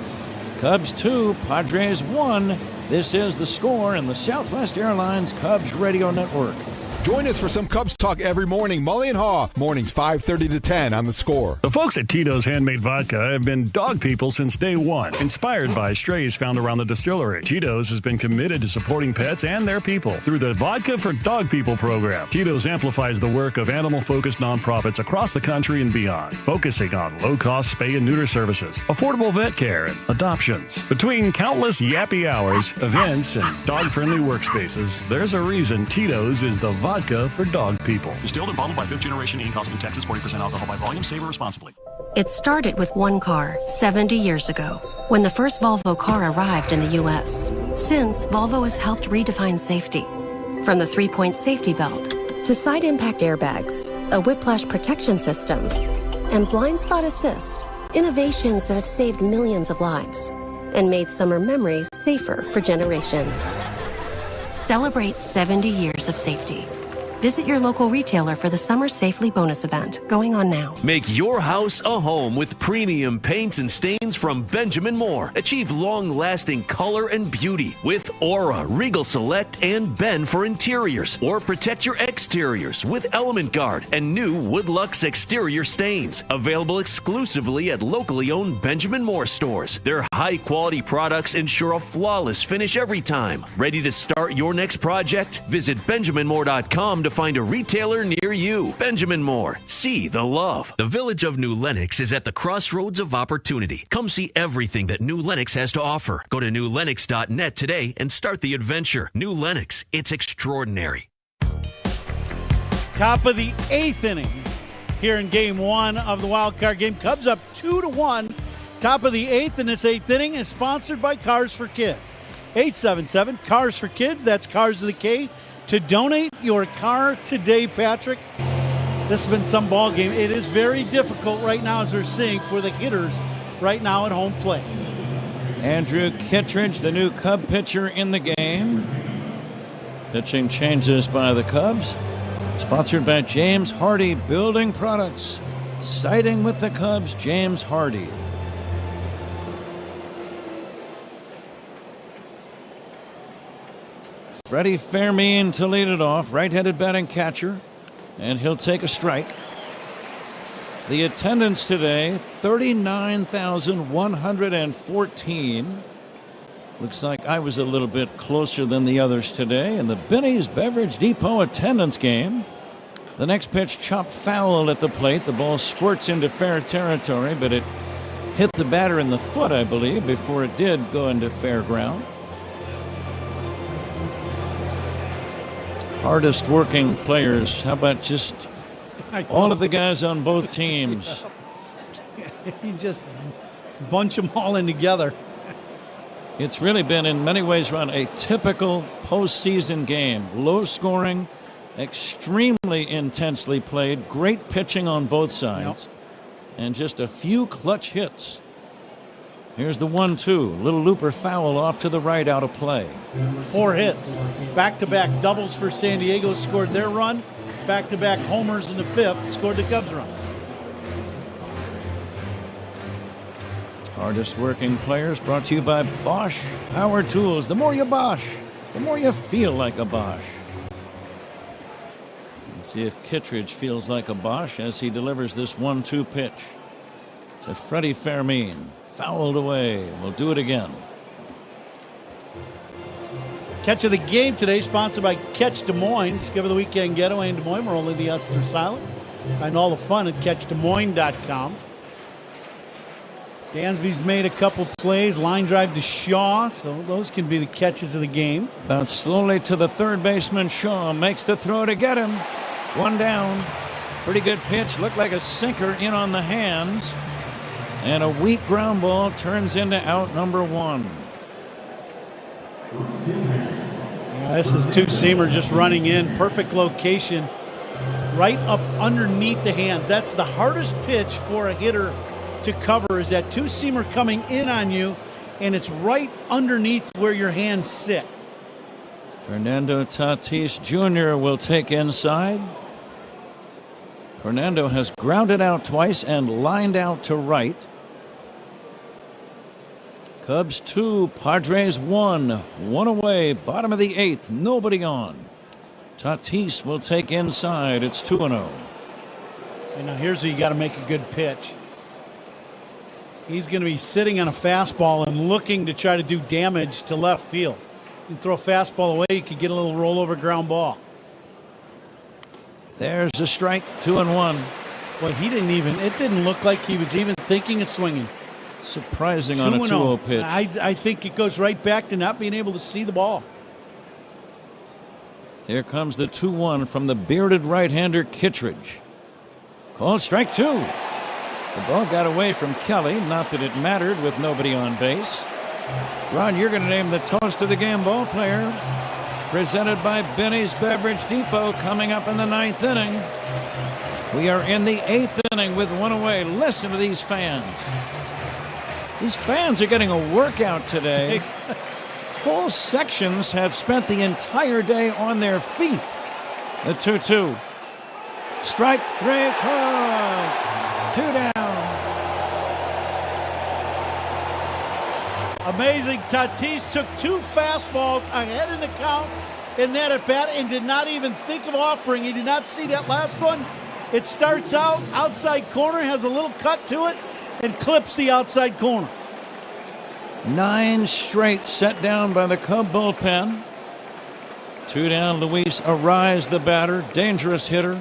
Cubs 2, Padres 1 This is The Score and the Southwest Airlines Cubs Radio Network. Join us for some Cubs talk every morning. Mully and Haw, mornings 5:30 to 10 on The Score. The folks at Tito's Handmade Vodka have been dog people since day one, inspired by strays found around the distillery. Tito's has been committed to supporting pets and their people through the Vodka for Dog People program. Tito's amplifies the work of animal-focused nonprofits across the country and beyond, focusing on low-cost spay and neuter services, affordable vet care, and adoptions. Between countless yappy hours, events, and dog-friendly workspaces, there's a reason Tito's is the vodka for dog people. Distilled and bottled by 5th Generation Inc. Austin, Texas. 40% alcohol by volume. Savor responsibly. It started with one car 70 years ago when the first Volvo car arrived in the U.S. Since, Volvo has helped redefine safety. From the 3-point safety belt to side impact airbags, a whiplash protection system, and blind spot assist. Innovations that have saved millions of lives and made summer memories safer for generations. Celebrate 70 years of safety. Visit your local retailer for the Summer Safely bonus event going on now. Make your house a home with premium paints and stains from Benjamin Moore. Achieve long-lasting color and beauty with Aura, Regal Select, and Ben for interiors. Or protect your exteriors with Element Guard and new Woodlux exterior stains. Available exclusively at locally owned Benjamin Moore stores. Their high-quality products ensure a flawless finish every time. Ready to start your next project? Visit BenjaminMoore.com to find a retailer near you. Benjamin Moore. See the love. The village of New Lenox is at the crossroads of opportunity. Come see everything that New Lenox has to offer. Go to newlenox.net today and start the adventure. New Lenox. It's extraordinary. Top of the 8th inning here in Game 1 of the wild card game. Cubs up 2-1. Top of the 8th, and this 8th inning is sponsored by Cars for Kids. 877 Cars for Kids. That's Cars with a K. To donate your car today, Patrick. This has been some ball game. It is very difficult right now, as we're seeing, for the hitters right now at home plate. Andrew Kittredge, the new Cub pitcher in the game. Pitching changes by the Cubs. Sponsored by James Hardy Building Products. Siding with the Cubs, James Hardy. Freddie Fermin to lead it off, right-handed batting catcher, and he'll take a strike. The attendance today, 39,114. Looks like I was a little bit closer than the others today in the Benny's Beverage Depot attendance game. The next pitch chopped foul at the plate. The ball squirts into fair territory, but it hit the batter in the foot, I believe, before it did go into fair ground. Hardest working players. How about just all of the guys on both teams? You just bunch them all in together. It's really been, in many ways, Ron, a typical postseason game. Low scoring, extremely intensely played, great pitching on both sides, and just a few clutch hits. Here's the 1-2. Little looper foul off to the right, out of play. 4 hits. Back-to-back doubles for San Diego, scored their run. Back-to-back homers in the 5th, scored the Cubs run. Hardest working players brought to you by Bosch Power Tools. The more you Bosch, the more you feel like a Bosch. Let's see if Kittredge feels like a Bosch as he delivers this 1-2 pitch to Freddie Fermin. Fouled away. We'll do it again. Catch of the game today, sponsored by Catch Des Moines. Discover the weekend getaway in Des Moines where only the S's are silent. Find all the fun at CatchDesMoines.com. Dansby's made a couple plays. Line drive to Shaw, so those can be the catches of the game. Bounce slowly to the third baseman. Shaw makes the throw to get him. 1 down. Pretty good pitch. Looked like a sinker in on the hands. And a weak ground ball turns into out number 1. This is two-seamer just running in. Perfect location. Right up underneath the hands. That's the hardest pitch for a hitter to cover, is that two-seamer coming in on you, and it's right underneath where your hands sit. Fernando Tatis Jr. will take inside. Fernando has grounded out twice and lined out to right. Cubs 2, Padres 1. One away, bottom of the 8th, nobody on. Tatis will take inside. It's 2-0. And now here's where you got to make a good pitch. He's going to be sitting on a fastball and looking to try to do damage to left field. You throw a fastball away, you could get a little rollover ground ball. There's a strike, 2-1. Well, it didn't look like he was even thinking of swinging. Surprising on a 2-0 pitch. I think it goes right back to not being able to see the ball. Here comes the 2-1 from the bearded right-hander Kittredge. Called strike 2. The ball got away from Kelly, not that it mattered with nobody on base. Ron, you're going to name the toast of the game ball player. Presented by Benny's Beverage Depot, coming up in the 9th inning. We are in the 8th inning with one away. Listen to these fans. These fans are getting a workout today. Full sections have spent the entire day on their feet. The 2-2. Strike 3 called. 2 down. Amazing. Tatis took 2 fastballs ahead in the count in that at bat and did not even think of offering. He did not see that last one. It starts out outside corner, has a little cut to it, and clips the outside corner. 9 straight set down by the Cub bullpen. 2 down. Luis Ariz, the batter, dangerous hitter,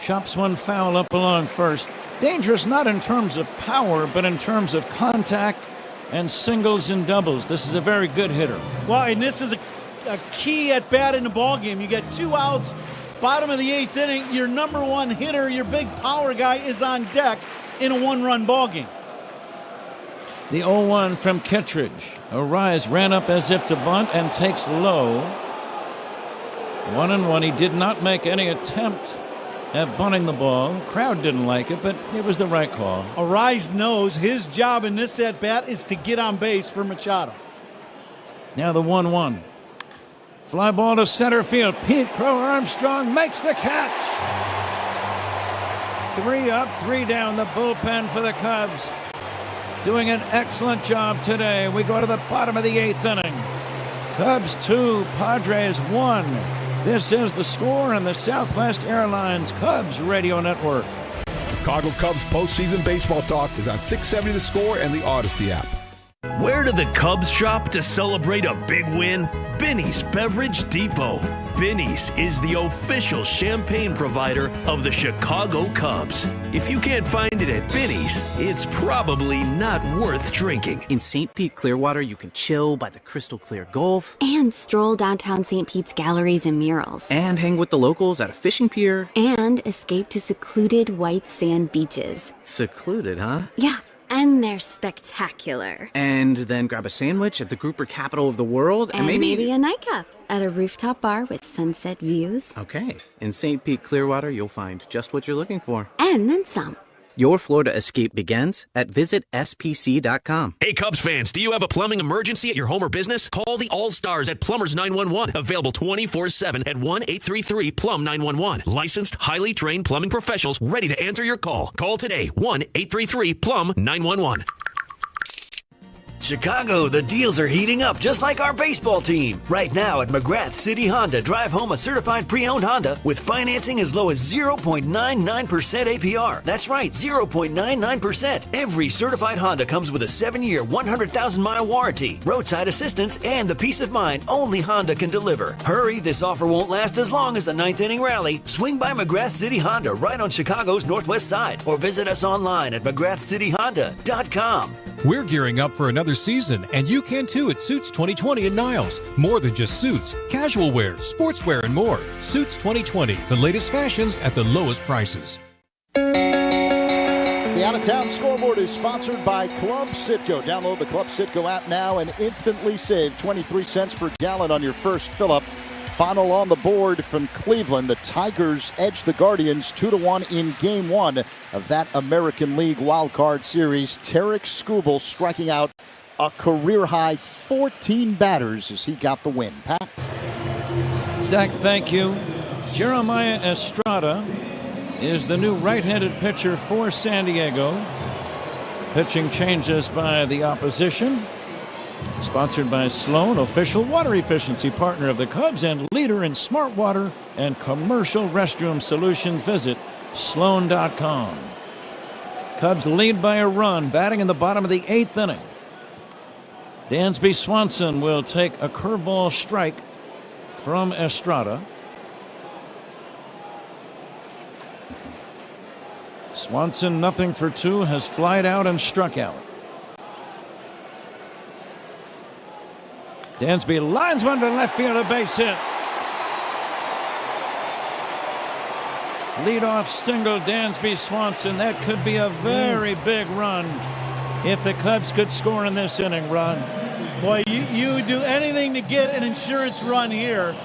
chops one foul up along first. Dangerous not in terms of power, but in terms of contact and singles and doubles. This is a very good hitter. Well, and this is a key at bat in the ball game. You get 2 outs, bottom of the 8th inning. Your number 1 hitter, your big power guy, is on deck in a 1-run ball game. The 0-1 from Kittredge. Ariz ran up as if to bunt and takes low. 1-1. He did not make any attempt at bunting the ball. The crowd didn't like it, but it was the right call. Ariz knows his job in this at-bat is to get on base for Machado. Now the 1-1. Fly ball to center field. Pete Crow Armstrong makes the catch. 3 up, 3 down, the bullpen for the Cubs. Doing an excellent job today. We go to the bottom of the 8th inning. Cubs 2, Padres 1. This is the score on the Southwest Airlines Cubs Radio Network. Chicago Cubs postseason baseball talk is on 670 The Score and the Odyssey app. Where do the Cubs shop to celebrate a big win? Benny's Beverage Depot. Benny's is the official champagne provider of the Chicago Cubs. If you can't find it at Benny's, it's probably not worth drinking. In St. Pete, Clearwater, you can chill by the crystal clear Gulf. And stroll downtown St. Pete's galleries and murals. And hang with the locals at a fishing pier. And escape to secluded white sand beaches. Secluded, huh? Yeah. And they're spectacular. And then grab a sandwich at the grouper capital of the world. And maybe a nightcap at a rooftop bar with sunset views. Okay. In St. Pete, Clearwater, you'll find just what you're looking for. And then some. Your Florida escape begins at visitspc.com. Hey, Cubs fans, do you have a plumbing emergency at your home or business? Call the All-Stars at Plumbers 911. Available 24/7 at 1-833-PLUM-911. Licensed, highly trained plumbing professionals ready to answer your call. Call today, 1-833-PLUM-911. Chicago, the deals are heating up just like our baseball team. Right now at McGrath City Honda, drive home a certified pre-owned Honda with financing as low as 0.99% APR. That's right, 0.99%. Every certified Honda comes with a 7-year, 100,000-mile warranty, roadside assistance, and the peace of mind only Honda can deliver. Hurry, this offer won't last as long as the 9th inning rally. Swing by McGrath City Honda right on Chicago's northwest side or visit us online at McGrathCityHonda.com. We're gearing up for another season, and you can too at Suits 2020 in Niles. More than just suits, casual wear, sportswear, and more. Suits 2020, the latest fashions at the lowest prices. The Out-of-Town Scoreboard is sponsored by Club Citgo. Download the Club Citgo app now and instantly save 23 cents per gallon on your first fill-up. Final on the board from Cleveland. The Tigers edged the Guardians 2-1 in Game 1 of that American League wildcard series. Tarek Skubal striking out a career-high 14 batters as he got the win. Pat? Zach, thank you. Jeremiah Estrada is the new right-handed pitcher for San Diego. Pitching changes by the opposition. Sponsored by Sloan, official water efficiency partner of the Cubs and leader in smart water and commercial restroom solutions. Visit Sloan.com. Cubs lead by a run, batting in the bottom of the 8th inning. Dansby Swanson will take a curveball strike from Estrada. Swanson, 0 for 2, has flied out and struck out. Dansby lines one to left field, a base hit. Leadoff single, Dansby Swanson. That could be a very big run if the Cubs could score in this inning, Ron. Boy, you would do anything to get an insurance run here.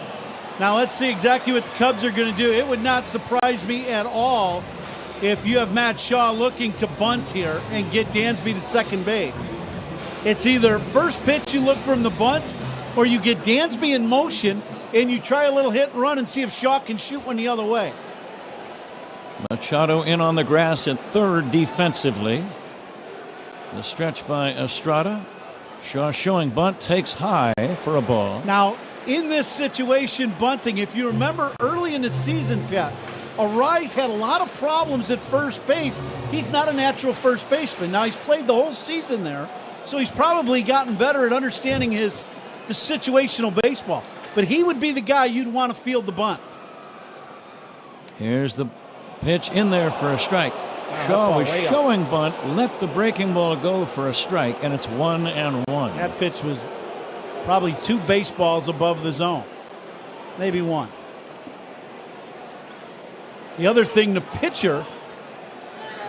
Now let's see exactly what the Cubs are going to do. It would not surprise me at all if you have Matt Shaw looking to bunt here and get Dansby to second base. It's either first pitch you look from the bunt, or you get Dansby in motion and you try a little hit and run and see if Shaw can shoot one the other way. Machado in on the grass at third defensively. The stretch by Estrada. Shaw showing bunt, takes high for a ball. Now, in this situation, bunting, if you remember early in the season, Pat, Arise had a lot of problems at first base. He's not a natural first baseman. Now, he's played the whole season there, so he's probably gotten better at understanding the situational baseball. But he would be the guy you'd want to field the bunt. Here's the pitch in there for a strike. Shaw was showing bunt, let the breaking ball go for a strike, and it's 1-1. That pitch was probably 2 baseballs above the zone. Maybe 1. The other thing, the pitcher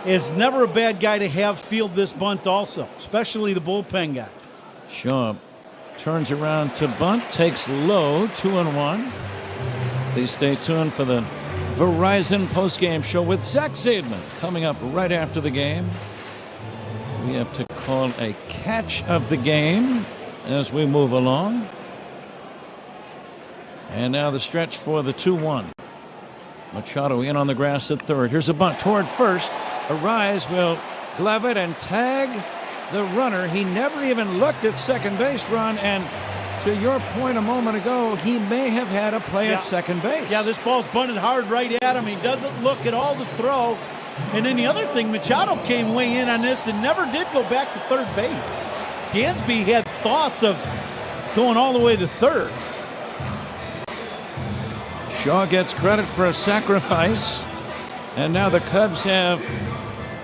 is never a bad guy to have field this bunt also, especially the bullpen guys. Shaw turns around to bunt, takes low, 2-1. Please stay tuned for the Verizon postgame show with Zach Zaidman coming up right after the game. We have to call a catch of the game as we move along. And now the stretch for the 2-1. Machado in on the grass at third. Here's a bunt toward first. Arise will glove it and tag the runner. He never even looked at second base, Ron, and to your point a moment ago, he may have had a play at second base. Yeah, this ball's bunted hard right at him. He doesn't look at all the throw. And then the other thing, Machado came way in on this and never did go back to third base. Dansby had thoughts of going all the way to third. Shaw gets credit for a sacrifice. And now the Cubs have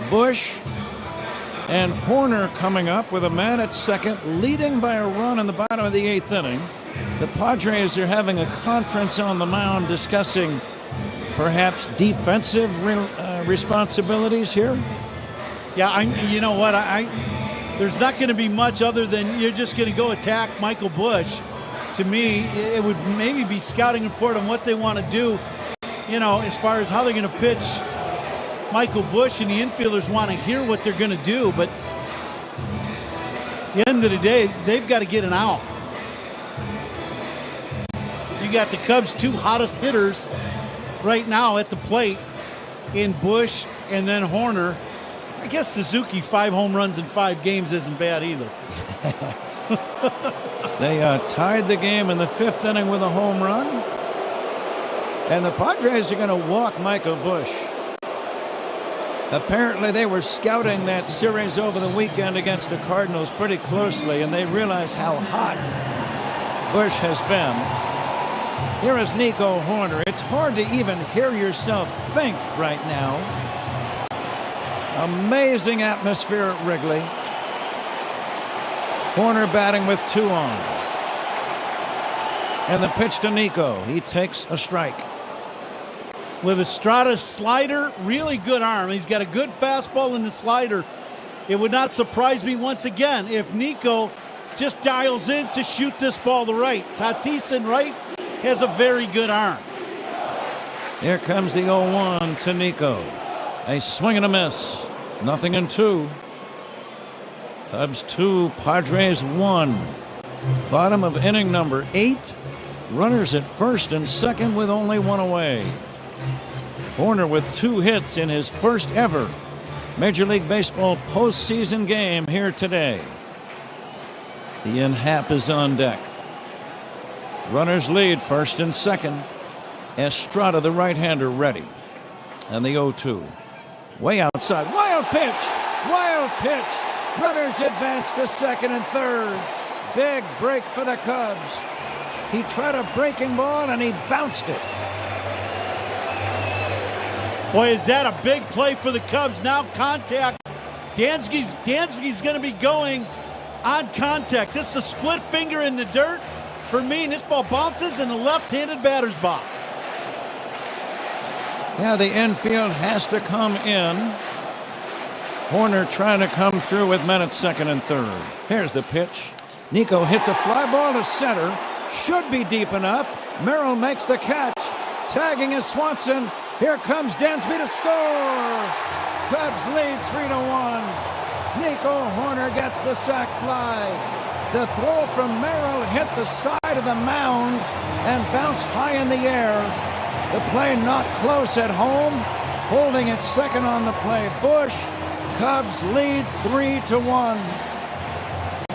Bush and Horner coming up with a man at second, leading by a run in the bottom of the 8th inning. The Padres are having a conference on the mound discussing perhaps defensive responsibilities here. Yeah, you know what? There's not going to be much other than you're just going to go attack Michael Bush. To me, it would maybe be scouting report on what they want to do, as far as how they're going to pitch Michael Bush, and the infielders want to hear what they're going to do. But at the end of the day, they've got to get an out. You got the Cubs' 2 hottest hitters right now at the plate in Bush and then Horner. I guess Suzuki, 5 home runs in 5 games isn't bad either. They tied the game in the 5th inning with a home run. And the Padres are going to walk Michael Bush. Apparently they were scouting that series over the weekend against the Cardinals pretty closely, and they realize how hot Bush has been. Here is Nico Horner. It's hard to even hear yourself think right now. Amazing atmosphere at Wrigley. Horner batting with 2 on. And the pitch to Nico. He takes a strike. With Estrada's slider, really good arm. He's got a good fastball in the slider. It would not surprise me once again if Nico just dials in to shoot this ball to right. Tatis in right has a very good arm. Here comes the 0-1 to Nico. A swing and a miss. 0-2. Cubs 2, Padres 1. Bottom of inning number 8. Runners at first and second with only 1 away. Horner with 2 hits in his first ever Major League Baseball postseason game here today. Ian Happ is on deck. Runners lead first and second. Estrada, the right-hander, ready. And the 0-2. Way outside. Wild pitch. Wild pitch. Runners advance to second and third. Big break for the Cubs. He tried a breaking ball and he bounced it. Boy, is that a big play for the Cubs. Now contact. Dansby's going to be going on contact. This is a split finger in the dirt. For me, and this ball bounces in the left-handed batter's box. Yeah, the infield has to come in. Horner trying to come through with men at second and third. Here's the pitch. Nico hits a fly ball to center. Should be deep enough. Merrill makes the catch. Tagging is Swanson. Here comes Dansby to score. Cubs lead 3-1. Nico Horner gets the sac fly. The throw from Merrill hit the side of the mound and bounced high in the air. The play not close at home. Holding it second on the play, Bush. Cubs lead 3-1.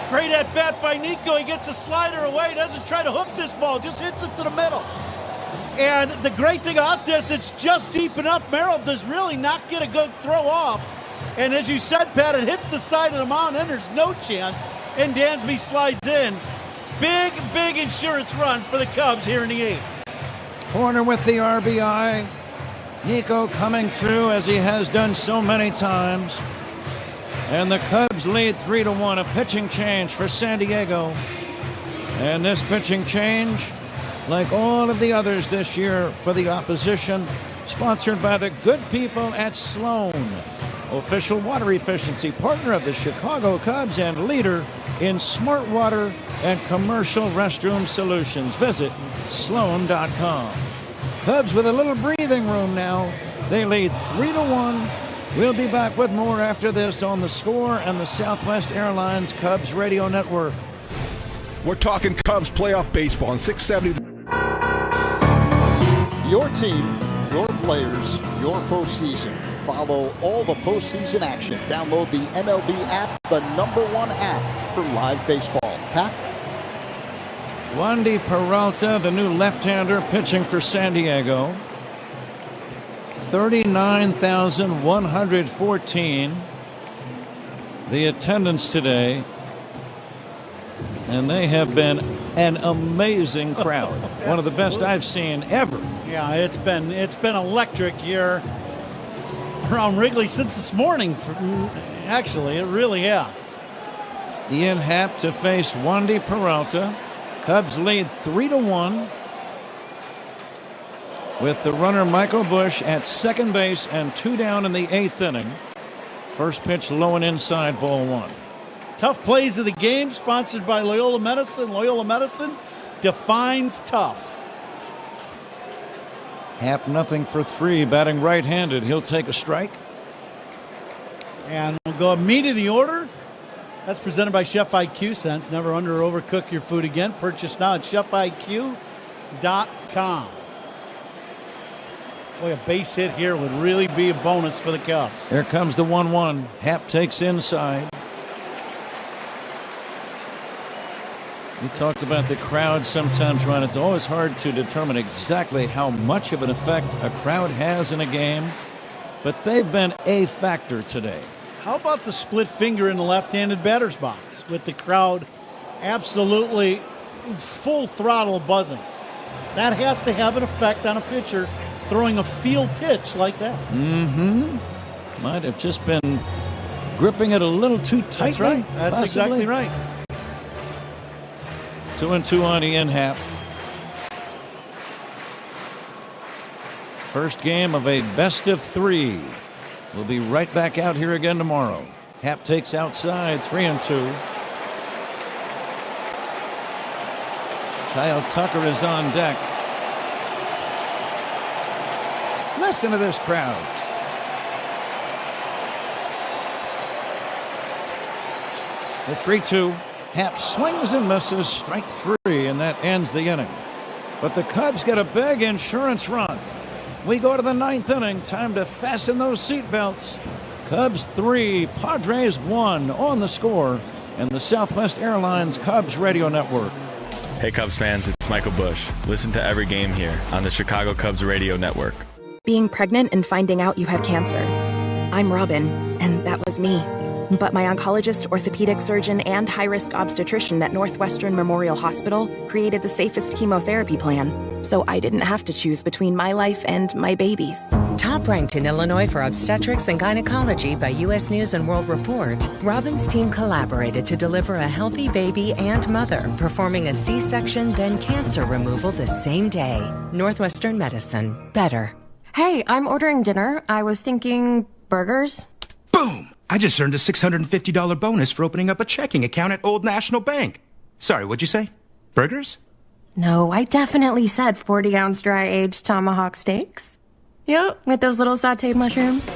Great at bat by Nico. He gets a slider away. Doesn't try to hook this ball. Just hits it to the middle. And the great thing about this, it's just deep enough. Merrill does really not get a good throw off. And as you said, Pat, it hits the side of the mound and there's no chance. And Dansby slides in. Big, big insurance run for the Cubs here in the 8th. Horner with the RBI. Nico coming through as he has done so many times. And the Cubs lead 3-1. A pitching change for San Diego. And this pitching change, like all of the others this year for the opposition, sponsored by the good people at Sloan, official water efficiency partner of the Chicago Cubs and leader in smart water and commercial restroom solutions. Visit Sloan.com. Cubs with a little breathing room now. They lead 3-1. We'll be back with more after this on The Score and the Southwest Airlines Cubs Radio Network. We're talking Cubs playoff baseball on 670. Your team, your players, your postseason. Follow all the postseason action. Download the MLB app, the #1 app for live baseball. Pat? Wandy Peralta, the new left-hander pitching for San Diego. 39,114. The attendance today. And they have been an amazing crowd. One of the best I've seen ever. Yeah, it's been electric here around Wrigley since this morning. Actually, it really has. Ian Happ to face Wandy Peralta. Cubs lead 3-1 with the runner Michael Bush at second base and 2 down in the 8th inning. First pitch low and inside, ball 1. Tough plays of the game, sponsored by Loyola Medicine. Loyola Medicine defines tough. Happ nothing for 3, batting right-handed. He'll take a strike. And we'll go meat of the order. That's presented by Chef IQ Sense. Never under or overcook your food again. Purchase now at chefiq.com. Boy, a base hit here would really be a bonus for the Cubs. Here comes the 1-1. Happ takes inside. We talked about the crowd sometimes, Ron. It's always hard to determine exactly how much of an effect a crowd has in a game, but they've been a factor today. How about the split finger in the left-handed batter's box with the crowd absolutely full throttle buzzing? That has to have an effect on a pitcher throwing a field pitch like that. Mm-hmm. Might have just been gripping it a little too tightly. That's right. That's possibly. exactly right. 2-2 on Ian Happ. First game of a best-of-3. We'll be right back out here again tomorrow. Happ takes outside, 3-2. Kyle Tucker is on deck. Listen to this crowd. The 3-2. Happ swings and misses, strike 3, and that ends the inning. But the Cubs get a big insurance run. We go to the 9th inning. Time to fasten those seatbelts. Cubs 3, Padres 1 on The Score. and the Southwest Airlines Cubs Radio Network. Hey Cubs fans, it's Michael Bush. Listen to every game here on the Chicago Cubs Radio Network. Being pregnant and finding out you have cancer. I'm Robin, and that was me. But my oncologist, orthopedic surgeon, and high-risk obstetrician at Northwestern Memorial Hospital created the safest chemotherapy plan, so I didn't have to choose between my life and my baby's. Top ranked in Illinois for obstetrics and gynecology by U.S. News and World Report, Robin's team collaborated to deliver a healthy baby and mother, performing a C-section, then cancer removal the same day. Northwestern Medicine. Better. Hey, I'm ordering dinner. I was thinking burgers. Boom! I just earned a $650 bonus for opening up a checking account at Old National Bank. Sorry, what'd you say? Burgers? No, I definitely said 40-ounce dry-aged tomahawk steaks. Yep, with those little sauteed mushrooms.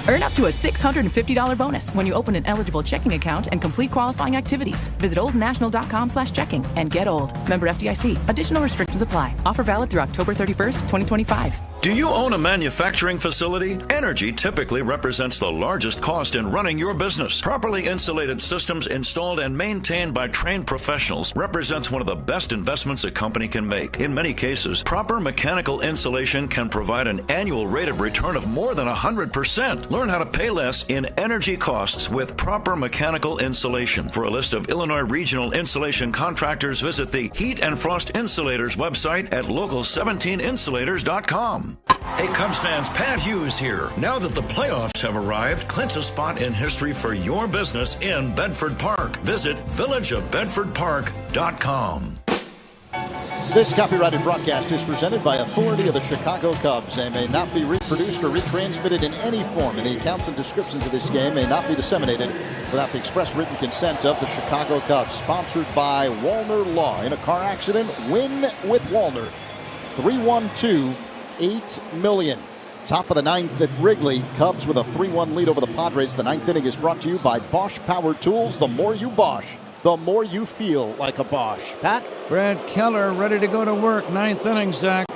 Earn up to a $650 bonus when you open an eligible checking account and complete qualifying activities. Visit oldnational.com/checking and get old. Member FDIC. Additional restrictions apply. Offer valid through October 31st, 2025. Do you own a manufacturing facility? Energy typically represents the largest cost in running your business. Properly insulated systems installed and maintained by trained professionals represents one of the best investments a company can make. In many cases, proper mechanical insulation can provide an annual rate of return of more than 100%. Learn how to pay less in energy costs with proper mechanical insulation. For a list of Illinois regional insulation contractors, visit the Heat and Frost Insulators website at local17insulators.com. Hey Cubs fans, Pat Hughes here. Now that the playoffs have arrived, clinch a spot in history for your business in Bedford Park. Visit villageofbedfordpark.com. This copyrighted broadcast is presented by authority of the Chicago Cubs and may not be reproduced or retransmitted in any form, and the accounts and descriptions of this game may not be disseminated without the express written consent of the Chicago Cubs. Sponsored by Walner Law. In a car accident, win with Walner. 3-1-2-8 million. Top of the ninth at Wrigley. Cubs with a 3-1 lead over the Padres. The ninth inning is brought to you by Bosch Power Tools. The more you Bosch, the more you feel like a Bosch. Pat? Brad Keller ready to go to work. Ninth inning, Zach.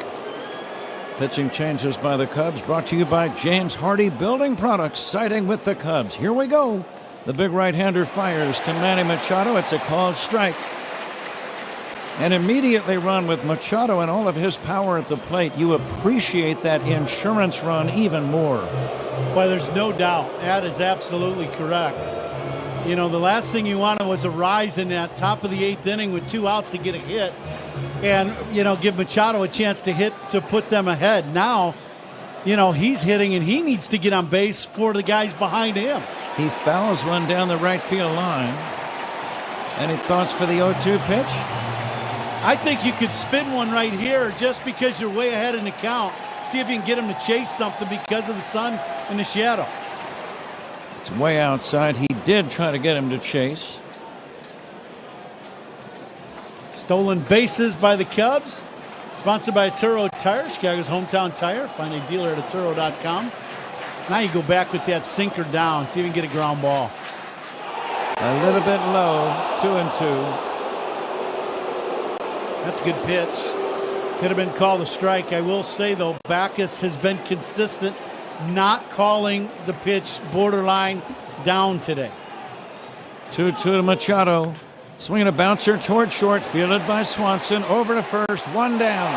Pitching changes by the Cubs brought to you by James Hardy Building Products, siding with the Cubs. Here we go. The big right-hander fires to Manny Machado. It's a called strike. And immediately run with Machado and all of his power at the plate. You appreciate that insurance run even more. Well, there's no doubt. That is absolutely correct. You know, the last thing you wanted was a rise in that top of the eighth inning with 2 outs to get a hit and, you know, give Machado a chance to hit to put them ahead. Now, you know, he's hitting and he needs to get on base for the guys behind him. He fouls one down the right field line. Any thoughts for the 0-2 pitch? I think you could spin one right here just because you're way ahead in the count. See if you can get him to chase something because of the sun and the shadow. It's way outside. He did try to get him to chase. Stolen bases by the Cubs. Sponsored by Turo Tire, Chicago's hometown tire. Find a dealer at Turo.com. Now you go back with that sinker down. See if you can get a ground ball. A little bit low. 2-2. That's a good pitch. Could have been called a strike. I will say, though, Backus has been consistent, not calling the pitch borderline down today. 2-2 to Machado. Swinging a bouncer toward short, fielded by Swanson. Over to first, one down.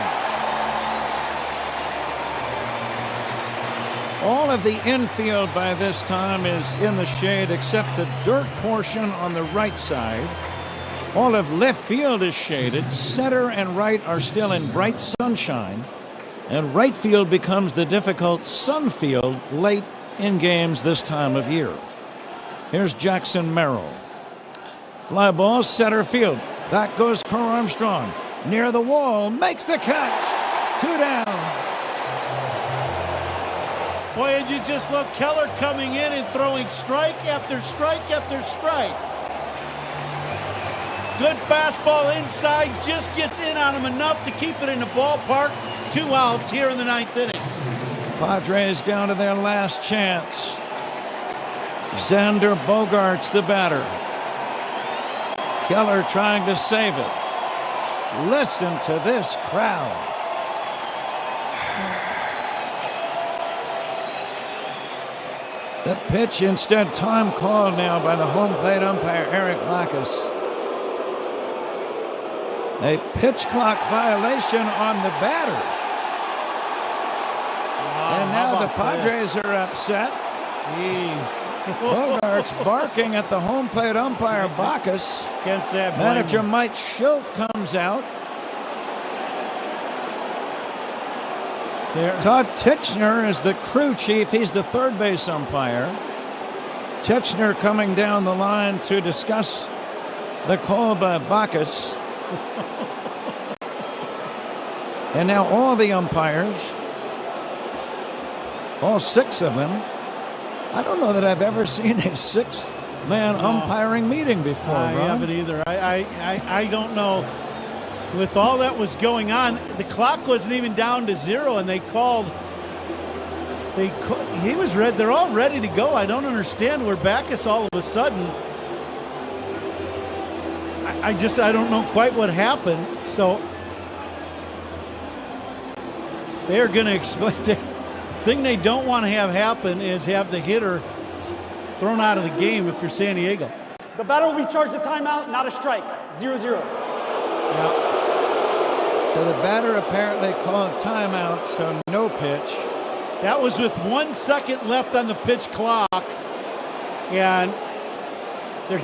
All of the infield by this time is in the shade except the dirt portion on the right side. All of left field is shaded. Center and right are still in bright sunshine. And right field becomes the difficult sun field late in games this time of year. Here's Jackson Merrill. Fly ball, center field. Back goes Crow Armstrong. Near the wall, makes the catch. 2 down. Boy, and you just love Keller coming in and throwing strike after strike after strike. Good fastball inside, just gets in on him enough to keep it in the ballpark. 2 outs here in the ninth inning. Padres down to their last chance. Xander Bogaerts the batter. Keller trying to save it. Listen to this crowd. The pitch instead, time called now by the home plate umpire, Eric Bacchus. A pitch clock violation on the batter. And now the Padres are upset. Bogart's barking at the home plate umpire, Bacchus. Manager Mike Schilt comes out. Todd Titchener is the crew chief. He's the third base umpire. Titchener coming down the line to discuss the call by Bacchus. And now all the umpires, all 6 of them, I don't know that I've ever seen a 6-man umpiring meeting before. I haven't either. I don't know. With all that was going on, the clock wasn't even down to 0, and they called. He was ready. They're all ready to go. I don't understand where Bacchus all of a sudden. I don't know quite what happened. So they're going to explain. The thing they don't want to have happen is have the hitter thrown out of the game if you're San Diego. The batter will be charged a timeout, not a strike. 0-0. Yeah. So the batter apparently called timeout, so no pitch. That was with 1 second left on the pitch clock. And they're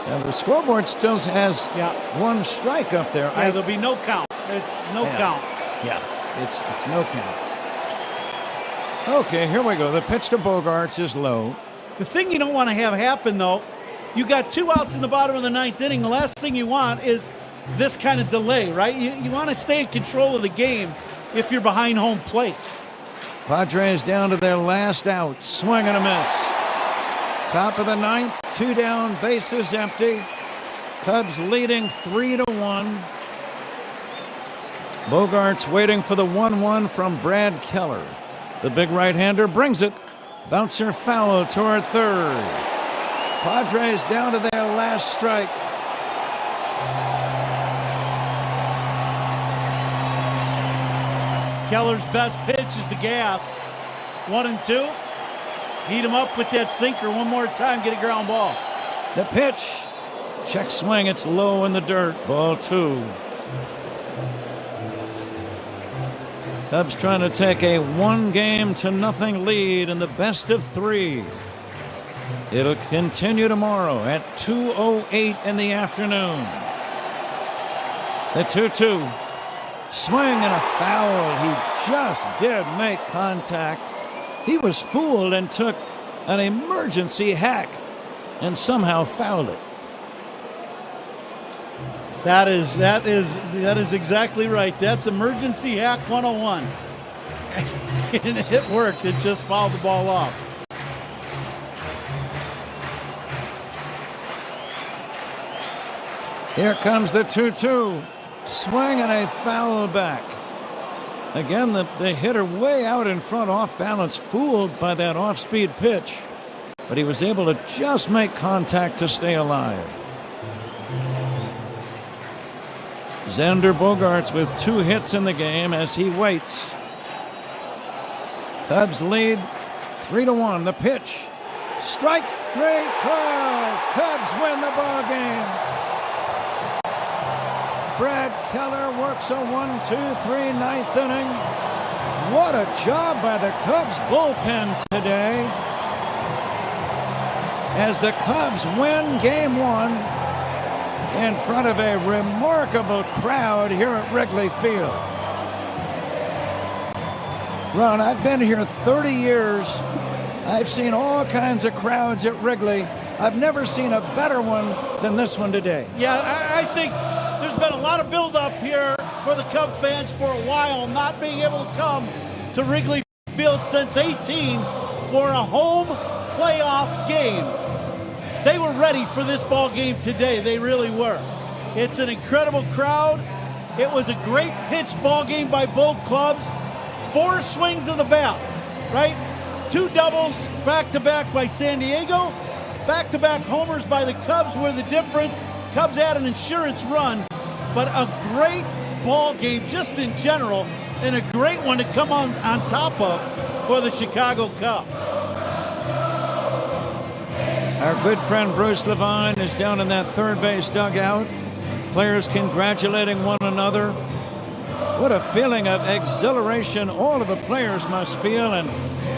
now the scoreboard still has 1 strike up there. Yeah, there'll be no count. It's no count. Yeah, it's no count. Okay, here we go. The pitch to Bogarts is low. The thing you don't want to have happen, though, you got 2 outs in the bottom of the 9th inning. The last thing you want is this kind of delay, right? You want to stay in control of the game if you're behind home plate. Padres down to their last out. Swing and a miss. Top of the 9th, 2 down, bases empty. Cubs leading 3-1. Bogarts waiting for the 1-1 from Brad Keller. The big right-hander brings it. Bouncer foul toward third. Padres down to their last strike. Keller's best pitch is the gas. 1-2. Heat him up with that sinker one more time. Get a ground ball. The pitch. Check swing. It's low in the dirt. Ball 2. Cubs trying to take a 1-0 lead in the best of 3. It'll continue tomorrow at 2:08 in the afternoon. The 2-2. Swing and a foul. He just did make contact. He was fooled and took an emergency hack and somehow fouled it. That is exactly right. That's emergency hack 101. And it worked. It just fouled the ball off. Here comes the 2-2. Swing and a foul back. Again, the hitter way out in front, off balance, fooled by that off-speed pitch. But he was able to just make contact to stay alive. Xander Bogarts with 2 hits in the game as he waits. Cubs lead 3-1. The pitch. Strike 3. Call. Cubs win the ball game. Brad Keller works a 1-2-3 9th inning. What a job by the Cubs bullpen today as the Cubs win Game 1 in front of a remarkable crowd here at Wrigley Field. Ron, I've been here 30 years. I've seen all kinds of crowds at Wrigley. I've never seen a better one than this one today. Yeah, I think there's been a lot of build-up here for the Cub fans for a while, not being able to come to Wrigley Field since 18 for a home playoff game. They were ready for this ball game today. They really were. It's an incredible crowd. It was a great pitch ball game by both clubs. 4 swings of the bat, right? 2 doubles back-to-back by San Diego. Back-to-back homers by the Cubs were the difference. Cubs had an insurance run, but a great ball game just in general. and a great one to come on top of for the Chicago Cubs. Our good friend Bruce Levine is down in that third base dugout. Players congratulating one another. What a feeling of exhilaration all of the players must feel, and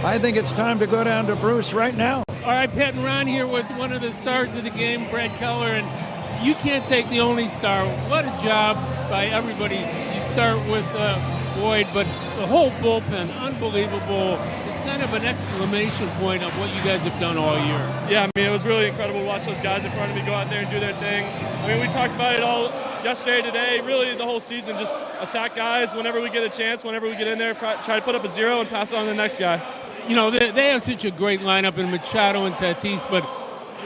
I think it's time to go down to Bruce right now. All right, Pat and Ron here with one of the stars of the game, Brad Keller, and you can't take the only star. What a job by everybody. You start with Boyd, but the whole bullpen, unbelievable. It's kind of an exclamation point of what you guys have done all year. Yeah, I mean, it was really incredible to watch those guys in front of me go out there and do their thing. I mean, we talked about it all yesterday, today, really the whole season. Just attack guys whenever we get a chance, whenever we get in there, try to put up a zero and pass it on to the next guy. You know, they have such a great lineup in Machado and Tatis, but,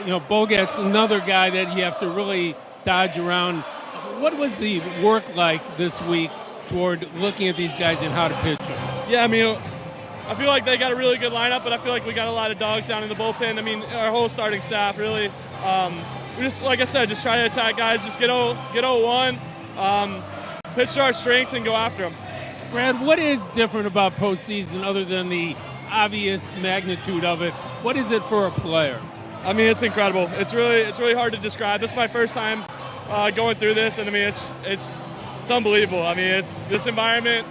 you know, Bogat's another guy that you have to really dodge around. What was the work like this week toward looking at these guys and how to pitch them? Yeah, I mean, I feel like they got a really good lineup, but I feel like we got a lot of dogs down in the bullpen. I mean, our whole starting staff, really. We just, like I said, just try to attack guys, just get 0-1, pitch to our strengths, and go after them. Brad, what is different about postseason other than the obvious magnitude of it? What is it for a player? I mean, it's incredible. It's really hard to describe. This is my first time going through this, and I mean, it's unbelievable. I mean, it's this environment.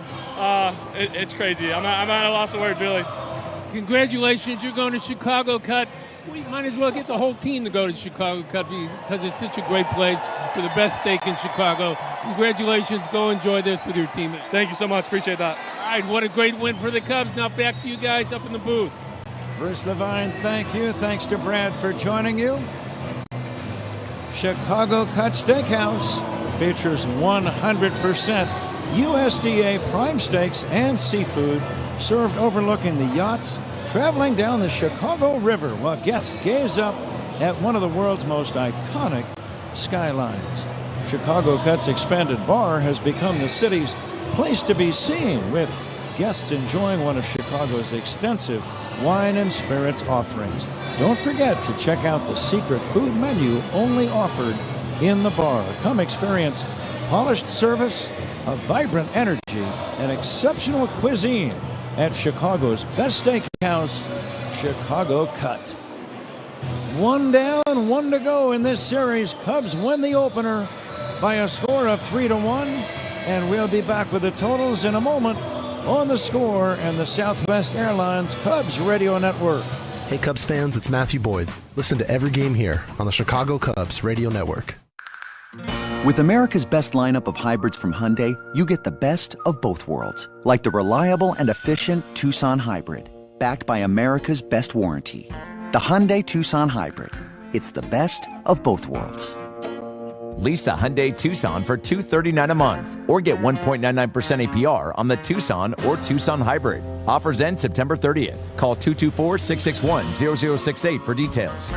It's crazy. I'm at a loss of words, really. Congratulations, you're going to Chicago Cut. We might as well get the whole team to go to Chicago Cut because it's such a great place for the best steak in Chicago. Congratulations. Go enjoy this with your teammates. Thank you so much. Appreciate that. All right, what a great win for the Cubs. Now back to you guys up in the booth. Bruce Levine, thank you. Thanks to Brad for joining you. Chicago Cut Steakhouse features 100% USDA prime steaks and seafood served overlooking the yachts traveling down the Chicago River while guests gaze up at one of the world's most iconic skylines. Chicago Cut's expanded bar has become the city's place to be seen, with guests enjoying one of Chicago's extensive wine and spirits offerings. Don't forget to check out the secret food menu only offered in the bar. Come experience polished service, a vibrant energy, and exceptional cuisine at Chicago's best steakhouse, Chicago Cut. 1 down, 1 to go in this series. Cubs win the opener by a score of 3-1, and we'll be back with the totals in a moment on The Score and the Southwest Airlines Cubs Radio Network. Hey Cubs fans, it's Matthew Boyd. Listen to every game here on the Chicago Cubs Radio Network. With America's best lineup of hybrids from Hyundai, you get the best of both worlds. Like the reliable and efficient Tucson Hybrid, backed by America's best warranty. The Hyundai Tucson Hybrid. It's the best of both worlds. Lease the Hyundai Tucson for $239 a month or get 1.99% APR on the Tucson or Tucson Hybrid. Offers end September 30th. Call 224-661-0068 for details.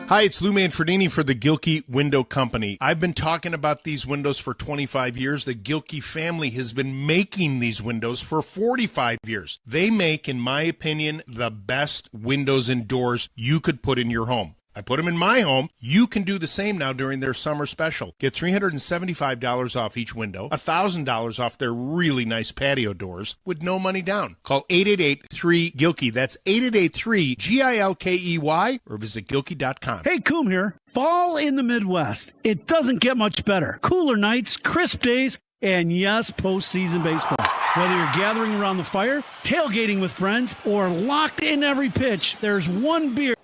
Hi, it's Lou Manfredini for the Gilkey Window Company. I've been talking about these windows for 25 years. The Gilkey family has been making these windows for 45 years. They make, in my opinion, the best windows and doors you could put in your home. I put them in my home. You can do the same now during their summer special. Get $375 off each window, $1,000 off their really nice patio doors with no money down. Call 888-3-GILKEY. That's 888-3-GILKEY or visit Gilkey.com. Hey, Coom here. Fall in the Midwest. It doesn't get much better. Cooler nights, crisp days, and yes, postseason baseball. Whether you're gathering around the fire, tailgating with friends, or locked in every pitch, there's one beer